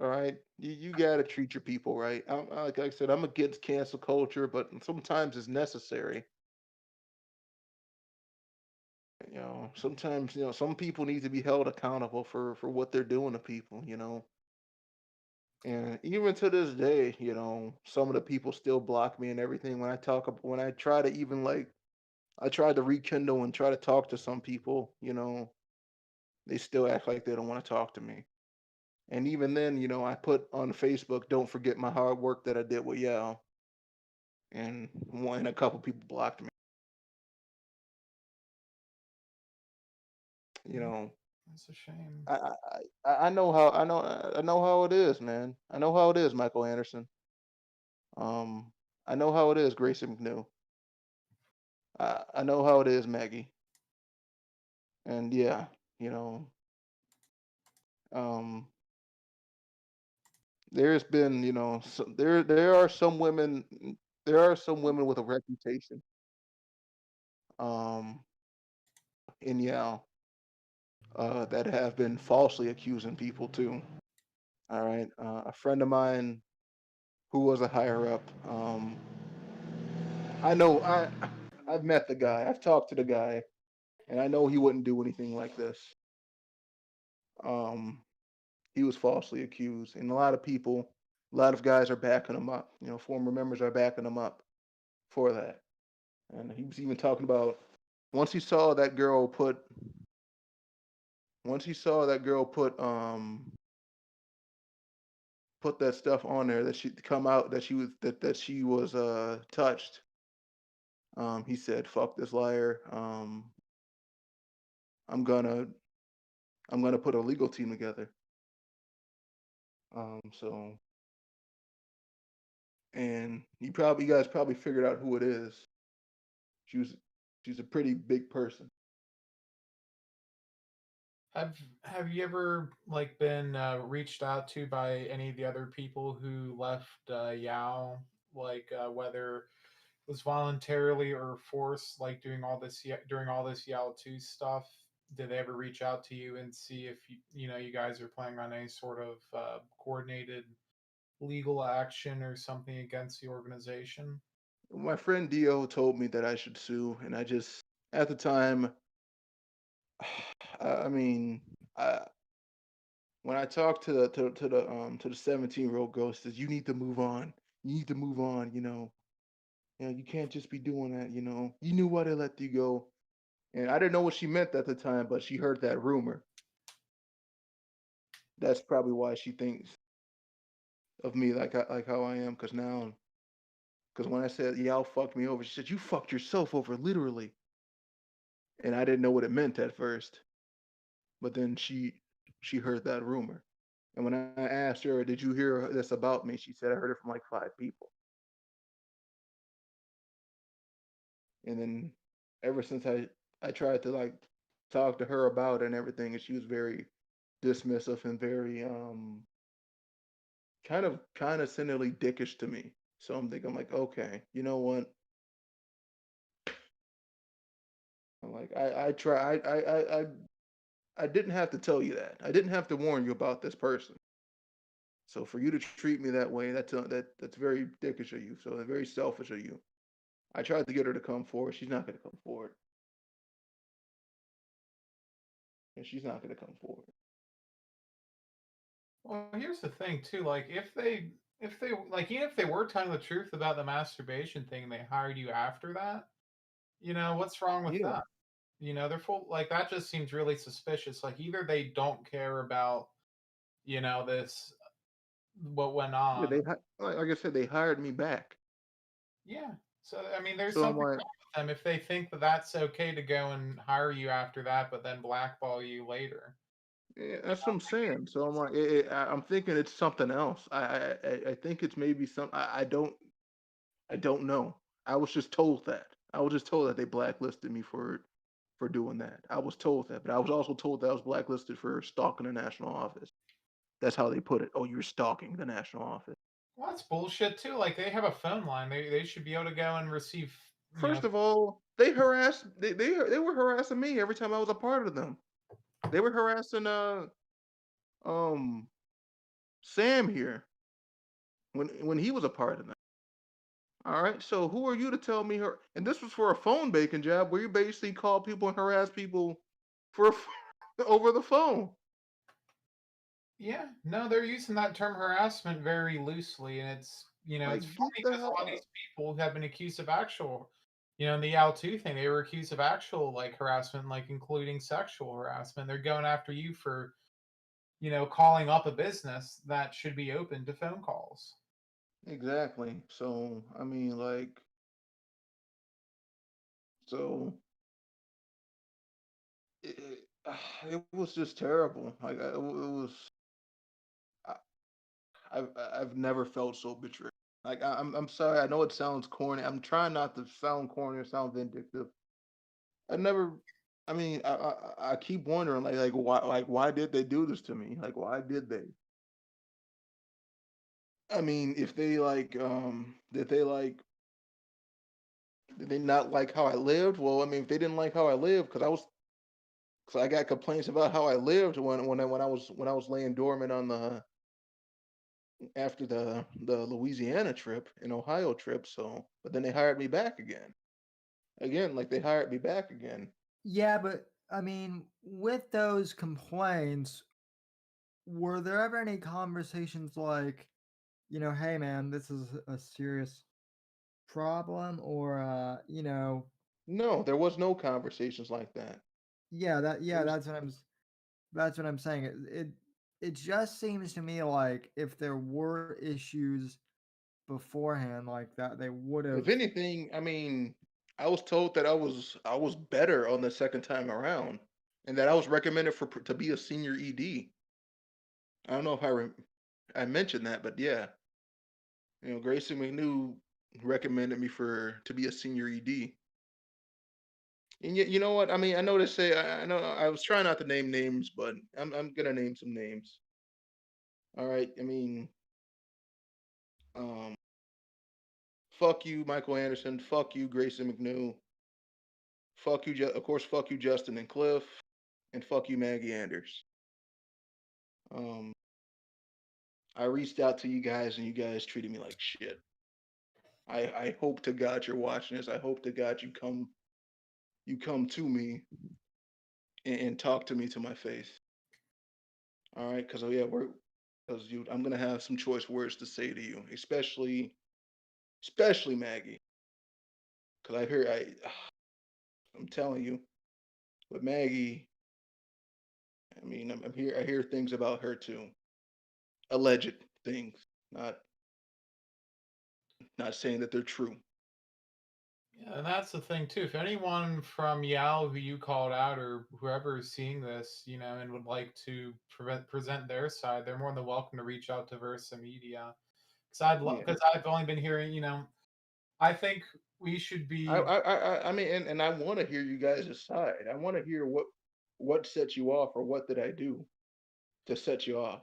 Speaker 5: All right. You got to treat your people right. Like I said, I'm against cancel culture, but sometimes it's necessary. Sometimes some people need to be held accountable for what they're doing to people. And even to this day, some of the people still block me and everything when I try to even like I tried to rekindle and try to talk to some people, they still act like they don't want to talk to me. And even then, I put on Facebook, don't forget my hard work that I did with YAL. And a couple people blocked me. You know,
Speaker 4: That's a shame.
Speaker 5: I know how it is, man. I know how it is, Michael Anderson. Um, I know how it is, Grayson McNew. I know how it is, Maggie. And yeah, you know, um, there's been, there are some women with a reputation, um, in Yale, that have been falsely accusing people too. All right, a friend of mine who was a higher up, I know I've met the guy, I've talked to the guy, and I know he wouldn't do anything like this. Um, he was falsely accused, and a lot of guys are backing him up. Former members are backing him up for that. And he was even talking about once he saw that girl put once he saw that girl put that stuff on there that she come out that she was touched. He said, "Fuck this liar. I'm gonna I'm gonna put a legal team together." So and you guys probably figured out who it is. She was she's a pretty big person.
Speaker 4: Have you ever like been reached out to by any of the other people who left YAL, like whether it was voluntarily or forced, like during all this YAL 2 stuff? Did they ever reach out to you and see if you guys are planning on any sort of coordinated legal action or something against the organization?
Speaker 5: My friend Dio told me that I should sue, and I just at the time, I mean, I when I talked to the 17-year-old girl, she says you need to move on. You need to move on. You can't just be doing that. You knew why they let you go, and I didn't know what she meant at the time, but she heard that rumor. That's probably why she thinks of me like how I am. Because when I said y'all fucked me over, she said you fucked yourself over literally, and I didn't know what it meant at first. But then she heard that rumor. And when I asked her, "Did you hear this about me?" She said, "I heard it from like 5 people." And then ever since I tried to like talk to her about it and everything, and she was very dismissive and very kind of condescendingly dickish to me. So I'm like, okay, you know what? I'm like, I didn't have to tell you that. I didn't have to warn you about this person. So for you to treat me that way, that's very dickish of you. So very selfish of you. I tried to get her to come forward. She's not going to come forward, and she's not going to come forward.
Speaker 4: Well, here's the thing too. Like, if they like, even if they were telling the truth about the masturbation thing, and they hired you after that, what's wrong with
Speaker 5: Yeah,
Speaker 4: that? They're full. Like, that just seems really suspicious. Like, either they don't care about, this what went
Speaker 5: yeah.
Speaker 4: on.
Speaker 5: Like I said, they hired me back.
Speaker 4: Yeah. So I mean, there's
Speaker 5: So I'm
Speaker 4: something
Speaker 5: like,
Speaker 4: wrong with them if they think that that's okay to go and hire you after that, but then blackball you later.
Speaker 5: yeah, that's what I'm saying. So I'm like, I'm thinking it's something else. I think it's maybe some. I don't know. I was just told that. I was just told that they blacklisted me for doing that. I was told that, but I was also told that I was blacklisted for stalking the national office. That's how they put it. Oh, you're stalking the national office.
Speaker 4: Well, that's bullshit too. Like, they have a phone line. They should be able to go and receive.
Speaker 5: First of all, they were harassing me every time I was a part of them. They were harassing um Sam here when he was a part of them. All right, so who are you to tell me her? And this was for a phone bacon job where you basically call people and harass people for over the phone.
Speaker 4: Yeah, no, they're using that term harassment very loosely, and it's
Speaker 5: Like,
Speaker 4: funny
Speaker 5: get the
Speaker 4: because a
Speaker 5: hell
Speaker 4: lot of
Speaker 5: out.
Speaker 4: these people have been accused of actual, in the YAL 2 thing, they were accused of actual like harassment, like including sexual harassment. They're going after you for, calling up a business that should be open to phone calls.
Speaker 5: Exactly. So I mean, like, so it was just terrible. Like, it was. I, I've never felt so betrayed. Like, I'm sorry. I know it sounds corny. I'm trying not to sound corny or sound vindictive. I never. I mean, I keep wondering, why did they do this to me? Like, why did they? I mean, if they like, did they not like how I lived? Well, I mean, if they didn't like how I lived, because I got complaints about how I lived when I was laying dormant on the after the Louisiana trip and Ohio trip. So, but then they hired me back again, like they hired me back again.
Speaker 2: Yeah, but I mean, with those complaints, were there ever any conversations like, hey man, this is a serious problem, or
Speaker 5: No, there was no conversations like that. It
Speaker 2: yeah,
Speaker 5: was
Speaker 2: that's what I'm saying. It just seems to me like if there were issues beforehand like that, they would
Speaker 5: If
Speaker 2: have.
Speaker 5: anything, I mean, I was told that I was better on the second time around, and that I was recommended to be a senior ED. I don't know if I mentioned that, but yeah, Grayson McNew recommended me for to be a senior ED. And you know what? I mean, I know they say I know I was trying not to name names, but I'm gonna name some names. All right. I mean, um, fuck you, Michael Anderson. Fuck you, Grayson McNew. Fuck you, of course. Fuck you, Justin and Cliff, and fuck you, Maggie Anders. Um, I reached out to you guys, and you guys treated me like shit. I hope to God you're watching this. I hope to God you come to me and talk to me to my face. All right, because I'm gonna have some choice words to say to you, especially Maggie, because I'm telling you, but Maggie, I mean, I hear things about her too, alleged things, not saying that they're true.
Speaker 4: Yeah, and that's the thing too. If anyone from YAL who you called out or whoever is seeing this, and would like to present their side, they're more than welcome to reach out to Versa Media.
Speaker 5: Yeah.
Speaker 4: Because I've only been hearing, I think we should be.
Speaker 5: I mean, and I want to hear you guys' side. I want to hear what set you off, or what did I do to set you off.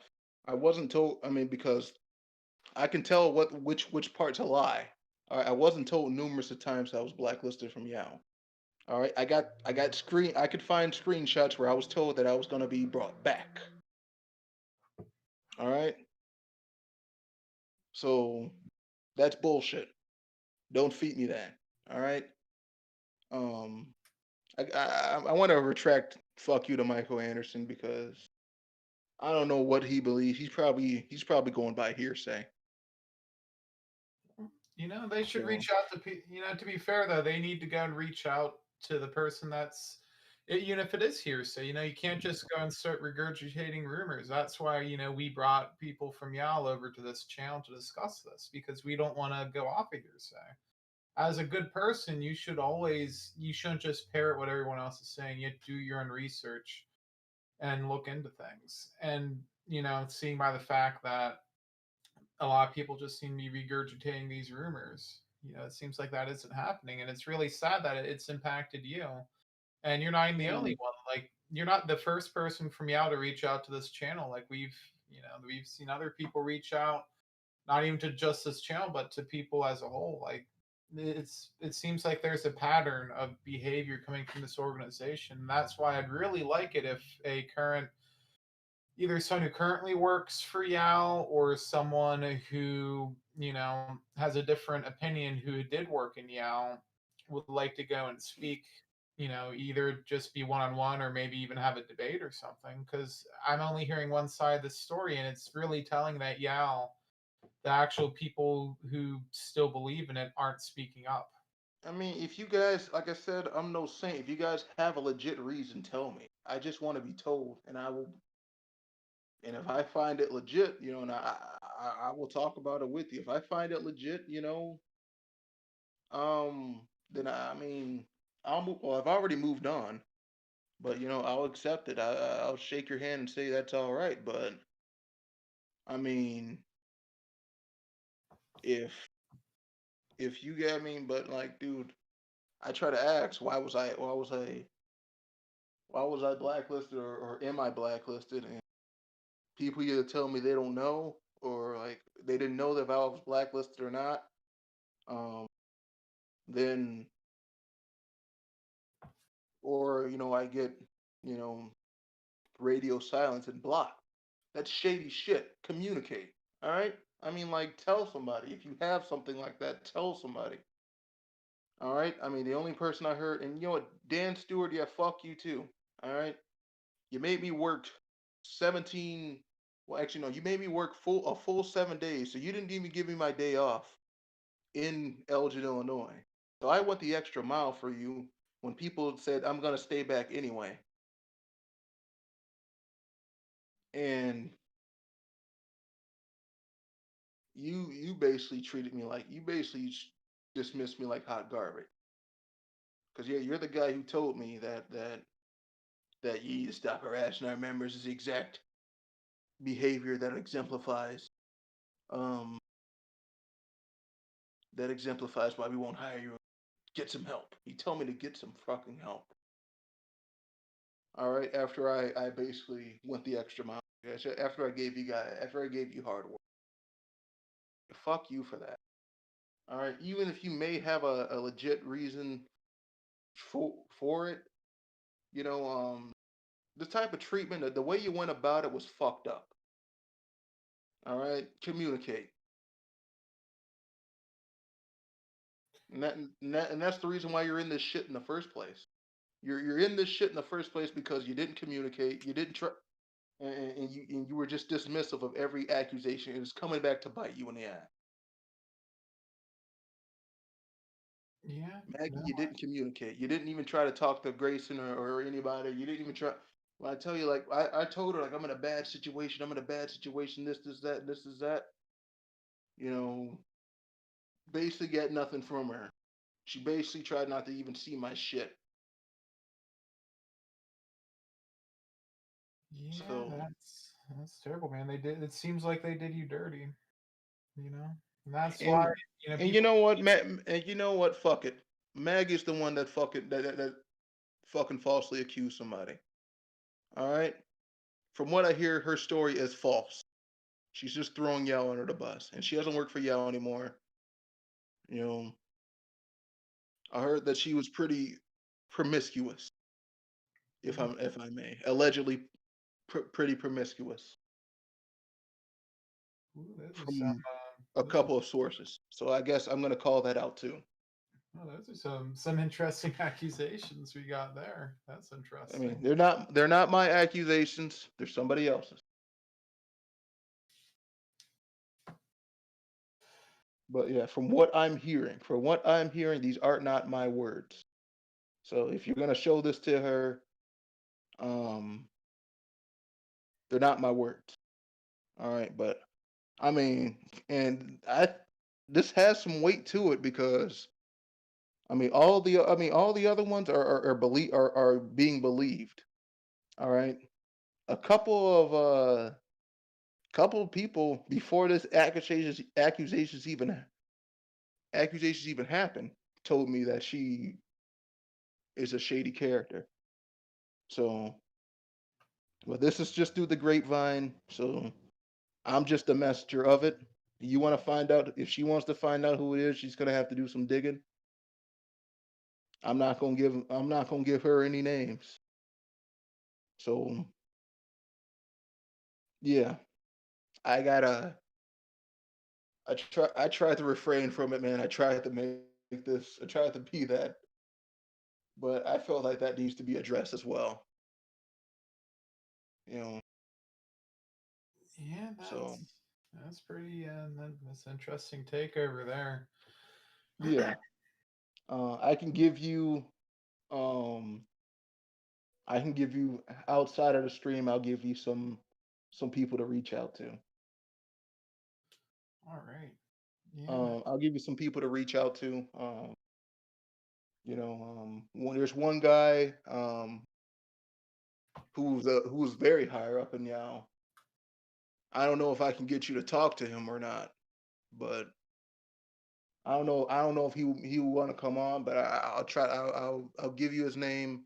Speaker 5: I wasn't told. I mean, because I can tell which part's a lie. All right, I wasn't told numerous of times I was blacklisted from YAL. All right, I could find screenshots where I was told that I was gonna be brought back. All right, so that's bullshit. Don't feed me that. All right. Um, I want to retract "fuck you" to Michael Anderson, because I don't know what he believes. He's probably going by hearsay.
Speaker 4: They should
Speaker 5: So
Speaker 4: reach out to to be fair though, they need to go and reach out to the person that's even if it is hearsay, you can't just go and start regurgitating rumors. That's why, we brought people from YAL over to this channel to discuss this because we don't want to go off of hearsay. As a good person, you shouldn't just parrot what everyone else is saying. You do your own research and look into things. And, seeing by the fact that a lot of people just seem to be regurgitating these rumors. It seems like that isn't happening, and it's really sad that it's impacted you. And you're not even the only one. Like you're not the first person from YAL to reach out to this channel. Like we've seen other people reach out, not even to just this channel, but to people as a whole. Like it seems like there's a pattern of behavior coming from this organization. That's why I'd really like it if a current either someone who currently works for YAL or someone who, has a different opinion who did work in YAL would like to go and speak, either just be one on one or maybe even have a debate or something. Because I'm only hearing one side of the story, and it's really telling that YAL, the actual people who still believe in it, aren't speaking up.
Speaker 5: I mean, if you guys, like I said, I'm no saint. If you guys have a legit reason, tell me. I just want to be told, and I will. And if I find it legit, and I will talk about it with you. If I find it legit, then I mean, I'll move. Well, I've already moved on, but I'll accept it. I'll shake your hand and say that's all right. But I mean, if you get me, but like, dude, I try to ask, why was I blacklisted, or am I blacklisted? And people either tell me they don't know, or like they didn't know that if I was blacklisted or not. Um, then, or I get you know radio silence and blocked. That's shady shit. Communicate. All right. I mean, like, tell somebody. If you have something like that, tell somebody. All right. I mean, the only person I heard, and you know what, Dan Stewart, yeah, fuck you too. All right. You made me work 17. Well, actually, no, you made me work a full 7 days, so you didn't even give me my day off in Elgin, Illinois. So I went the extra mile for you when people said I'm gonna stay back anyway. And you basically treated me like you basically dismissed me like hot garbage. Because yeah, you're the guy who told me that you need to stop harassing our members is the exact behavior um that exemplifies why we won't hire you. Get some help. You tell me to get some fucking help. All right. After I basically went the extra mile. After I gave you hard work. Fuck you for that. All right. Even if you may have a legit reason for it, you know, the type of treatment, the way you went about it was fucked up. All right, communicate, and that's the reason why you're in this shit in the first place. You're in this shit in the first place because you didn't communicate, you didn't try, and you were just dismissive of every accusation. It's coming back to bite you in the ass.
Speaker 4: Yeah.
Speaker 5: Maggie,
Speaker 4: No.
Speaker 5: you didn't communicate. You didn't even try to talk to Grayson or anybody. You didn't even try. When I tell you, like, I told her, like, I'm in a bad situation. I'm in a bad situation. This, that, this is that. You know, basically get nothing from her. She basically tried not to even see my shit.
Speaker 4: Yeah,
Speaker 5: So
Speaker 4: that's terrible, man. They did. It seems like they did you dirty. You know, and that's why
Speaker 5: and
Speaker 4: people.
Speaker 5: you know what, and you know what? Fuck it. Maggie's the one that that fucking falsely accused somebody. All right. From what I hear, her story is false. She's just throwing YAL under the bus, and she doesn't work for YAL anymore. You know, I heard that she was pretty promiscuous, if I may, allegedly pretty promiscuous
Speaker 4: Ooh, those are some.
Speaker 5: from a couple of sources. So I guess I'm gonna call that out too.
Speaker 4: Oh, those are some interesting accusations we got there. That's
Speaker 5: I
Speaker 4: interesting.
Speaker 5: mean, they're not my accusations. They're somebody else's. But yeah, from what I'm hearing, these are not my words. So if you're gonna show this to her, um, they're not my words. All right, but I mean, this has some weight to it because all the other ones are being believed. All right, a couple of people before this accusations even happened told me that she is a shady character. So, but this is just through the grapevine. So I'm just the messenger of it. You want to find out if she wants to find out who it is, she's gonna have to do some digging. I'm not gonna give her any names. So yeah, I gotta I tried to refrain from it, man. I tried to make this. I tried to be that, but I felt like that needs to be addressed as well. You know.
Speaker 4: Yeah,
Speaker 5: So
Speaker 4: that's pretty. That's an interesting take over there.
Speaker 5: yeah, I can give you. Um, I can give you outside of the stream. I'll give you some people to reach out to.
Speaker 4: All right. Yeah.
Speaker 5: I'll give you some people to reach out to. There's one guy who's very higher up in YAL. I don't know if I can get you to talk to him or not, but I don't know. I don't know if he will want to come on, but I'll try. I'll give you his name.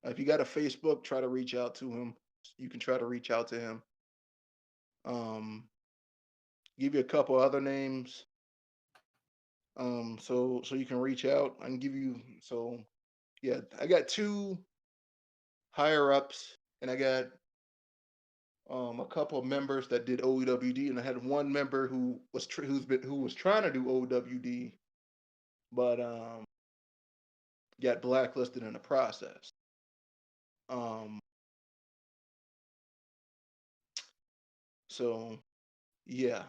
Speaker 5: If you got a Facebook, try to reach out to him. You can try to reach out to him. Give you a couple other names. So you can reach out. I can give you. So yeah, I got two higher ups, and I got a couple of members that did OWD, and I had one member who was trying to do OWD, but got blacklisted in the process. So yeah,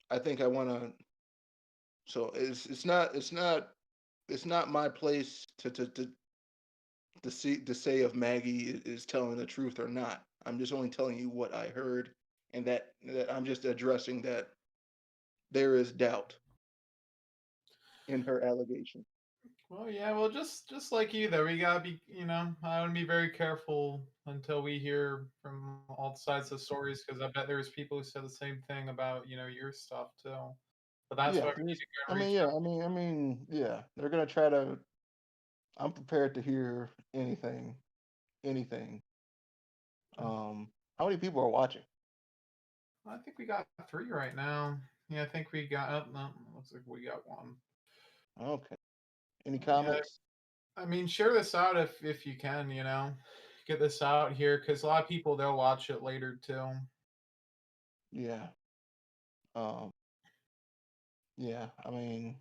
Speaker 5: I think I want to. So it's not my place to say if Maggie is telling the truth or not. I'm just only telling you what I heard, and that I'm just addressing that there is doubt in her allegation.
Speaker 4: Well, yeah. Well, just like you, though, we gotta be. I want to be very careful until we hear from all sides of stories, because I bet there's people who said the same thing about your stuff too. But that's
Speaker 5: Yeah,
Speaker 4: why we need to go and reach out.
Speaker 5: yeah. They're gonna try to. I'm prepared to hear anything. How many people are watching?
Speaker 4: I think we got 3 right now. Yeah, I think we got. Oh, no, looks like we got 1.
Speaker 5: Okay. Any
Speaker 4: Yeah,
Speaker 5: comments?
Speaker 4: I mean, share this out if you can. Get this out here, because a lot of people, they'll watch it later too.
Speaker 5: Yeah. Um. Yeah. I mean,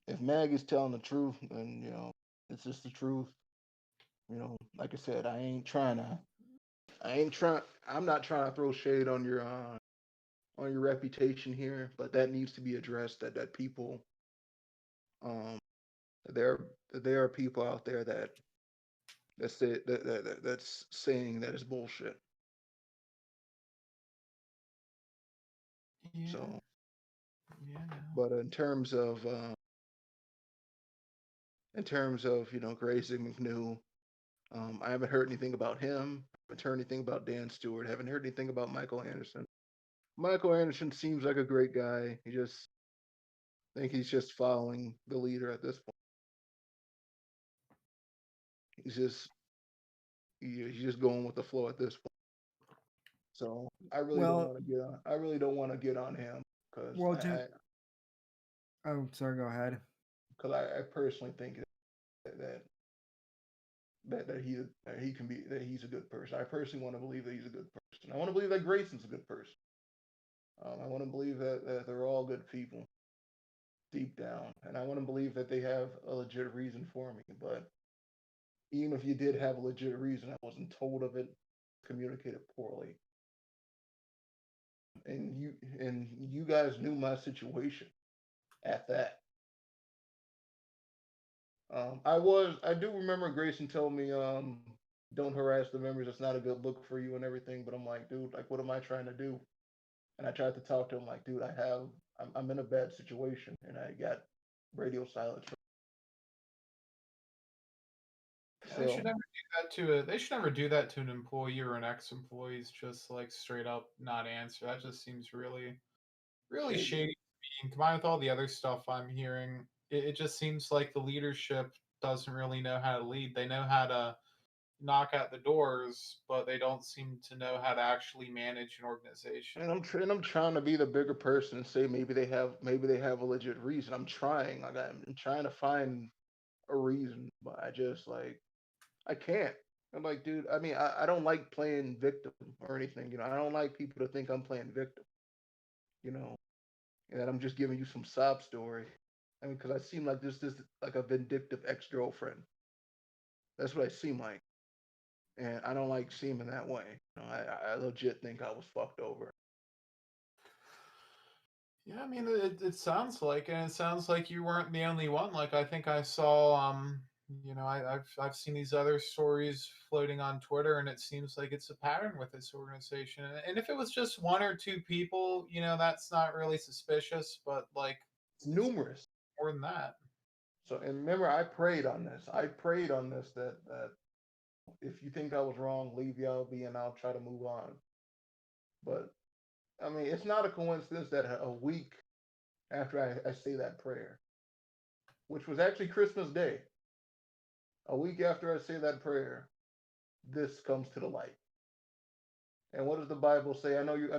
Speaker 5: if Maggie's telling the truth, then it's just the truth. Like I said, I'm not trying to throw shade on your reputation here, but that needs to be addressed. That people, um, there are people out there that's saying that is bullshit.
Speaker 4: Yeah.
Speaker 5: So
Speaker 4: Yeah.
Speaker 3: But in terms of Grayson McNew, I haven't heard anything about him. Haven't heard anything about Dan Stewart. Haven't heard anything about Michael Anderson. Michael Anderson seems like a great guy. I think he's just following the leader at this point. He's just going with the flow at this point. So I really don't want to get on. I really don't want to get on him because
Speaker 2: oh, sorry. Go ahead.
Speaker 3: Because I personally think that he's a good person. I personally want to believe that he's a good person. I want to believe that Grayson's a good person. I want to believe that they're all good people deep down, and I want to believe that they have a legit reason for me. But even if you did have a legit reason, I wasn't told of it, communicated poorly, and you guys knew my situation at that. I do remember Grayson told me, don't harass the members. It's not a good look for you and everything. But I'm like, dude, like, what am I trying to do? And I tried to talk to him like, dude, I'm in a bad situation and I got radio silence.
Speaker 4: They should never do that they should never do that to an employee or an ex-employee. Just like straight up not answer. That just seems really, really shady. Combined with all the other stuff I'm hearing, it just seems like the leadership doesn't really know how to lead. They know how to knock at the doors, but they don't seem to know how to actually manage an organization.
Speaker 3: And I'm trying to be the bigger person and say maybe they have a legit reason. I'm trying. Like I'm trying to find a reason, but I can't. I'm like, dude, I mean, I don't like playing victim or anything, I don't like people to think I'm playing victim, and that I'm just giving you some sob story. I mean, because I seem like this like a vindictive ex-girlfriend. That's what I seem like. And I don't like seeming that way. I legit think I was fucked over.
Speaker 4: Yeah, I mean, it sounds like, and it sounds like you weren't the only one. Like, I think I saw, I've seen these other stories floating on Twitter, and it seems like it's a pattern with this organization. And if it was just one or two people, that's not really suspicious, but like,
Speaker 3: it's numerous,
Speaker 4: more than that.
Speaker 3: So, and remember, I prayed on this. That if you think I was wrong, leave YAL be, and I'll try to move on. But I mean, it's not a coincidence that a week after I say that prayer, which was actually Christmas Day, a week after I say that prayer, this comes to the light. And what does the Bible say? I know you're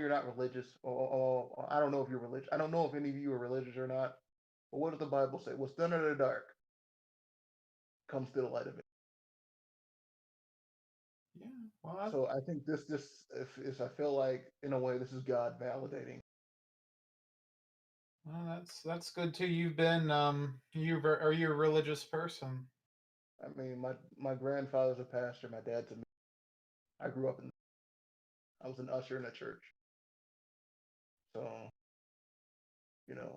Speaker 3: not religious, or I don't know if you're religious. I don't know if any of you are religious or not. But what does the Bible say? What's done in the dark comes to the light of it.
Speaker 4: Yeah. Well,
Speaker 3: so I think this I feel like in a way this is God validating.
Speaker 4: Well, that's good too. You've been are you a religious person?
Speaker 3: I mean, my grandfather's a pastor. My dad's a. I grew up I was an usher in a church. So,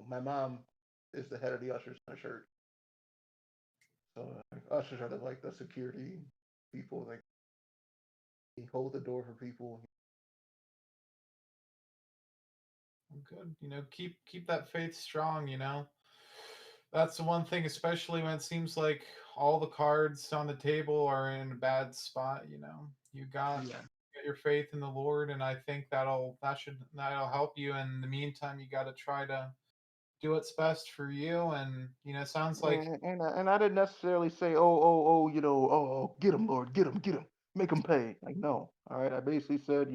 Speaker 3: my mom is the head of the ushers in the church. So ushers are the security people. Like, they hold the door for people.
Speaker 4: Good. Keep that faith strong. That's the one thing, especially when it seems like all the cards on the table are in a bad spot. You got your faith in the Lord, and I think that'll help you. In the meantime, you got to try to do what's best for you. And it sounds like.
Speaker 3: And I didn't necessarily say, oh, get him, Lord, get him, make him pay. Like, no, all right. I basically said,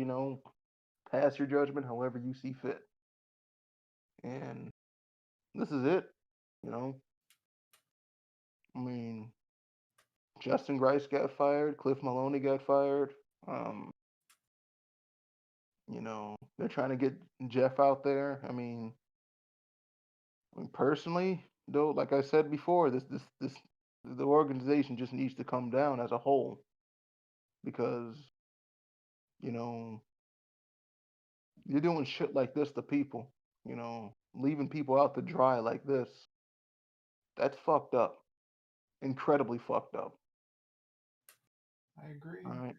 Speaker 3: pass your judgment however you see fit. And this is it, I mean, Justin Grice got fired, Cliff Maloney got fired. They're trying to get Jeff out there. I mean, personally, though, like I said before, the organization just needs to come down as a whole, because you're doing shit like this to people, leaving people out to dry like this. That's fucked up. Incredibly fucked up.
Speaker 4: I agree.
Speaker 3: All right.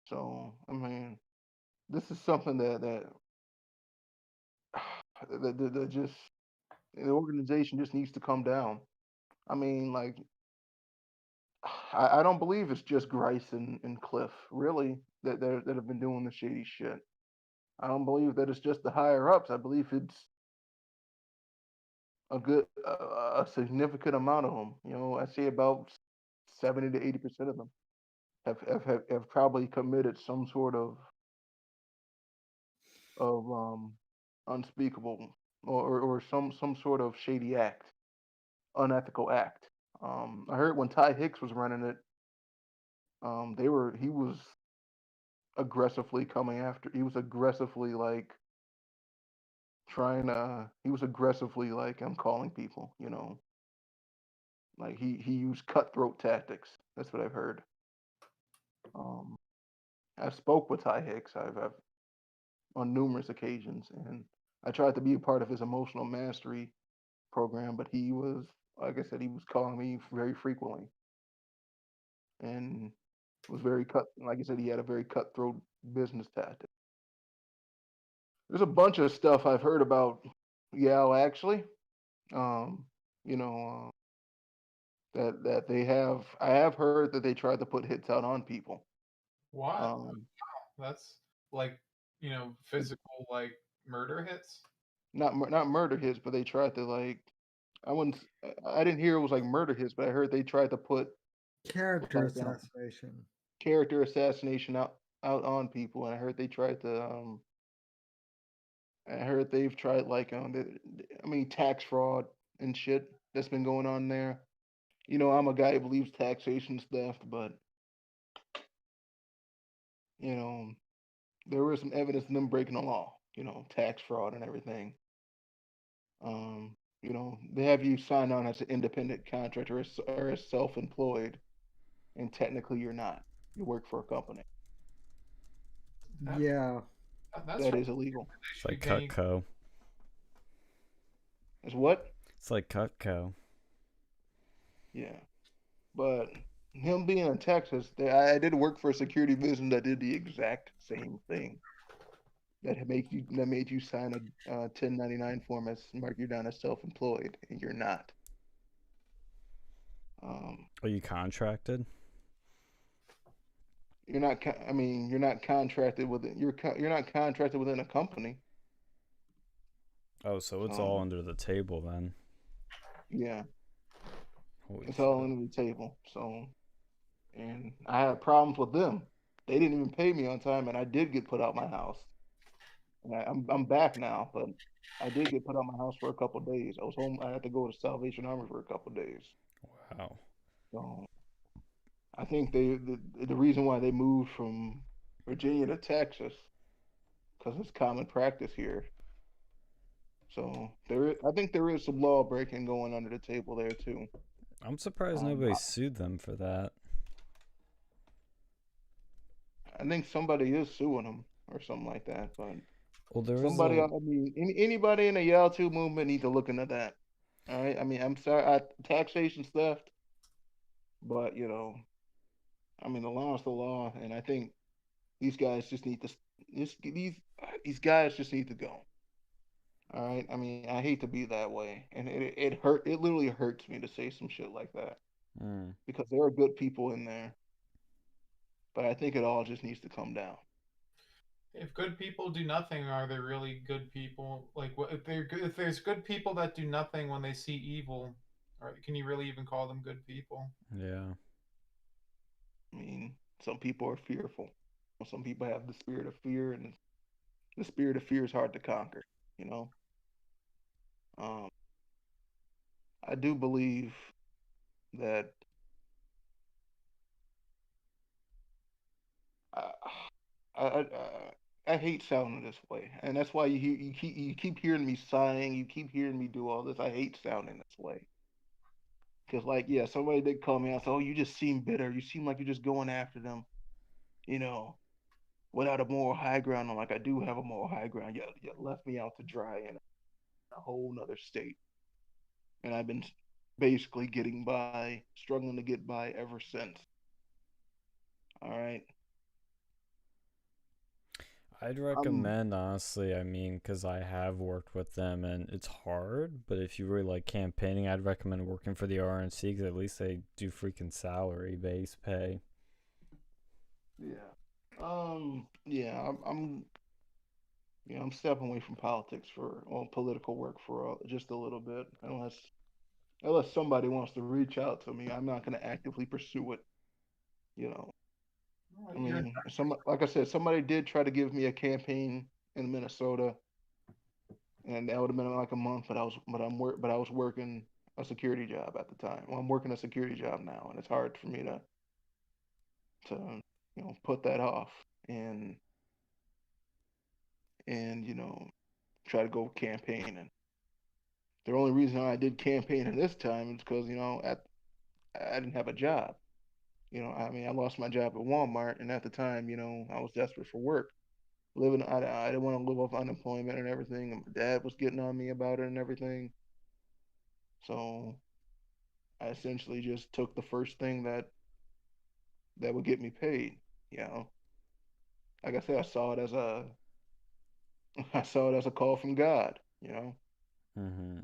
Speaker 3: So, I mean, this is something that just
Speaker 5: The organization just needs to come down. I mean, like, I don't believe it's just Grice and Cliff, really, that have been doing the shady shit. I don't believe that it's just the higher ups. I believe it's a significant amount of them. You know, I say about 70 to 80% of them have probably committed some sort of unspeakable or some sort of shady act, unethical act. I heard when Ty Hicks was running it, he was aggressively coming after. He was aggressively like trying to. He was aggressively like calling people. You know, like he used cutthroat tactics. That's what I've heard. Um, I spoke with Ty Hicks. I've on numerous occasions, and I tried to be a part of his emotional mastery program, but he was, like I said, he was calling me very frequently, and was very cut. Like I said, he had a very cutthroat business tactic. There's a bunch of stuff I've heard about YAL actually. Um, you know, that they have. I have heard that they tried to put hits out on people.
Speaker 4: What?
Speaker 5: Um,
Speaker 4: That's like, physical like murder hits.
Speaker 5: not murder hits, but they tried to like. I wouldn't. I didn't hear it was like murder hits, but I heard they tried to put
Speaker 2: Character
Speaker 5: like
Speaker 2: assassination.
Speaker 5: character assassination out on people, and I heard they tried to. I heard they've tried like I mean tax fraud and shit that's been going on there. You know, I'm a guy who believes taxation's theft, but you know, there was some evidence of them breaking the law. You know, tax fraud and everything. You know, they have you sign on as an independent contractor or as self-employed, and technically you're not. You work for a company.
Speaker 2: Yeah.
Speaker 4: That's
Speaker 5: That
Speaker 4: right.
Speaker 5: is illegal.
Speaker 1: It's like Cutco.
Speaker 5: It's what?
Speaker 1: It's like Cutco.
Speaker 5: Yeah, but him being in Texas, I did work for a security business that did the exact same thing. That made you sign a 1099 form as mark you down as self-employed, and you're not.
Speaker 1: Are you contracted?
Speaker 5: You're not. I mean, you're not contracted with it. You're not contracted within a company.
Speaker 1: Oh, so it's all under the table then.
Speaker 5: Yeah.
Speaker 1: Holy
Speaker 5: It's
Speaker 1: shit.
Speaker 5: all under the table. So, and I had problems with them. They didn't even pay me on time, and I did get put out my house. And I'm back now, but I did get put out my house for a couple of days. I was home. I had to go to Salvation Army for a couple of days.
Speaker 1: Wow.
Speaker 5: So I think the reason why they moved from Virginia to Texas because it's common practice here. So I think there is some law breaking going under the table there too.
Speaker 1: I'm surprised nobody sued them for that.
Speaker 5: I think somebody is suing them or something like that, but
Speaker 1: Well,
Speaker 5: somebody, I mean, anybody in the YAL 2 movement needs to look into that. All right. I mean, I'm sorry, taxation's theft, but you know, I mean, the law is the law, and I think these guys just need to these guys just need to go. All right. I mean, I hate to be that way, and it hurt. It literally hurts me to say some shit like that because there are good people in there, but I think it all just needs to come down.
Speaker 4: If good people do nothing, are there really good people? Like, what if there's good people that do nothing when they see evil? Or can you really even call them good people?
Speaker 1: Yeah.
Speaker 5: I mean, some people are fearful. Some people have the spirit of fear, and the spirit of fear is hard to conquer. You know, I do believe that I, I, I hate sounding this way, and that's why you keep hearing me sighing. You keep hearing me do all this. I hate sounding this way because, like, yeah, somebody did call me out. So, oh, you just seem bitter. You seem like you're just going after them. You know, without a moral high ground. I'm like, I do have a moral high ground. You left me out to dry in a whole nother state, and I've been basically getting by, struggling to get by ever since. All right.
Speaker 1: I'd recommend, honestly, I mean, because I have worked with them and it's hard, but if you really like campaigning, I'd recommend working for the RNC because at least they do freaking salary base pay.
Speaker 5: Yeah. Yeah. I'm stepping away from politics political work for just a little bit, unless somebody wants to reach out to me. I'm not going to actively pursue it. You know. I mean, like I said, somebody did try to give me a campaign in Minnesota, and that would have been like a month. But I was working a security job at the time. Well, I'm working a security job now, and it's hard for me to put that off and try to go campaign. The only reason I did campaigning this time is because I didn't have a job. I mean, I lost my job at Walmart, and at the time, I was desperate for work. I didn't want to live off unemployment and everything. And my dad was getting on me about it and everything. So I essentially just took the first thing that would get me paid. You know, like I said, I saw it as a call from God.
Speaker 1: Mm-hmm.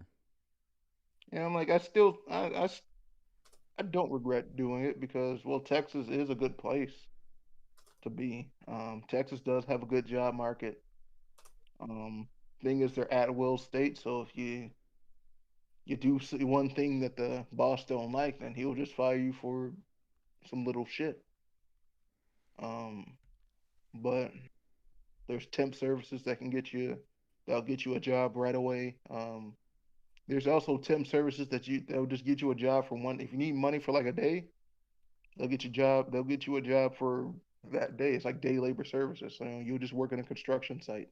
Speaker 5: And I'm like, I don't regret doing it because, well, Texas is a good place to be. Texas does have a good job market. Um, Thing is, they're at will state, so if you do one thing that the boss don't like, then he'll just fire you for some little shit. Um, but there's temp services that'll get you a job right away. There's also temp services that'll just get you a job for one. If you need money for like a day, they'll get you a job for that day. It's like day labor services. So you'll just work in a construction site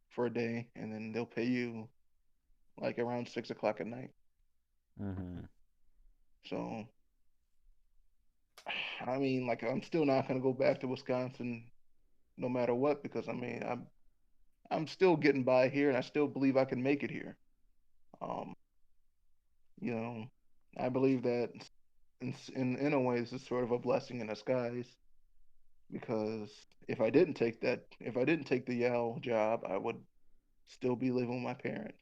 Speaker 5: for a day, and then they'll pay you like around 6 o'clock at night.
Speaker 1: Mm-hmm.
Speaker 5: So, I mean, like I'm still not gonna go back to Wisconsin no matter what because I mean I'm still getting by here, and I still believe I can make it here. Um, you know, I believe that in a way this is sort of a blessing in disguise because if I didn't take the YAL job, I would still be living with my parents.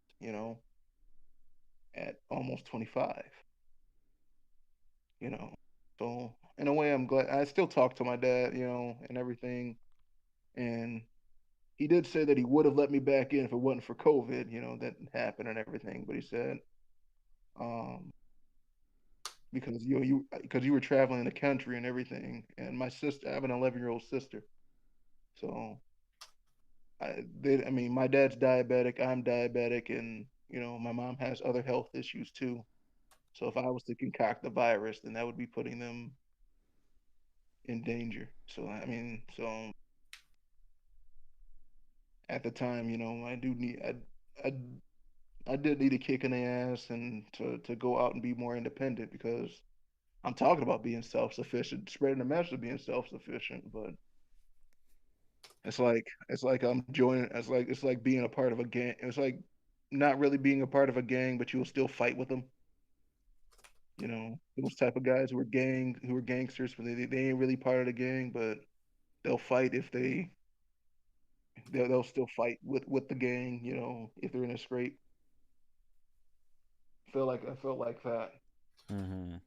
Speaker 5: At almost 25. You know, so in a way, I'm glad. I still talk to my dad, and everything, and he did say that he would have let me back in if it wasn't for COVID, that happened and everything. But he said, um, because because you were traveling the country and everything, and I have an 11-year-old sister, so I mean, my dad's diabetic, I'm diabetic, and my mom has other health issues too. So if I was to concoct the virus, then that would be putting them in danger. So I mean, so at the time, I I did need a kick in the ass and to go out and be more independent because I'm talking about being self sufficient, spreading the message of being self sufficient, but it's like I'm joining. It's like being a part of a gang. It's like not really being a part of a gang, but you'll still fight with them. Those type of guys who are gangsters, but they ain't really part of the gang, but they'll fight if they'll still fight with the gang. If they're in a scrape. I feel like that.
Speaker 1: Mm-hmm.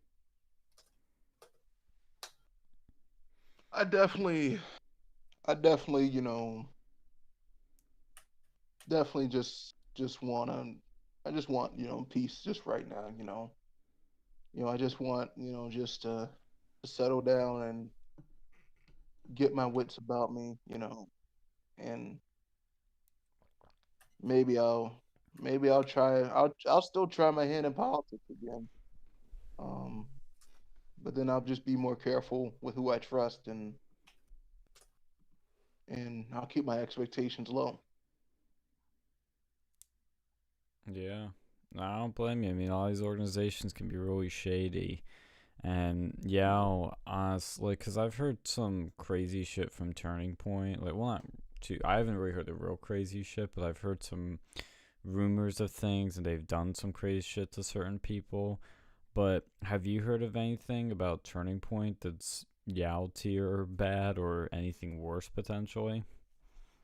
Speaker 5: I definitely, I definitely, definitely just wanna, I just want, peace just right now. I just want, just to settle down and get my wits about me. And maybe I'll try. I'll still try my hand in politics again. Um, but then I'll just be more careful with who I trust and I'll keep my expectations low.
Speaker 1: Yeah. No, I don't blame you. I mean, all these organizations can be really shady. And yeah, honestly, because I've heard some crazy shit from Turning Point. Like, well, not too. I haven't really heard the real crazy shit, but I've heard some rumors of things, and they've done some crazy shit to certain people. But have you heard of anything about Turning Point that's YAL tier bad or anything worse potentially?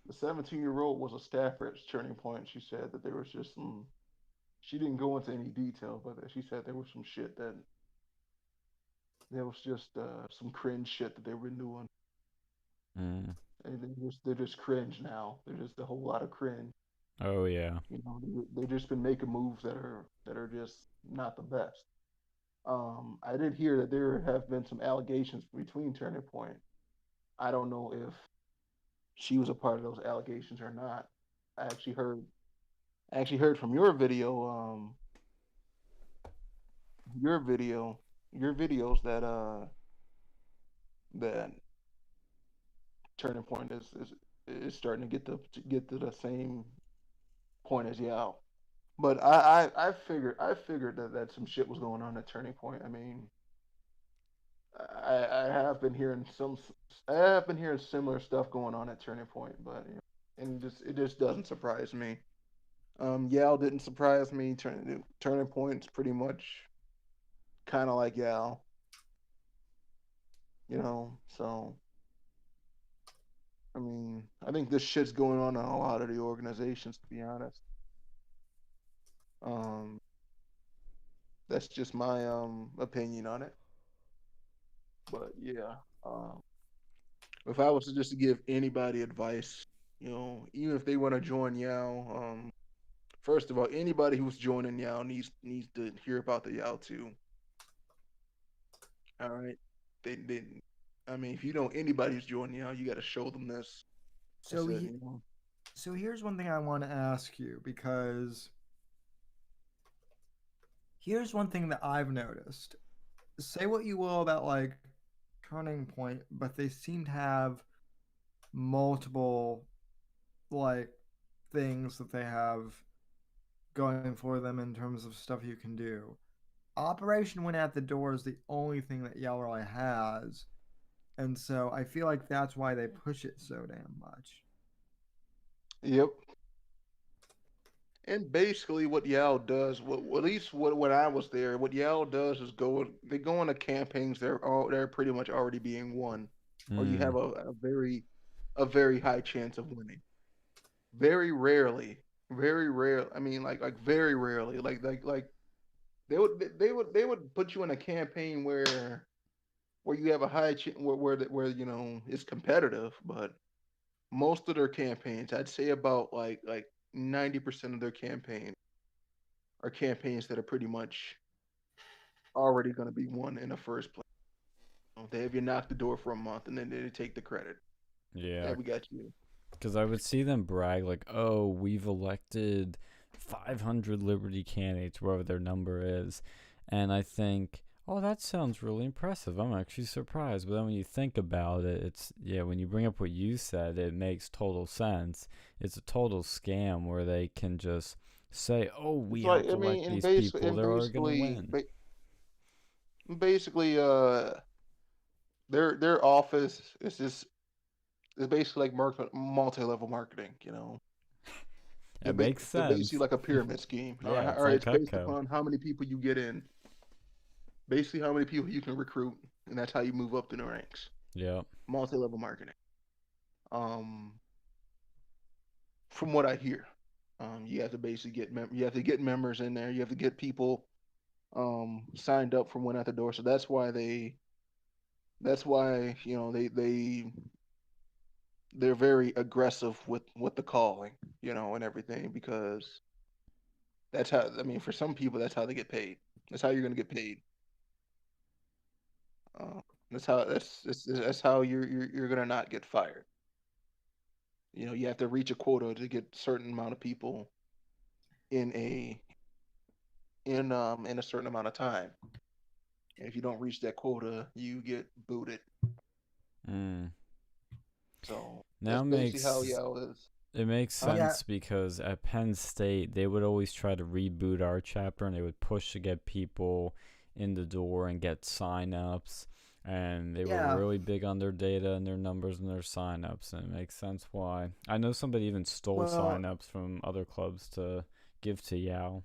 Speaker 5: the 17-year-old was a staffer at Turning Point. She said that there was just some. She didn't go into any detail, but she said there was some shit that there was just some cringe shit that they were doing,
Speaker 1: Mm.
Speaker 5: and they're just cringe now. They're just a whole lot of cringe.
Speaker 1: Oh yeah.
Speaker 5: You know, they've just been making moves that are just not the best. I did hear that there have been some allegations between Turning Point. I don't know if she was a part of those allegations or not. I actually heard from your video, your videos that Turning Point is starting to get to the same point as YAL. But I figured that some shit was going on at Turning Point. I mean, I have been hearing similar stuff going on at Turning Point, but you know, and it just doesn't surprise me. YAL didn't surprise me. Turning Point's pretty much kind of like YAL, you know. So I mean, I think this shit's going on in a lot of the organizations, to be honest. Um, that's just my opinion on it. But yeah, if I was to just give anybody advice, you know, even if they want to join YAL, first of all, anybody who's joining YAL needs to hear about the YAL too. All right, they I mean, if you know anybody who's joining YAL, you got to show them this.
Speaker 2: So,
Speaker 5: You know.
Speaker 2: so here's one thing I want to ask you, because here's one thing that I've noticed. Say what you will about like Turning Point, but they seem to have multiple like things that they have going for them in terms of stuff you can do. Operation Win at the Door is the only thing that YAL really has, and so I feel like that's why they push it so damn much.
Speaker 5: Yep. And basically, what YAL does, at least when I was there, what YAL does is they go into campaigns they're pretty much already being won, or you have a very high chance of winning. Very rarely, very rare. I mean, like very rarely, like they would put you in a campaign where you have a high chance where you know it's competitive, but most of their campaigns, I'd say about like 90% of their campaigns are campaigns that are pretty much already going to be won in the first place. They have you knock the door for a month and then they take the credit.
Speaker 1: Yeah.
Speaker 5: Yeah, we got you.
Speaker 1: Because I would see them brag like, "Oh, we've elected 500 Liberty candidates, wherever their number is," and I think, "Oh, that sounds really impressive. I'm actually surprised." But then when you think about it, when you bring up what you said, it makes total sense. It's a total scam where they can just say, "Oh, we
Speaker 5: It's like
Speaker 1: helped
Speaker 5: I mean,
Speaker 1: elect these people. They're already gonna win."
Speaker 5: basically, their office is basically like multi-level marketing. You know,
Speaker 1: It makes
Speaker 5: they're basically
Speaker 1: sense.
Speaker 5: like a pyramid scheme.
Speaker 1: Yeah, it's
Speaker 5: All right,
Speaker 1: like
Speaker 5: it's based
Speaker 1: Cutco.
Speaker 5: upon how many people you get in, basically how many people you can recruit, and that's how you move up in the ranks.
Speaker 1: Yeah.
Speaker 5: Multi-level marketing. Um, from what I hear, you have to basically you have to get members in there. You have to get people signed up from one at the door. So that's why you know they're very aggressive with the calling, you know, and everything, because that's how, I mean, for some people that's how they get paid. That's how you're gonna get paid. Uh, that's how you're gonna not get fired. You know, you have to reach a quota to get a certain amount of people in in a certain amount of time. And if you don't reach that quota, you get booted.
Speaker 1: Mm.
Speaker 5: So
Speaker 1: Now
Speaker 5: that's basically how
Speaker 1: makes
Speaker 5: YAL is.
Speaker 1: It makes
Speaker 2: Yeah,
Speaker 1: sense because at Penn State, they would always try to reboot our chapter and they would push to get people in the door and get signups. And they were
Speaker 2: yeah.
Speaker 1: really big on their data and their numbers and their signups. And it makes sense why. I know somebody even stole
Speaker 2: Well,
Speaker 1: signups from other clubs to give to YAL.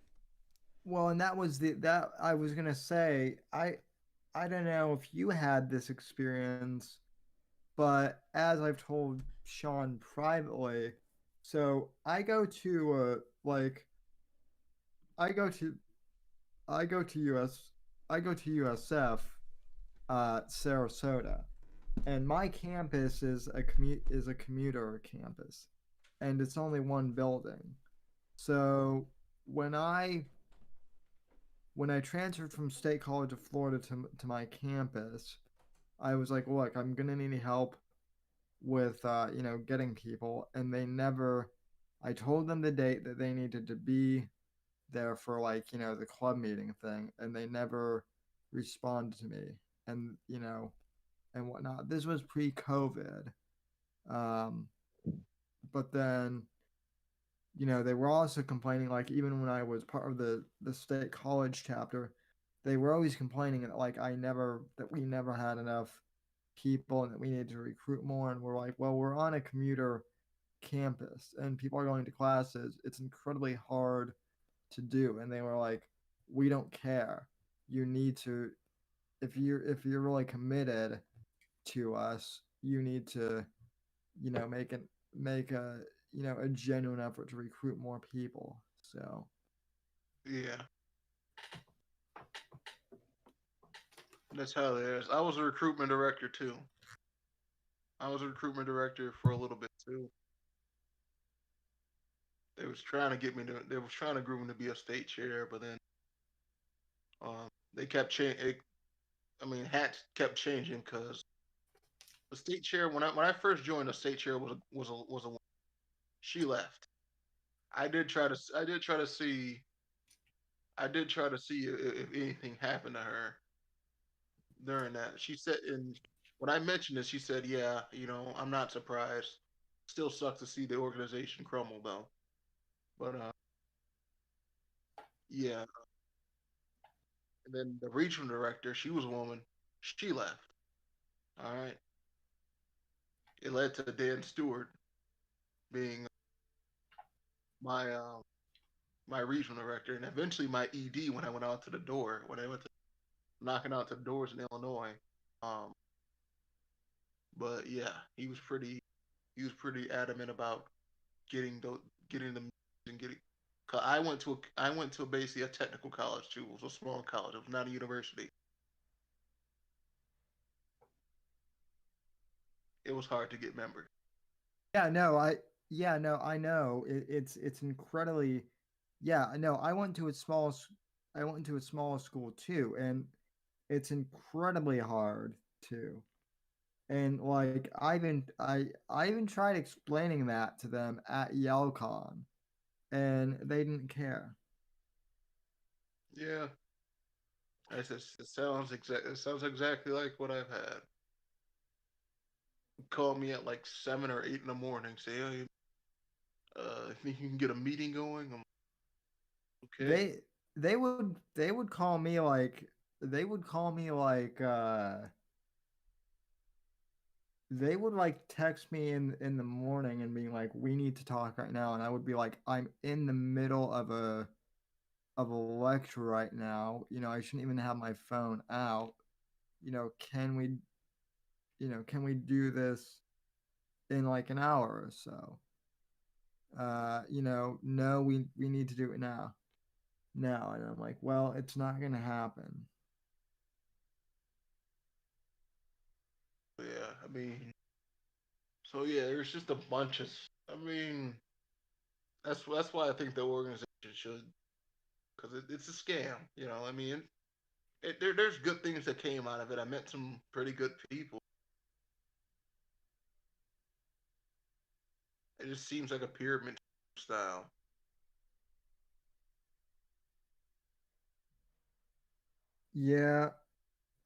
Speaker 2: well, and that was that I was gonna say. I don't know if you had this experience, But as I've told Sean privately, so I go to like I go to I go to USF Sarasota, and my campus is a commuter campus, and it's only one building. So when I when I transferred from State College of Florida to my campus, I was like, look, I'm gonna need help with getting people, and they never. I told them the date that they needed to be there for the club meeting thing, and they never responded to me, and and whatnot. This was pre-COVID, um, but then they were also complaining, like, even when I was part of the state college chapter, they were always complaining that that we never had enough people and that we needed to recruit more. And we're like, well, we're on a commuter campus and people are going to classes. It's incredibly hard to do. And they were like, we don't care. You need to, if you're really committed to us, you need to, make a genuine effort to recruit more people. So
Speaker 5: Yeah, that's how it is. I was a recruitment director too. I was a recruitment director for a little bit too. They was trying to get me to. They was trying to groom me to be a state chair, but then they kept changing. I mean, hats kept changing because the state chair when I first joined, the state chair was a woman. She left. I did try to see if anything happened to her during that. She said, and when I mentioned this, she said, "Yeah, I'm not surprised. Still sucks to see the organization crumble, though." But yeah. And then the regional director, she was a woman. She left. All right. It led to Dan Stewart being my my regional director, and eventually my ED when I went out to the door when I went to knocking out the doors in Illinois. Um, but yeah, he was pretty adamant about getting the getting them and getting. Cause I went to basically a technical college too. It was a small college. It was not a university. It was hard to get members.
Speaker 2: yeah, no, I know it's incredibly. Yeah, no, I went to a small school too, and it's incredibly hard too. And like I even tried explaining that to them at YAL Con, and they didn't care.
Speaker 5: Yeah, it sounds exactly like what I've had. Call me at like 7 or 8 in the morning. Say, "Hey, I think you can get a meeting going." I'm okay.
Speaker 2: They they would call me like they would call me like they would like text me in the morning and be like, we need to talk right now, and I would be like, I'm in the middle of a lecture right now. I shouldn't even have my phone out. Can we can we do this in like an hour or so? No, we need to do it now. Now. And I'm like, well, it's not gonna happen.
Speaker 5: Yeah, I mean, so yeah, there's just a bunch of. I mean, that's why I think the organization should, because it's a scam. I mean, there's good things that came out of it. I met some pretty good people. It just seems like a pyramid style.
Speaker 2: Yeah,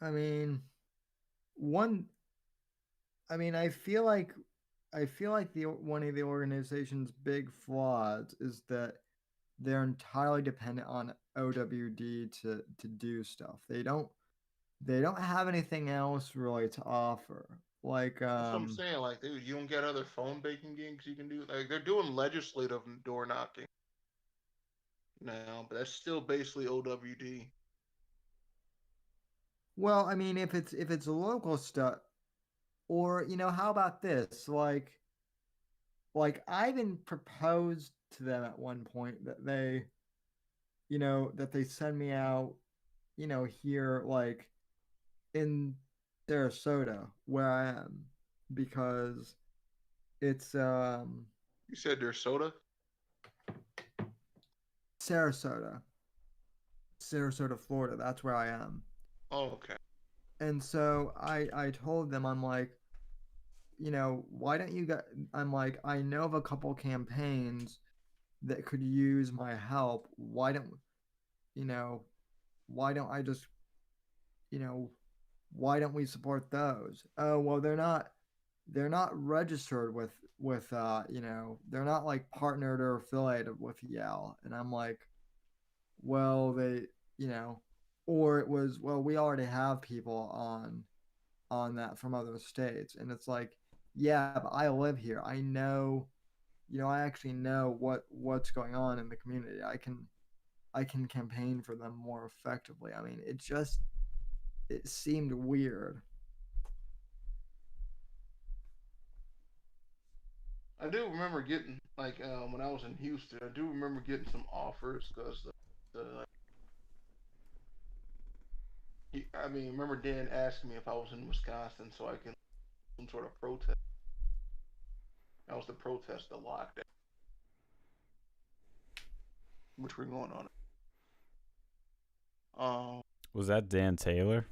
Speaker 2: I mean, one I mean, I feel like the one of the organization's big flaws is that they're entirely dependent on OWD to do stuff. They don't have anything else really to offer. Like
Speaker 5: That's what I'm saying. Like, dude, you don't get other phone banking gigs you can do. Like, they're doing legislative door knocking now, but that's still basically OWD.
Speaker 2: well, I mean, if it's local stuff, Or, how about this? I even proposed to them at one point that they send me out, here, like in Sarasota, where I am, because it's
Speaker 5: You said there's soda.
Speaker 2: Sarasota, Sarasota, Florida. That's where I am.
Speaker 5: Oh, okay.
Speaker 2: And so I told them, I'm like, why don't you get? I'm like, I know of a couple campaigns that could use my help. You know, why don't I just, you know, why don't we support those? Oh, well, they're not registered with they're not like partnered or affiliated with YAL. And I'm like, well, you know, or it was, well, we already have people on that from other states. And it's like, yeah, but I live here. I know, I actually know what's going on in the community. I can campaign for them more effectively. I mean, it seemed weird.
Speaker 5: I do remember getting like when I was in Houston. I do remember getting some offers because I mean, remember Dan asking me if I was in Wisconsin so I can some sort of protest. That was the protest, the lockdown, which we're going on.
Speaker 1: Was that Dan Taylor?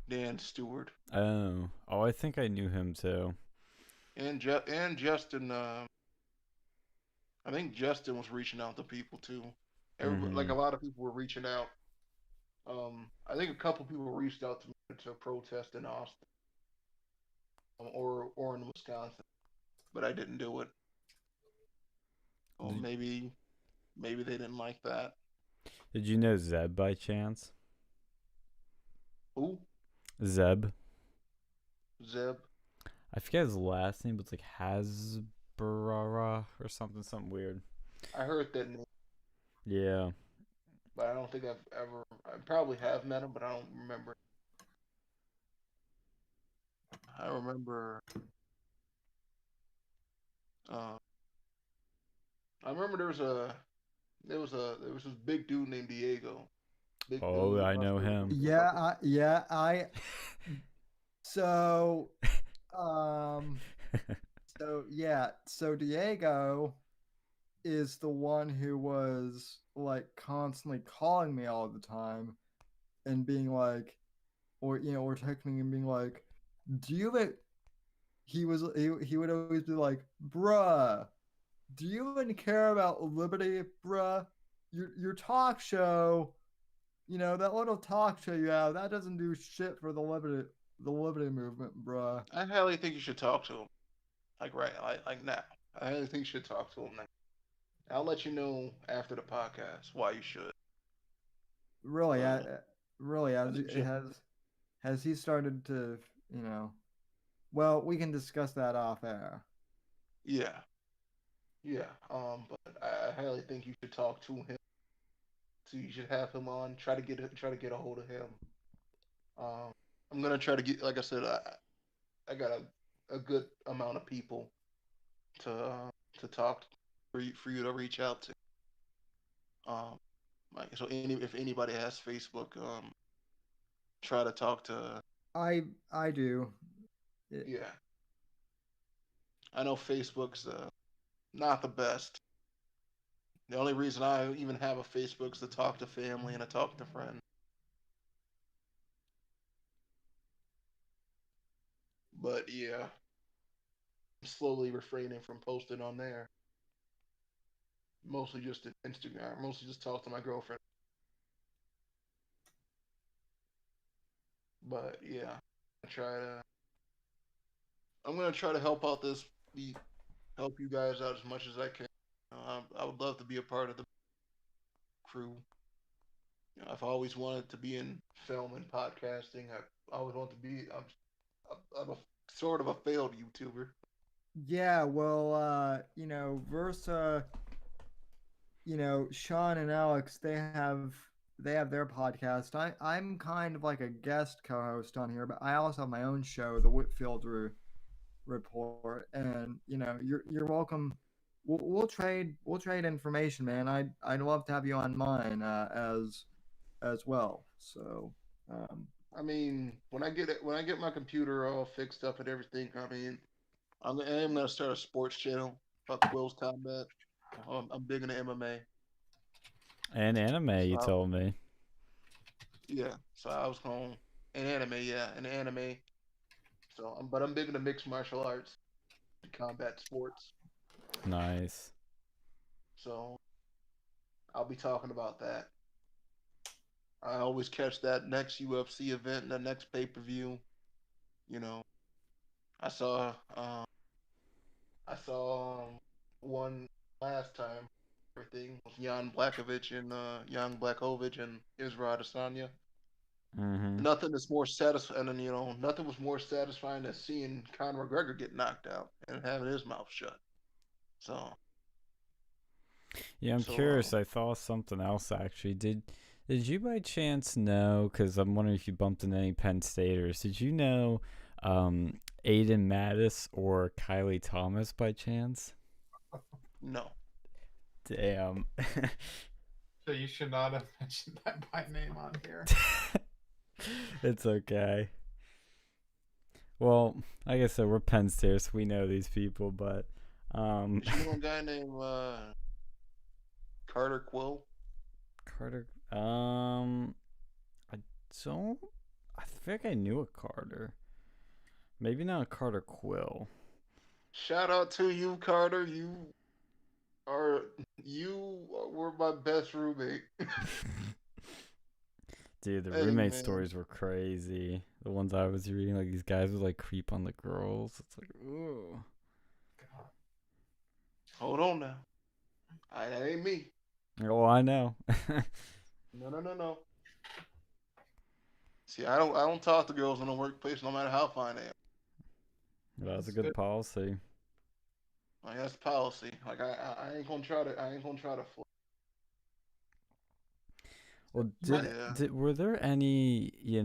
Speaker 5: Dan Stewart
Speaker 1: Oh, I think I knew him too.
Speaker 5: and Justin. I think Justin was reaching out to people too. Like a lot of people were reaching out. I think a couple people reached out to me to protest in Austin, or in Wisconsin, but I didn't do it. Well,
Speaker 1: Did,
Speaker 5: maybe they didn't like that.
Speaker 1: did you know Zeb by chance?
Speaker 5: Who?
Speaker 1: Zeb.
Speaker 5: Zeb.
Speaker 1: I forget his last name, but it's like Hasbara or something weird.
Speaker 5: I heard that name,
Speaker 1: Yeah.
Speaker 5: but I don't think I've ever. I probably have met him, but I don't remember. I remember. Uh, I remember there was this big dude named Diego. Big
Speaker 1: Oh,
Speaker 5: dude,
Speaker 1: I know
Speaker 5: muscular
Speaker 1: him.
Speaker 5: dude.
Speaker 2: Yeah, so um so Diego is the one who was like constantly calling me all the time and being like, or texting and being like, do you even he would always be like, bruh, do you even care about liberty, bruh? Your talk show, that little talk show you have, that doesn't do shit for the liberty movement, bruh.
Speaker 5: I highly think you should talk to him. Like now. I highly think you should talk to him now. I'll let you know after the podcast why you should.
Speaker 2: Really,
Speaker 5: Uh,
Speaker 2: really,
Speaker 5: I think you should.
Speaker 2: has he started to, you know? Well, we can discuss that off air.
Speaker 5: Yeah, yeah. But I highly think you should talk to him. So you should have him on. Try to get a hold of him. Um, I'm gonna try to get. Like I said, I got a good amount of people to talk for you to reach out to. Um, like so, if anybody has Facebook, try to talk to.
Speaker 2: I do. It,
Speaker 5: Yeah, I know Facebook's not the best. The only reason I even have a Facebook is to talk to family and to talk to friends. But yeah, I'm slowly refraining from posting on there. Mostly just Instagram. Mostly just talk to my girlfriend. But yeah, I try to. I'm gonna try to help out help you guys out as much as I can. I would love to be a part of the crew. I've always wanted to be in film and podcasting. I always want to be. I'm a sort of a failed YouTuber.
Speaker 2: yeah, well, Versa, Sean and Alex, they have they have their podcast. I'm kind of like a guest co-host on here, but I also have my own show, the Whitfield Report, and you're welcome. We'll trade information, man. I'd love to have you on mine as well. So
Speaker 5: I mean, when I get my computer all fixed up and everything, I mean, I am gonna start a sports channel about Quills Combat. I'm big into MMA.
Speaker 1: And anime, you
Speaker 5: So
Speaker 1: told me.
Speaker 5: yeah, so I was home and anime, yeah, and anime. So, but I'm big into mixed martial arts and combat sports.
Speaker 1: Nice.
Speaker 5: So I'll be talking about that. I always catch that next UFC event, the next pay per view. You know, I saw one last time. Everything was Jan Blakovic and Jan Blakovic and Israel Adesanya.
Speaker 1: Mm-hmm.
Speaker 5: Nothing is more satisfying, and nothing was more satisfying than seeing Conor McGregor get knocked out and having his mouth shut. So
Speaker 1: Yeah, I'm curious. I thought something else actually. Did you by chance know? Because I'm wondering if you bumped into any Penn Staters. Did you know Aiden Mattis or Kylie Thomas by chance?
Speaker 5: no.
Speaker 1: Damn.
Speaker 4: So you should not have mentioned that by name on here.
Speaker 1: It's okay. Well, like I said, we're Penn Staters. So we know these people, but
Speaker 5: Did you know a guy named Carter Quill?
Speaker 1: Carter. I don't. I think I knew a Carter. Maybe not a Carter Quill.
Speaker 5: Shout out to you, Carter. You were my best roommate.
Speaker 1: Dude, the
Speaker 5: Hey,
Speaker 1: roommate
Speaker 5: man.
Speaker 1: stories were crazy. The ones I was reading, like these guys would like creep on the girls. It's like, ooh.
Speaker 4: God.
Speaker 5: Hold on now. That ain't me.
Speaker 1: Oh, I know.
Speaker 5: No. See, I don't talk to girls in the workplace, no matter how fine they are.
Speaker 1: That's a good policy.
Speaker 5: Like that's policy. Like I ain't gonna try to.
Speaker 1: Well,
Speaker 5: Yeah.
Speaker 1: were there any, I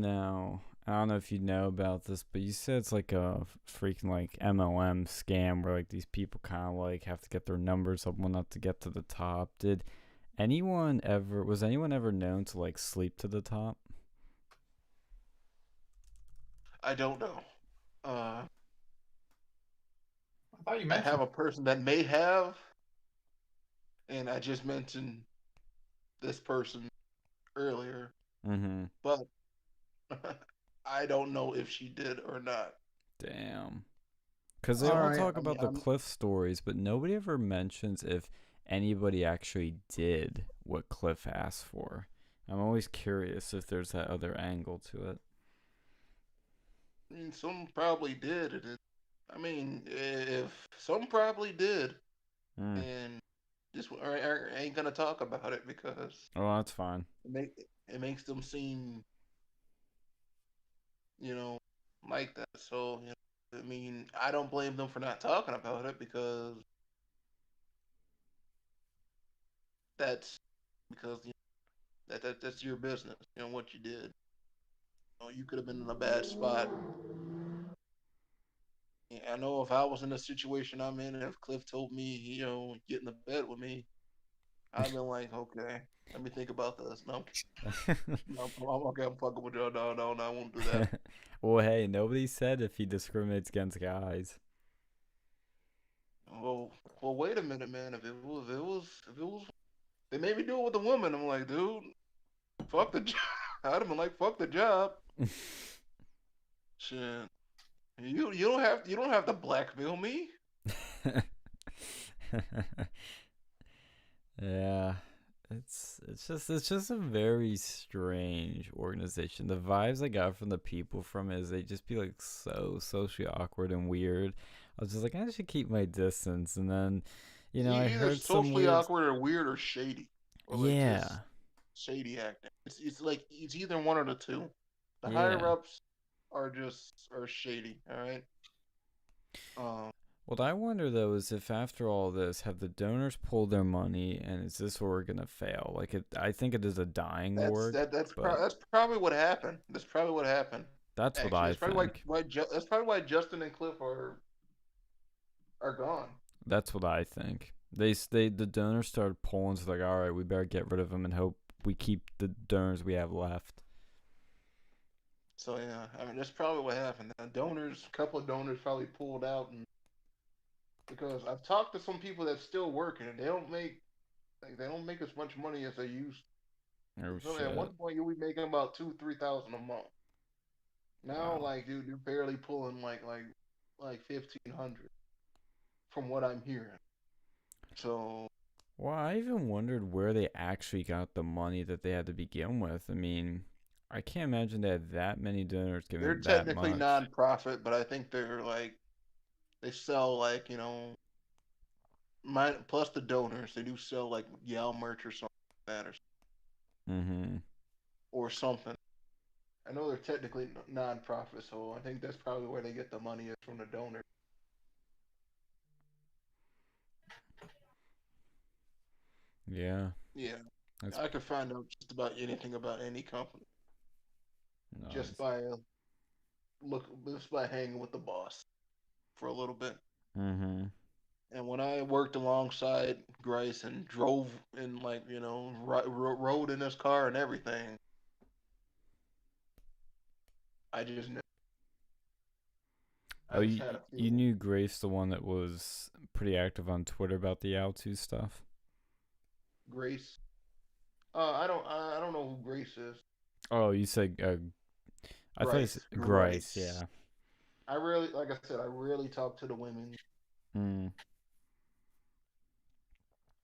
Speaker 1: don't know if you know about this, but you said it's like a freaking like MLM scam where like these people kind of like have to get their numbers up one up to get to the top. Was anyone ever known to like sleep to the top?
Speaker 5: I don't know.
Speaker 4: I thought you
Speaker 5: I
Speaker 4: mentioned.
Speaker 5: have a person that may have, and I just mentioned this person earlier,
Speaker 1: Mm-hmm.
Speaker 5: but I don't know if she did or not.
Speaker 1: Damn. Because they
Speaker 2: All
Speaker 1: all
Speaker 2: right.
Speaker 1: talk about the Cliff stories, but nobody ever mentions if anybody actually did what Cliff asked for. I'm always curious if there's that other angle to it.
Speaker 5: I mean, some probably did. I mean, if some probably did,
Speaker 1: Mm.
Speaker 5: and just I ain't gonna talk about it because
Speaker 1: Oh, that's fine.
Speaker 5: it makes them seem, like that. So, I mean, I don't blame them for not talking about it because that's because that's your business. What you did. You could have been in a bad spot. I know if I was in the situation I'm in, and if Cliff told me, get in the bed with me, I'd been like, okay, let me think about this. No, okay, I'm fucking with you. No, I won't do that.
Speaker 1: Well, hey, nobody said if he discriminates against guys.
Speaker 5: Well, wait a minute, man. If it was, they made me do it with a woman. I'm like, dude, fuck the job. I'd have been like, fuck the job. Shit, you don't have to blackmail me.
Speaker 1: Yeah, it's just a very strange organization. The vibes I got from the people from it is they just be like so socially awkward and weird. I was just like, I should keep my distance, and then I
Speaker 5: Either
Speaker 1: heard some
Speaker 5: socially
Speaker 1: weird.
Speaker 5: awkward or weird or shady, or like just shady acting. It's like it's either one or the two. The higher ups are shady. All right.
Speaker 1: What I wonder though is if after all this, have the donors pulled their money, and is this org gonna fail? Like I think it is a dying org, but
Speaker 3: That's probably what happened. That's probably what happened.
Speaker 1: that's what
Speaker 3: Actually,
Speaker 1: I
Speaker 3: that's probably
Speaker 1: think.
Speaker 3: that's probably why Justin and Cliff are gone.
Speaker 1: That's what I think. The donors started pulling, so like, all right, we better get rid of them and hope we keep the donors we have left.
Speaker 3: So yeah, I mean that's probably what happened. A couple of donors probably pulled out, and because I've talked to some people that's still working, and they don't make as much money as they used.
Speaker 1: Oh
Speaker 3: So at
Speaker 1: shit.
Speaker 3: one point you'll be making about 2,000-3,000 a month. Now,
Speaker 1: Wow.
Speaker 3: like, dude, you're barely pulling like 1,500 from what I'm hearing. So
Speaker 1: Well, I even wondered where they actually got the money that they had to begin with. I mean, I can't imagine they had that many donors
Speaker 3: they're
Speaker 1: giving that
Speaker 3: technically
Speaker 1: much.
Speaker 3: non-profit, but I think they're like they sell like plus the donors they do sell like YAL merch or something like that
Speaker 1: Mm-hmm.
Speaker 3: or something. I know they're technically non-profit, so I think that's probably where they get the money is from the donors.
Speaker 1: Yeah.
Speaker 3: Yeah,
Speaker 1: That's
Speaker 3: I could find out just about anything about any company just
Speaker 1: nice.
Speaker 3: by just by hanging with the boss for a little bit.
Speaker 1: Mm-hmm.
Speaker 3: And when I worked alongside Grace and drove and rode in his car and everything, I just knew.
Speaker 1: Oh,
Speaker 3: I just had a
Speaker 1: you
Speaker 3: feeling.
Speaker 1: knew Grace, the one that was pretty active on Twitter about the YAL2 stuff?
Speaker 3: Grace. I don't know who Grace is.
Speaker 1: Oh, you said I thought it's Grace,
Speaker 3: Grace.
Speaker 1: yeah.
Speaker 3: Like I said, I rarely talk to the women.
Speaker 1: Mm.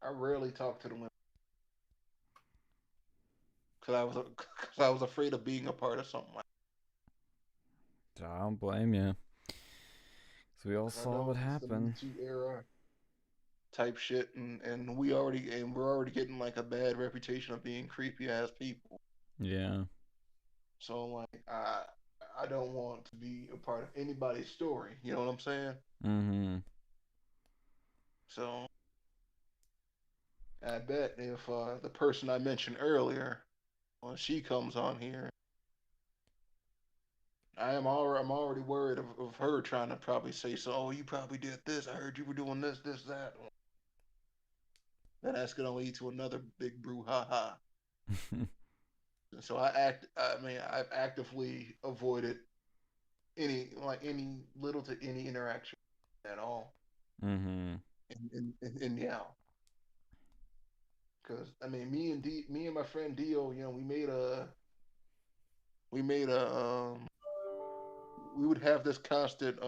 Speaker 3: I rarely talk to the women because cause I was afraid of being a part of something like.
Speaker 1: I don't blame you. So we all
Speaker 3: I
Speaker 1: saw what
Speaker 3: know it's the Me
Speaker 1: happened.
Speaker 3: Too era type shit, and we're already getting like a bad reputation of being creepy ass people.
Speaker 1: Yeah.
Speaker 3: So like I don't want to be a part of anybody's story. You know what I'm saying?
Speaker 1: Mm-hmm.
Speaker 3: So I bet if the person I mentioned earlier, when she comes on here, I'm already worried of her trying to probably say so. Oh, you probably did this. I heard you were doing this, this, that. Then that's gonna lead to another big brouhaha. So I've actively avoided any little to any interaction at all
Speaker 1: Mm-hmm.
Speaker 3: in Yao. Because I mean, me and my friend Dio, we made a we would have this constant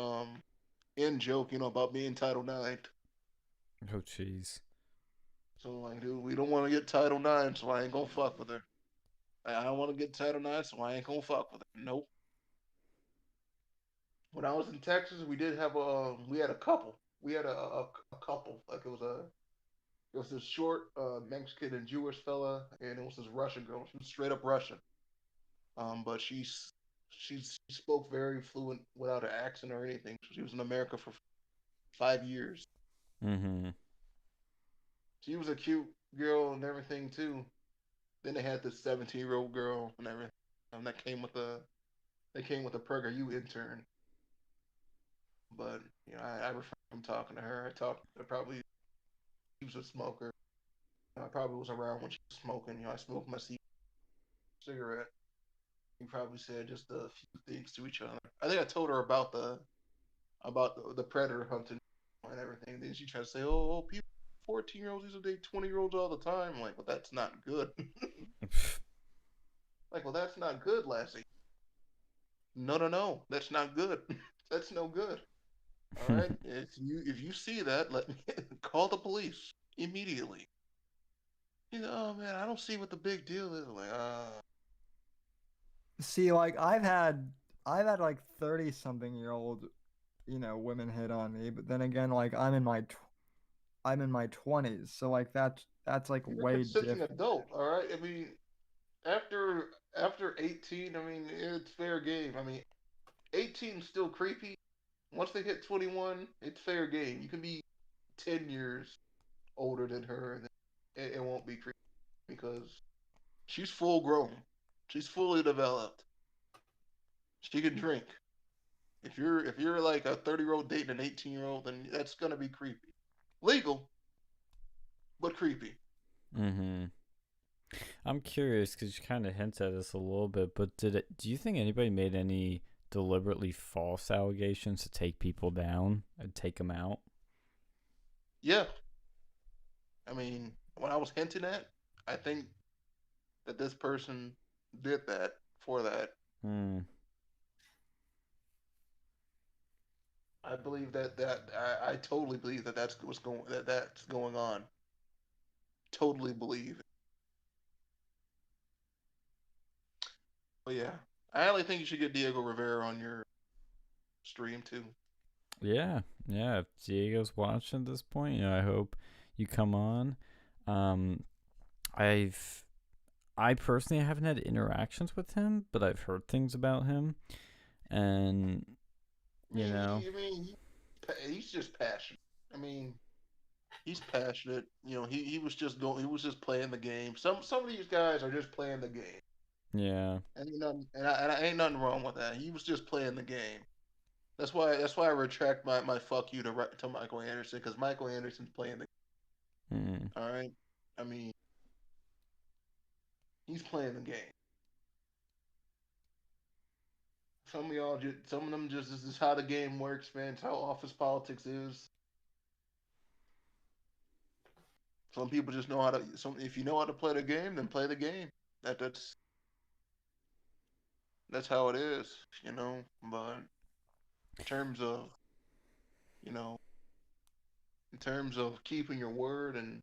Speaker 3: in joke, about being Title IX.
Speaker 1: Oh, jeez.
Speaker 3: So like, dude, we don't want to get Title IX, so I ain't gonna fuck with her. I don't want to get Title IX, so I ain't gonna fuck with her. Nope. When I was in Texas, we had a couple. We had a couple. Like it was this short Mexican and Jewish fella, and it was this Russian girl. She was straight up Russian. But she spoke very fluent without an accent or anything. She was in America for 5 years.
Speaker 1: Mm-hmm.
Speaker 3: She was a cute girl and everything too. Then they had this 17-year-old girl and everything, that came with a PragerU intern. But I refrained from talking to her. I probably she was a smoker. I probably was around when she was smoking. I smoked my cigarette. We probably said just a few things to each other. I think I told her about the predator hunting and everything. Then she tried to say, "Oh, people, 14-year-olds used to date 20-year-olds all the time." I'm like, well, that's not good. Like, well, that's not good, Lassie. No, no, no, that's not good. That's no good. All right, if you see that, let me call the police immediately. Oh man, I don't see what the big deal is. Like,
Speaker 2: See, like I've had like 30 something year old, women hit on me, but then again, like I'm in my 20s, so like that's like
Speaker 3: you're a
Speaker 2: way
Speaker 3: consenting
Speaker 2: different.
Speaker 3: adult. All right, I mean, after 18, I mean, it's fair game. I mean, 18 is still creepy, Once they hit 21, it's fair game. You can be 10 years older than her, and it won't be creepy because she's full grown. She's fully developed. She can drink. If you're like a 30-year-old dating an 18-year-old, then that's gonna be creepy. Legal, but creepy.
Speaker 1: Mm-hmm. I'm curious because you kind of hint at this a little bit, but do you think anybody made any deliberately false allegations to take people down and take them out?
Speaker 3: Yeah, I mean, when I was hinting at, I think that this person did that for that.
Speaker 1: Hmm.
Speaker 3: I believe I totally believe that that's going on. Totally believe. But yeah, I only think you should get Diego Rivera on your stream too.
Speaker 1: Yeah, yeah. If Diego's watching at this point, I hope you come on. Um, I personally haven't had interactions with him, but I've heard things about him, and
Speaker 3: He's just passionate. I mean, he's passionate. He was just going. He was just playing the game. Some of these guys are just playing the game,
Speaker 1: yeah,
Speaker 3: and I ain't nothing wrong with that. He was just playing the game. That's why I retract my fuck you to Michael Anderson, because Michael Anderson's playing the
Speaker 1: mm,
Speaker 3: all right. I mean, he's playing the game. Some of them just this is how the game works, man. It's how office politics is. Some people just know how to. If you know how to play the game, then play the game. That's how it is. But in terms of you know, in terms of keeping your word and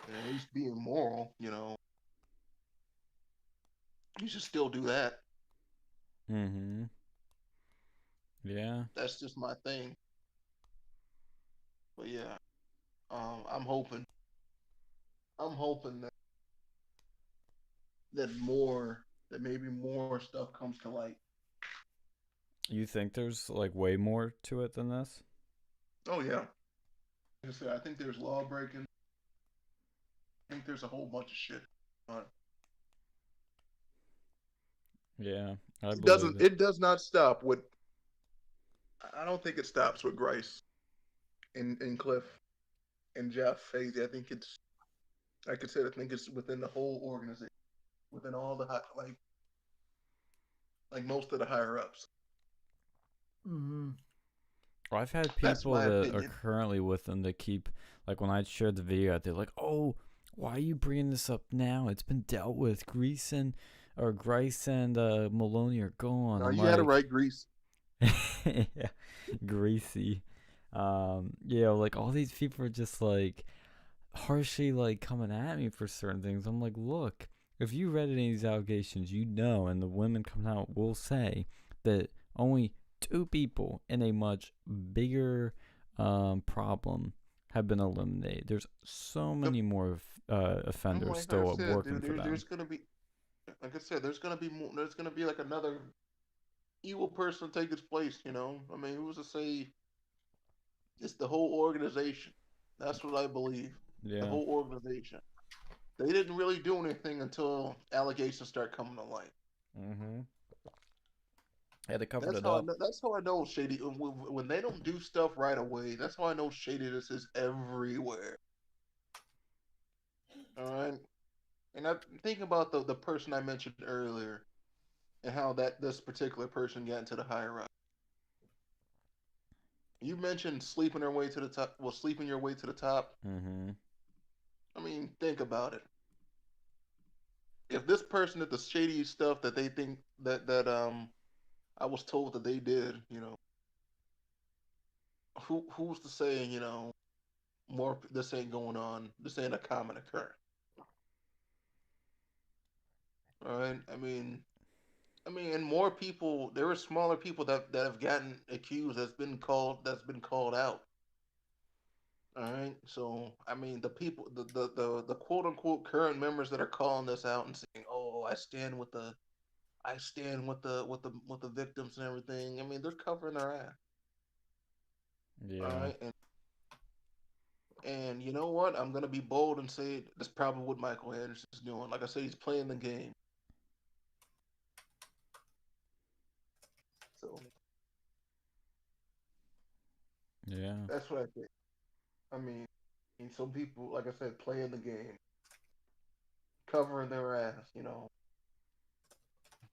Speaker 3: at least being moral, you should still do that.
Speaker 1: mm-hmm, yeah.
Speaker 3: That's just my thing. But yeah, I'm hoping. I'm hoping that maybe more stuff comes to light.
Speaker 1: You think there's like way more to it than this?
Speaker 3: Oh yeah, like I said, I think there's law breaking. I think there's a whole bunch of shit.
Speaker 1: Yeah, I
Speaker 3: It
Speaker 1: believe
Speaker 3: doesn't.
Speaker 1: it.
Speaker 3: It does not stop with. I don't think it stops with Grice and Cliff and Jeff Hazy. I think it's. Like I said, I think it's within the whole organization, within all the like most of the higher ups.
Speaker 2: Mm-hmm.
Speaker 1: Well, I've had
Speaker 3: That's
Speaker 1: people
Speaker 3: my
Speaker 1: that are
Speaker 3: opinion.
Speaker 1: currently with them that keep, like, when I shared the video, they're like, "Oh, why are you bringing this up now? It's been dealt with. Grice and Maloney are gone."
Speaker 3: No,
Speaker 1: I'm
Speaker 3: you had it
Speaker 1: like,
Speaker 3: right, Grease.
Speaker 1: yeah, greasy. Like all these people are just like harshly like coming at me for certain things. I'm like, look, if you read any of these allegations, and the women coming out will say that only two people in a much bigger problem have been eliminated. There's so many more offenders
Speaker 3: Like I
Speaker 1: still
Speaker 3: said,
Speaker 1: working
Speaker 3: dude,
Speaker 1: for them.
Speaker 3: there's gonna be, like I said, there's gonna be more, there's gonna be like another evil person take its place. I mean, who's to say it's the whole organization? That's what I believe. The
Speaker 1: Yeah.
Speaker 3: whole organization. They didn't really do anything until allegations start coming to light.
Speaker 1: Mm-hmm. Yeah, they covered
Speaker 3: That's
Speaker 1: it
Speaker 3: how I
Speaker 1: up.
Speaker 3: know. That's how I know shady. When they don't do stuff right away, that's how I know shadiness is everywhere. All right, and I think about the person I mentioned earlier and how that this particular person got into the higher up. You mentioned sleeping their way to the top. Well, sleeping your way to the top.
Speaker 1: Mm-hmm.
Speaker 3: I mean, think about it. If this person did the shady stuff that they think that I was told that they did, who's to say more this ain't going on. This ain't a common occurrence. All right. And more people. There are smaller people that have gotten accused. That's been called out. All right. So the people, the quote unquote current members that are calling this out and saying, "Oh, I stand with the I stand with the victims and everything. I mean, they're covering their ass.
Speaker 1: Yeah.
Speaker 3: All right, and you know what? I'm gonna be bold and say that's probably what Michael Anderson's doing. Like I said, he's playing the game. So
Speaker 1: Yeah.
Speaker 3: that's what I think. I mean, some people, like I said, playing the game, covering their ass.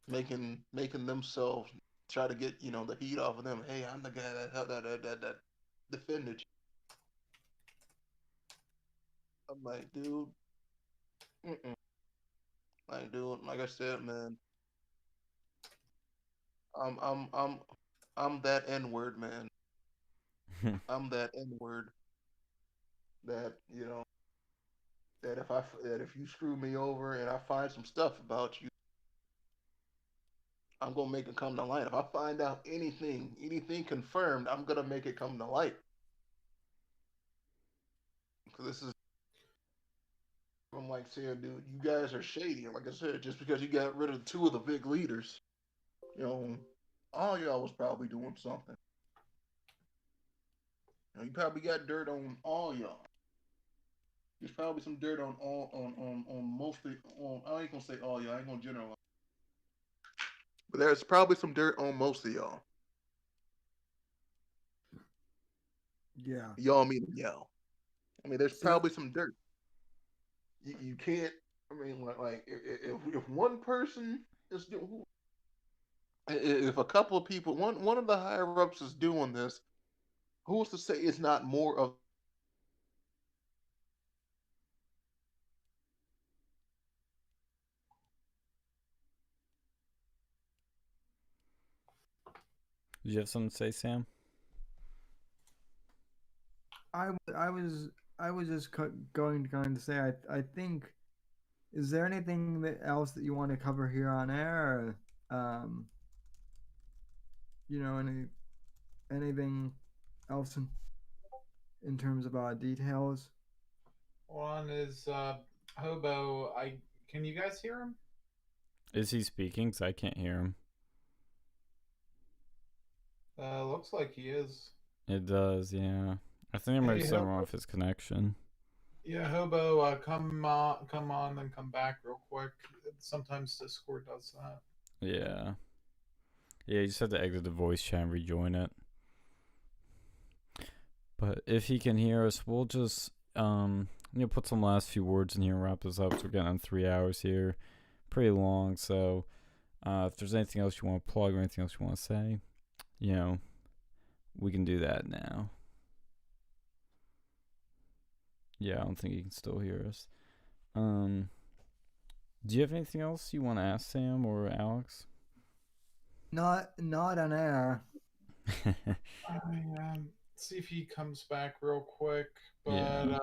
Speaker 3: Making themselves try to get the heat off of them. Hey, I'm the guy that defended you. I'm like, dude, mm-mm. Like, dude, like I said, man, I'm I'm I'm I'm that N word, man. I'm that N word that that if you screw me over and I find some stuff about you, I'm gonna make it come to light. If I find out anything confirmed, I'm gonna make it come to light. Because this is, I'm like saying, dude, you guys are shady. And like I said, just because you got rid of two of the big leaders, you know, all y'all was probably doing something. You probably got dirt on all y'all. There's probably some dirt on all on mostly on. I ain't gonna say all y'all. I ain't gonna generalize. But there's probably some dirt on most of y'all.
Speaker 2: Yeah.
Speaker 3: Y'all meaning y'all. I mean, there's probably some dirt. You can't. I mean, like if one person is doing, if a couple of people, one of the higher ups is doing this, who's to say it's not more of?
Speaker 1: Did you have something to say, Sam?
Speaker 2: I was just going to say I think, is there anything else that you want to cover here on air? Or, anything else in terms of details?
Speaker 4: One is Hobo. Can you guys hear him?
Speaker 1: Is he speaking? Because I can't hear him.
Speaker 4: Looks like he is.
Speaker 1: It does, yeah. I think there might be something wrong with his connection.
Speaker 4: Yeah, Hobo, come on, then come back real quick. Sometimes Discord does that.
Speaker 1: Yeah. Yeah, you just have to exit the voice chat and rejoin it. But if he can hear us, we'll just put some last few words in here and wrap this up. So we're getting on 3 hours here. Pretty long, so if there's anything else you want to plug or anything else you want to say, we can do that now. Yeah, I don't think he can still hear us. Do you have anything else you want to ask Sam or Alex?
Speaker 2: Not on air.
Speaker 4: See if he comes back real quick. But
Speaker 1: Yeah.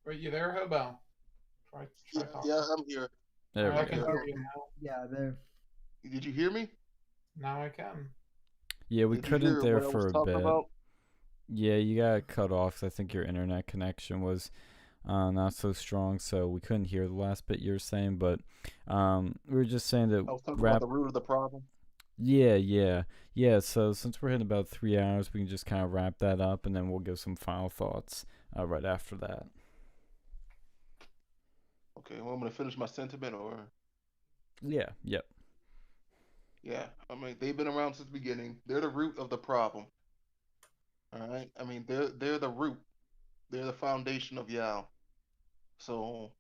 Speaker 4: are you there, Hobo? Try
Speaker 3: Yeah, I'm here.
Speaker 1: There
Speaker 4: I
Speaker 1: we
Speaker 4: can
Speaker 1: go.
Speaker 4: hear you now.
Speaker 2: Yeah, there.
Speaker 3: Did you hear me?
Speaker 4: Now I can.
Speaker 1: Yeah, we
Speaker 3: Did you
Speaker 1: couldn't
Speaker 3: hear
Speaker 1: there
Speaker 3: what I
Speaker 1: for
Speaker 3: was
Speaker 1: a
Speaker 3: talking
Speaker 1: bit.
Speaker 3: about?
Speaker 1: Yeah, you got cut off 'cause I think your internet connection was not so strong, so we couldn't hear the last bit you were saying. But we were just saying that
Speaker 3: I was talking about the root of the problem.
Speaker 1: Yeah. So since we're hitting about 3 hours, we can just kind of wrap that up, and then we'll give some final thoughts right after that.
Speaker 3: Okay, well, I'm gonna finish my sentiment, or
Speaker 1: Yeah. Yep.
Speaker 3: yeah. I mean, they've been around since the beginning. They're the root of the problem. All right. I mean, they're the root. They're the foundation of YAL. So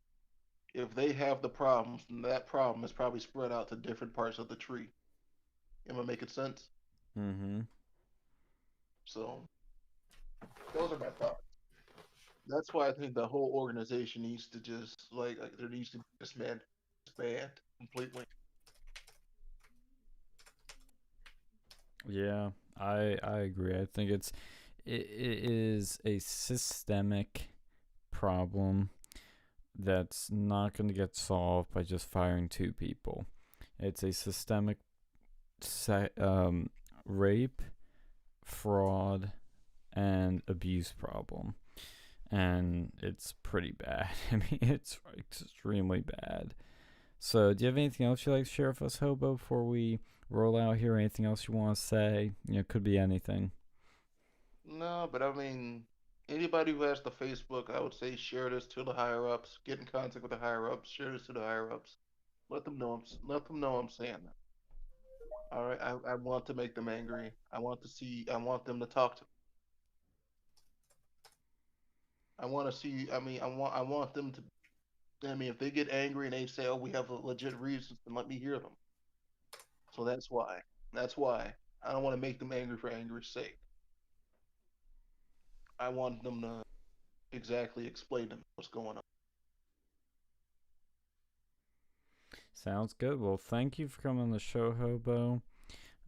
Speaker 3: if they have the problems, then that problem is probably spread out to different parts of the tree. Am I making sense?
Speaker 1: Mm-hmm.
Speaker 3: So those are my thoughts. That's why I think the whole organization needs to just like there needs to be disband completely.
Speaker 1: Yeah, I agree. I think it is a systemic problem that's not going to get solved by just firing 2 people. It's a systemic rape, fraud, and abuse problem. And it's pretty bad. I mean, it's extremely bad. So, do you have anything else you'd like to share with us, Hobo, before we roll out here? Anything else you want to say? It could be anything.
Speaker 3: No, but I mean, anybody who has the Facebook, I would say share this to the higher ups. Get in contact with the higher ups. Share this to the higher ups. Let them know I'm saying that. All right, I want to make them angry. I want to see. I want them to talk to. I want to see. I mean, I want them to. I mean, if they get angry and they say, "Oh, we have a legit reason," then let me hear them. So that's why. That's why I don't want to make them angry for angry's sake. I want them to exactly explain to me what's going on.
Speaker 1: Sounds good. Well, thank you for coming on the show, Hobo.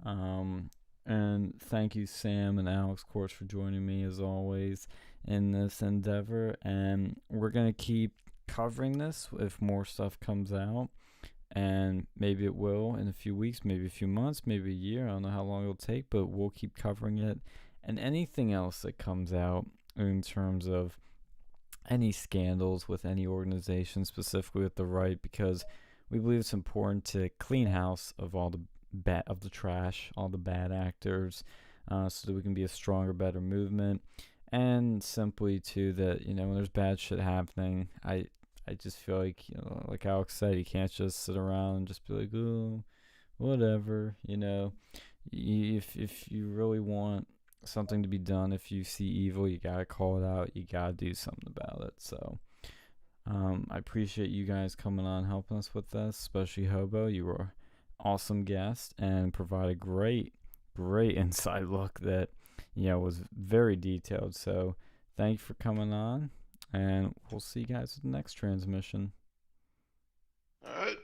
Speaker 1: And thank you, Sam and Alex, of course, for joining me as always in this endeavor. And we're going to keep covering this if more stuff comes out. And maybe it will in a few weeks, maybe a few months, maybe a year. I don't know how long it'll take, but we'll keep covering it. And anything else that comes out in terms of any scandals with any organization, specifically with the right, because we believe it's important to clean house of all the trash, all the bad actors, so that we can be a stronger, better movement. And simply too that when there's bad shit happening, I just feel like like Alex said, you can't just sit around and just be like, oh, whatever. If you really want something to be done, if you see evil, you gotta call it out. You gotta do something about it. So I appreciate you guys coming on, helping us with this, especially Hobo. You were an awesome guest and provided great inside look that was very detailed. So thank you for coming on, and we'll see you guys with the next transmission.
Speaker 3: All right.